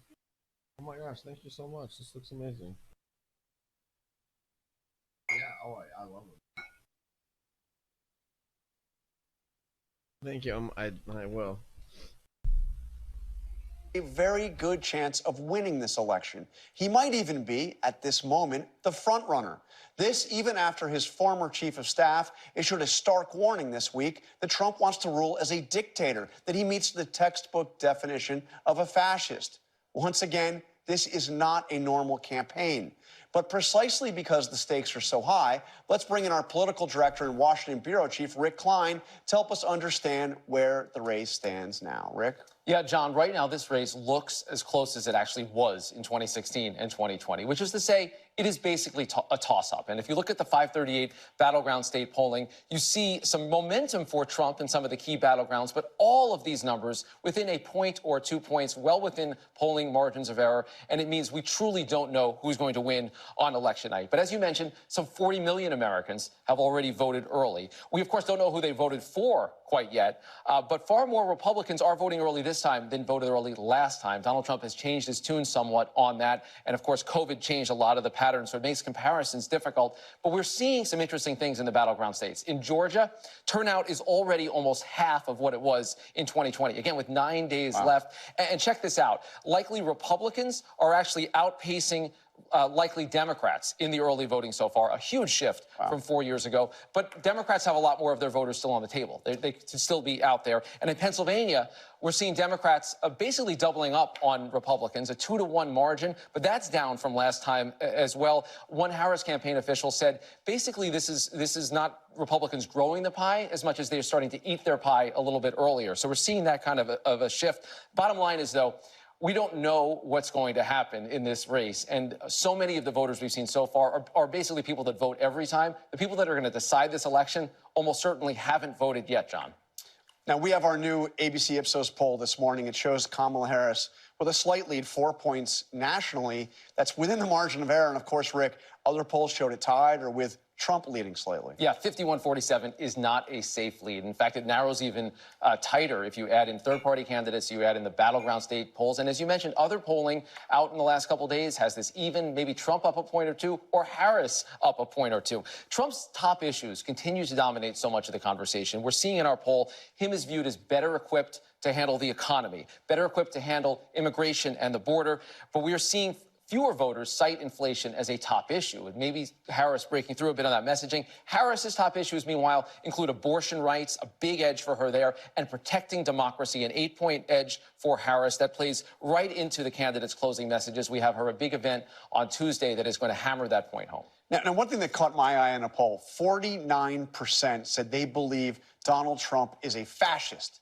Oh my gosh! Thank you so much. This looks amazing. Yeah. Oh, I love it. Thank you. I will. A very good chance of winning this election. He might even be, at this moment, the front runner. This even after his former chief of staff issued a stark warning this week that Trump wants to rule as a dictator, that he meets the textbook definition of a fascist. Once again, this is not a normal campaign. But precisely because the stakes are so high, let's bring in our political director and Washington bureau chief, Rick Klein, to help us understand where the race stands now. Rick? Yeah, John, right now this race looks as close as it actually was in 2016 and 2020, which is to say it is basically a toss-up. And if you look at the 538 battleground state polling, you see some momentum for Trump in some of the key battlegrounds, but all of these numbers within a point or 2 points, well within polling margins of error, and it means we truly don't know who's going to win on election night. But as you mentioned, some 40 million Americans have already voted early. We, of course, don't know who they voted for quite yet, but far more Republicans are voting early this time than voted early last time. Donald Trump has changed his tune somewhat on that, and of course, COVID changed a lot of the patterns, so it makes comparisons difficult. But we're seeing some interesting things in the battleground states. In Georgia, turnout is already almost half of what it was in 2020, again, with 9 days left. And check this out. Likely Republicans are actually outpacing likely Democrats in the early voting so far, a huge shift from 4 years ago. But Democrats have a lot more of their voters still on the table. They can still be out there. And in Pennsylvania, we're seeing Democrats basically doubling up on Republicans, a 2-to-1 margin, but that's down from last time as well. One Harris campaign official said, basically, this is not Republicans growing the pie as much as they're starting to eat their pie a little bit earlier. So we're seeing that kind of a shift. Bottom line is, though, we don't know what's going to happen in this race. And so many of the voters we've seen so far are basically people that vote every time. The people that are going to decide this election almost certainly haven't voted yet, John. Now, we have our new ABC Ipsos poll this morning. It shows Kamala Harris with a slight lead, 4 points nationally. That's within the margin of error. And, of course, Rick, other polls showed it tied or with Trump leading slightly. Yeah, 51-47 is not a safe lead. In fact, it narrows even tighter if you add in third-party candidates, you add in the battleground state polls. And as you mentioned, other polling out in the last couple of days has this even, maybe Trump up a point or two, or Harris up a point or two. Trump's top issues continue to dominate so much of the conversation. We're seeing in our poll him as viewed as better equipped to handle the economy, better equipped to handle immigration and the border. But we are seeing fewer voters cite inflation as a top issue, and maybe Harris breaking through a bit on that messaging. Harris's top issues, meanwhile, include abortion rights, a big edge for her there, and protecting democracy, an 8-point edge for Harris that plays right into the candidates' closing messages. We have her a big event on Tuesday that is going to hammer that point home. Now, one thing that caught my eye in a poll, 49% said they believe Donald Trump is a fascist.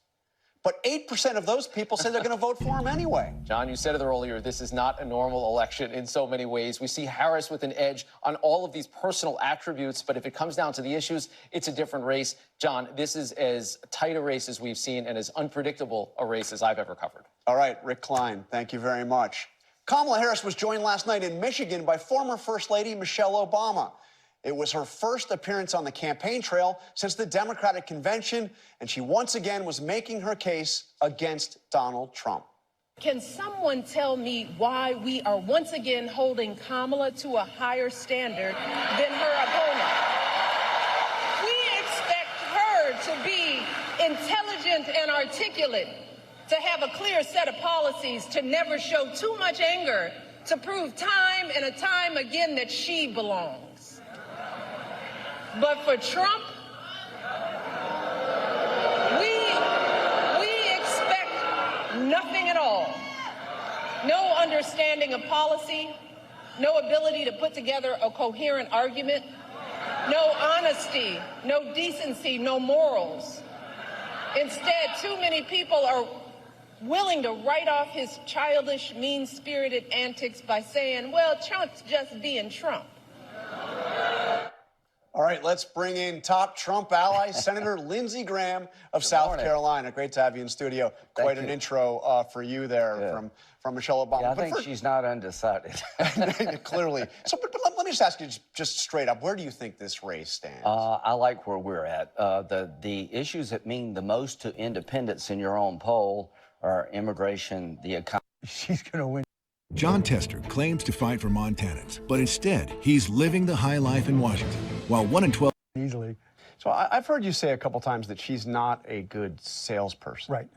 But 8% of those people said they're going to vote for him anyway. John, you said it earlier, this is not a normal election in so many ways. We see Harris with an edge on all of these personal attributes, but if it comes down to the issues, it's a different race. John, this is as tight a race as we've seen and as unpredictable a race as I've ever covered. All right, Rick Klein, thank you very much. Kamala Harris was joined last night in Michigan by former First Lady Michelle Obama. It was her first appearance on the campaign trail since the Democratic convention, and she once again was making her case against Donald Trump. Can someone tell me why we are once again holding Kamala to a higher standard than her opponent? We expect her to be intelligent and articulate, to have a clear set of policies, to never show too much anger, to prove time and time again that she belongs. But for Trump, we expect nothing at all. No understanding of policy, no ability to put together a coherent argument, no honesty, no decency, no morals. Instead, too many people are willing to write off his childish, mean-spirited antics by saying, well, Trump's just being Trump. All right, let's bring in top Trump ally, Senator Lindsey Graham of South Carolina. Great to have you in studio. Quite an intro for you there from Michelle Obama. Yeah, I think she's not undecided. Clearly. So, but let me just ask you just straight up, where do you think this race stands? I like where we're at. The issues that mean the most to independents in your own poll are immigration, the economy. She's going to win. John Tester claims to fight for Montanans, but instead, he's living the high life in Washington, while 1 in 12... Easily. So I've heard you say a couple times that she's not a good salesperson. Right.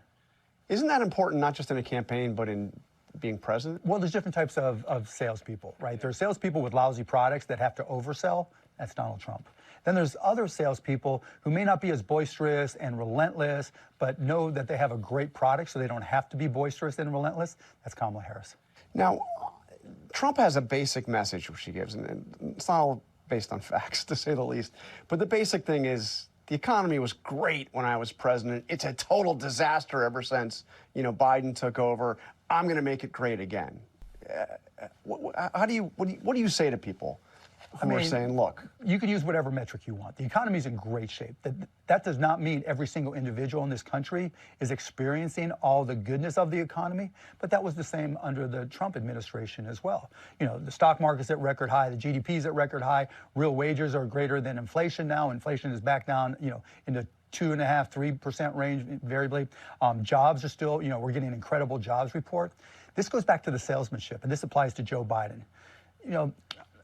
Isn't that important, not just in a campaign, but in being president? Well, there's different types of salespeople, right? There are salespeople with lousy products that have to oversell. That's Donald Trump. Then there's other salespeople who may not be as boisterous and relentless, but know that they have a great product, so they don't have to be boisterous and relentless. That's Kamala Harris. Now, Trump has a basic message which he gives, and it's not all based on facts, to say the least. But the basic thing is, the economy was great when I was president. It's a total disaster ever since, Biden took over. I'm going to make it great again. What do you say to people who are saying, look? You can use whatever metric you want. The economy is in great shape. That does not mean every single individual in this country is experiencing all the goodness of the economy, but that was the same under the Trump administration as well. You know, the stock market's at record high, the GDP's at record high, real wages are greater than inflation now. Inflation is back down, you know, in the 2.5–3% range variably. Jobs are still, you know, we're getting an incredible jobs report. This goes back to the salesmanship, and this applies to Joe Biden. You know,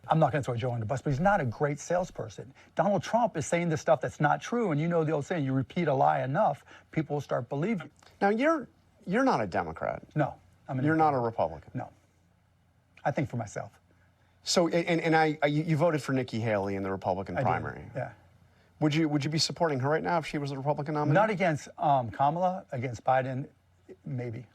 I'm not going to throw Joe on the bus, but he's not a great salesperson. Donald Trump is saying this stuff that's not true, and you know the old saying, you repeat a lie enough, people will start believing. Now, you're not a Democrat. No. You're not a Republican. No. I think for myself. So, you voted for Nikki Haley in the Republican primary. Yeah. Would you be supporting her right now if she was the Republican nominee? Not against Kamala, against Biden, maybe.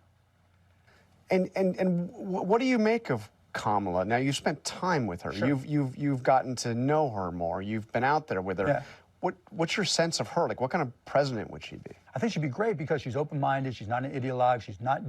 And what do you make of Kamala? Now, you spent time with her. Sure. You've gotten to know her more. You've been out there with her. Yeah. What's your sense of her? Like, what kind of president would she be? I think she'd be great because she's open-minded. She's not an ideologue. She's not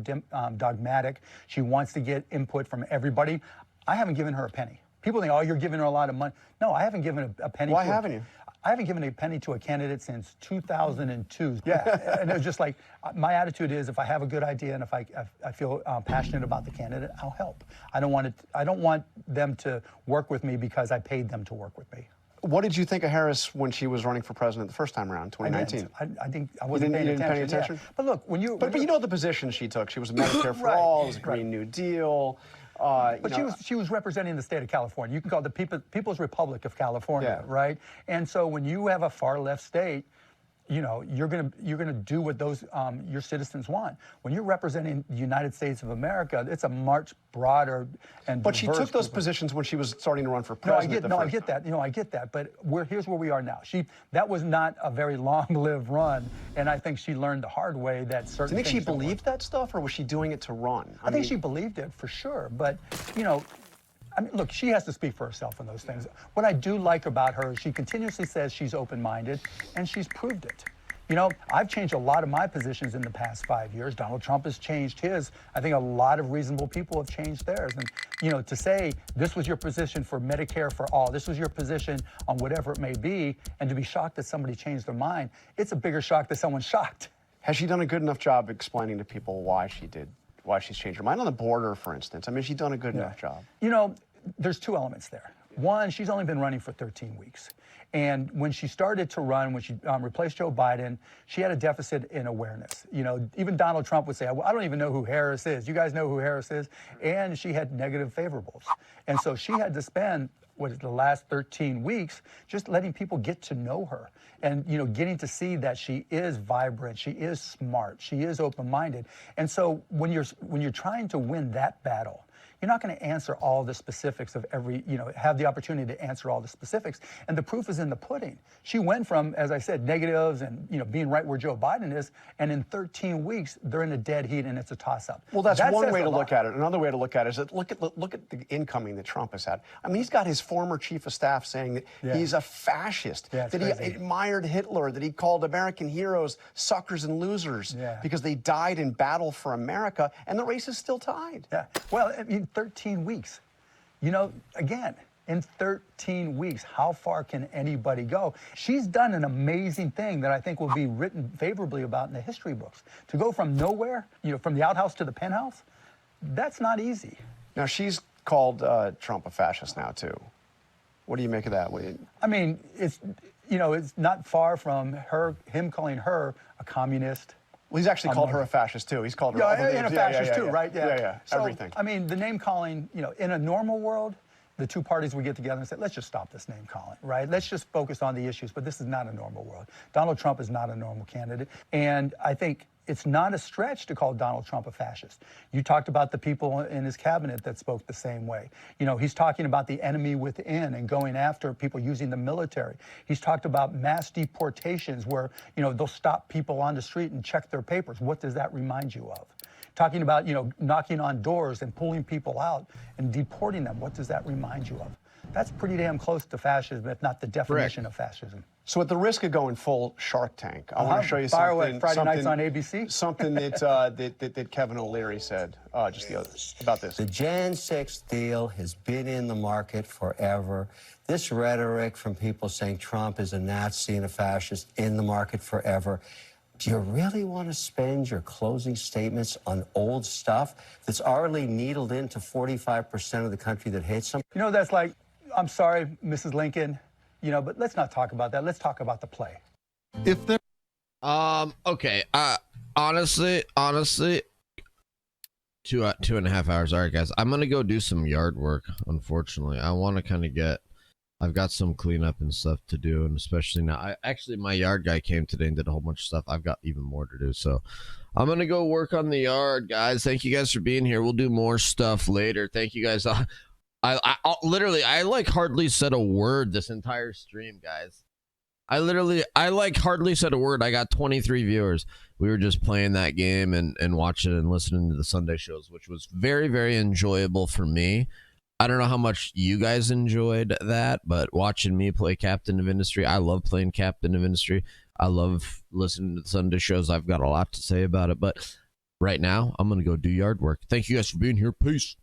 dogmatic. She wants to get input from everybody. I haven't given her a penny. People think, oh, you're giving her a lot of money. No, I haven't given a penny. Why haven't you? I haven't given a penny to a candidate since 2002. Yeah, and it was just like, my attitude is if I have a good idea and if I feel passionate about the candidate, I'll help. I don't want them to work with me because I paid them to work with me. What did you think of Harris when she was running for president the first time around, 2019? I think I wasn't paying attention. Yeah. But look, when you... But you know the position she took. She was a Medicare for all, it was a Green New Deal. But she was representing the state of California. You can call it the People's Republic of California, right? And so when you have a far left state, you know, you're gonna do what those your citizens want. When you're representing the United States of America, it's a much broader and But she took those positions when she was starting to run for president. I get that. You know, I get that. But here's where we are now. That was not a very long-lived run, and I think she learned the hard way that certain. Do you think she believed that stuff, or was she doing it to run? I think she believed it for sure. But you know, I mean, look, she has to speak for herself on those things. What I do like about her is she continuously says she's open-minded, and she's proved it. You know, I've changed a lot of my positions in the past 5 years. Donald Trump has changed his. I think a lot of reasonable people have changed theirs. And, you know, to say this was your position for Medicare for all, this was your position on whatever it may be, and to be shocked that somebody changed their mind, it's a bigger shock that someone's shocked. Has she done a good enough job explaining to people why she's changed her mind? On the border, for instance. I mean, she's done a good enough job. You know, there's two elements there. One, she's only been running for 13 weeks. And when she started to run, when she replaced Joe Biden, she had a deficit in awareness. You know, even Donald Trump would say, I don't even know who Harris is. You guys know who Harris is? And she had negative favorables. And so she had to spend the last 13 weeks just letting people get to know her and, you know, getting to see that she is vibrant, she is smart, she is open-minded. And so when you're trying to win that battle, you're not going to answer all the specifics of every, you know, have the opportunity to answer all the specifics. And the proof is in the pudding. She went from, as I said, negatives and, you know, being right where Joe Biden is. And in 13 weeks, they're in a dead heat and it's a toss-up. Well, that's one way to look at it. Another way to look at it is that look at the incoming that Trump has had. I mean, he's got his former chief of staff saying that he's a fascist, that he admired Hitler, that he called American heroes suckers and losers because they died in battle for America, and the race is still tied. Yeah. Well, I mean, 13 weeks. You know, again, in 13 weeks, how far can anybody go? She's done an amazing thing that I think will be written favorably about in the history books. To go from nowhere, you know, from the outhouse to the penthouse, that's not easy. Now, she's called Trump a fascist now, too. What do you make of that? I mean, it's, you know, it's not far from him calling her a communist. Well, he's actually called her a fascist, too. He's called her a fascist, too, right? Yeah, so, everything. I mean, the name calling, you know, in a normal world, the two parties would get together and say, let's just stop this name calling, right? Let's just focus on the issues. But this is not a normal world. Donald Trump is not a normal candidate. And I think it's not a stretch to call Donald Trump a fascist. You talked about the people in his cabinet that spoke the same way. You know, he's talking about the enemy within and going after people using the military. He's talked about mass deportations where, you know, they'll stop people on the street and check their papers. What does that remind you of? Talking about, you know, knocking on doors and pulling people out and deporting them. What does that remind you of? That's pretty damn close to fascism, if not the definition of fascism. So at the risk of going full Shark Tank, I want to show you Fire something. away. Friday nights on ABC. Something that Kevin O'Leary said just the other about this. The Jan 6 deal has been in the market forever. This rhetoric from people saying Trump is a Nazi and a fascist in the market forever. Do you really want to spend your closing statements on old stuff that's already needled into 45% of the country that hates him? You know, that's like, I'm sorry, Mrs. Lincoln, you know, but let's not talk about that. Let's talk about the play. If there, okay. Honestly, 2.5 hours. All right, guys, I'm gonna go do some yard work. Unfortunately, I want to kind of I've got some cleanup and stuff to do, and especially now, my yard guy came today and did a whole bunch of stuff. I've got even more to do, so I'm gonna go work on the yard, guys. Thank you guys for being here. We'll do more stuff later. Thank you guys. I literally like hardly said a word this entire stream, guys. I like hardly said a word. I got 23 viewers. We were just playing that game and watching and listening to the Sunday shows, which was very, very enjoyable for me. I don't know how much you guys enjoyed that, but watching me play Captain of Industry, I love playing Captain of Industry. I love listening to the Sunday shows. I've got a lot to say about it, but right now I'm going to go do yard work. Thank you guys for being here. Peace.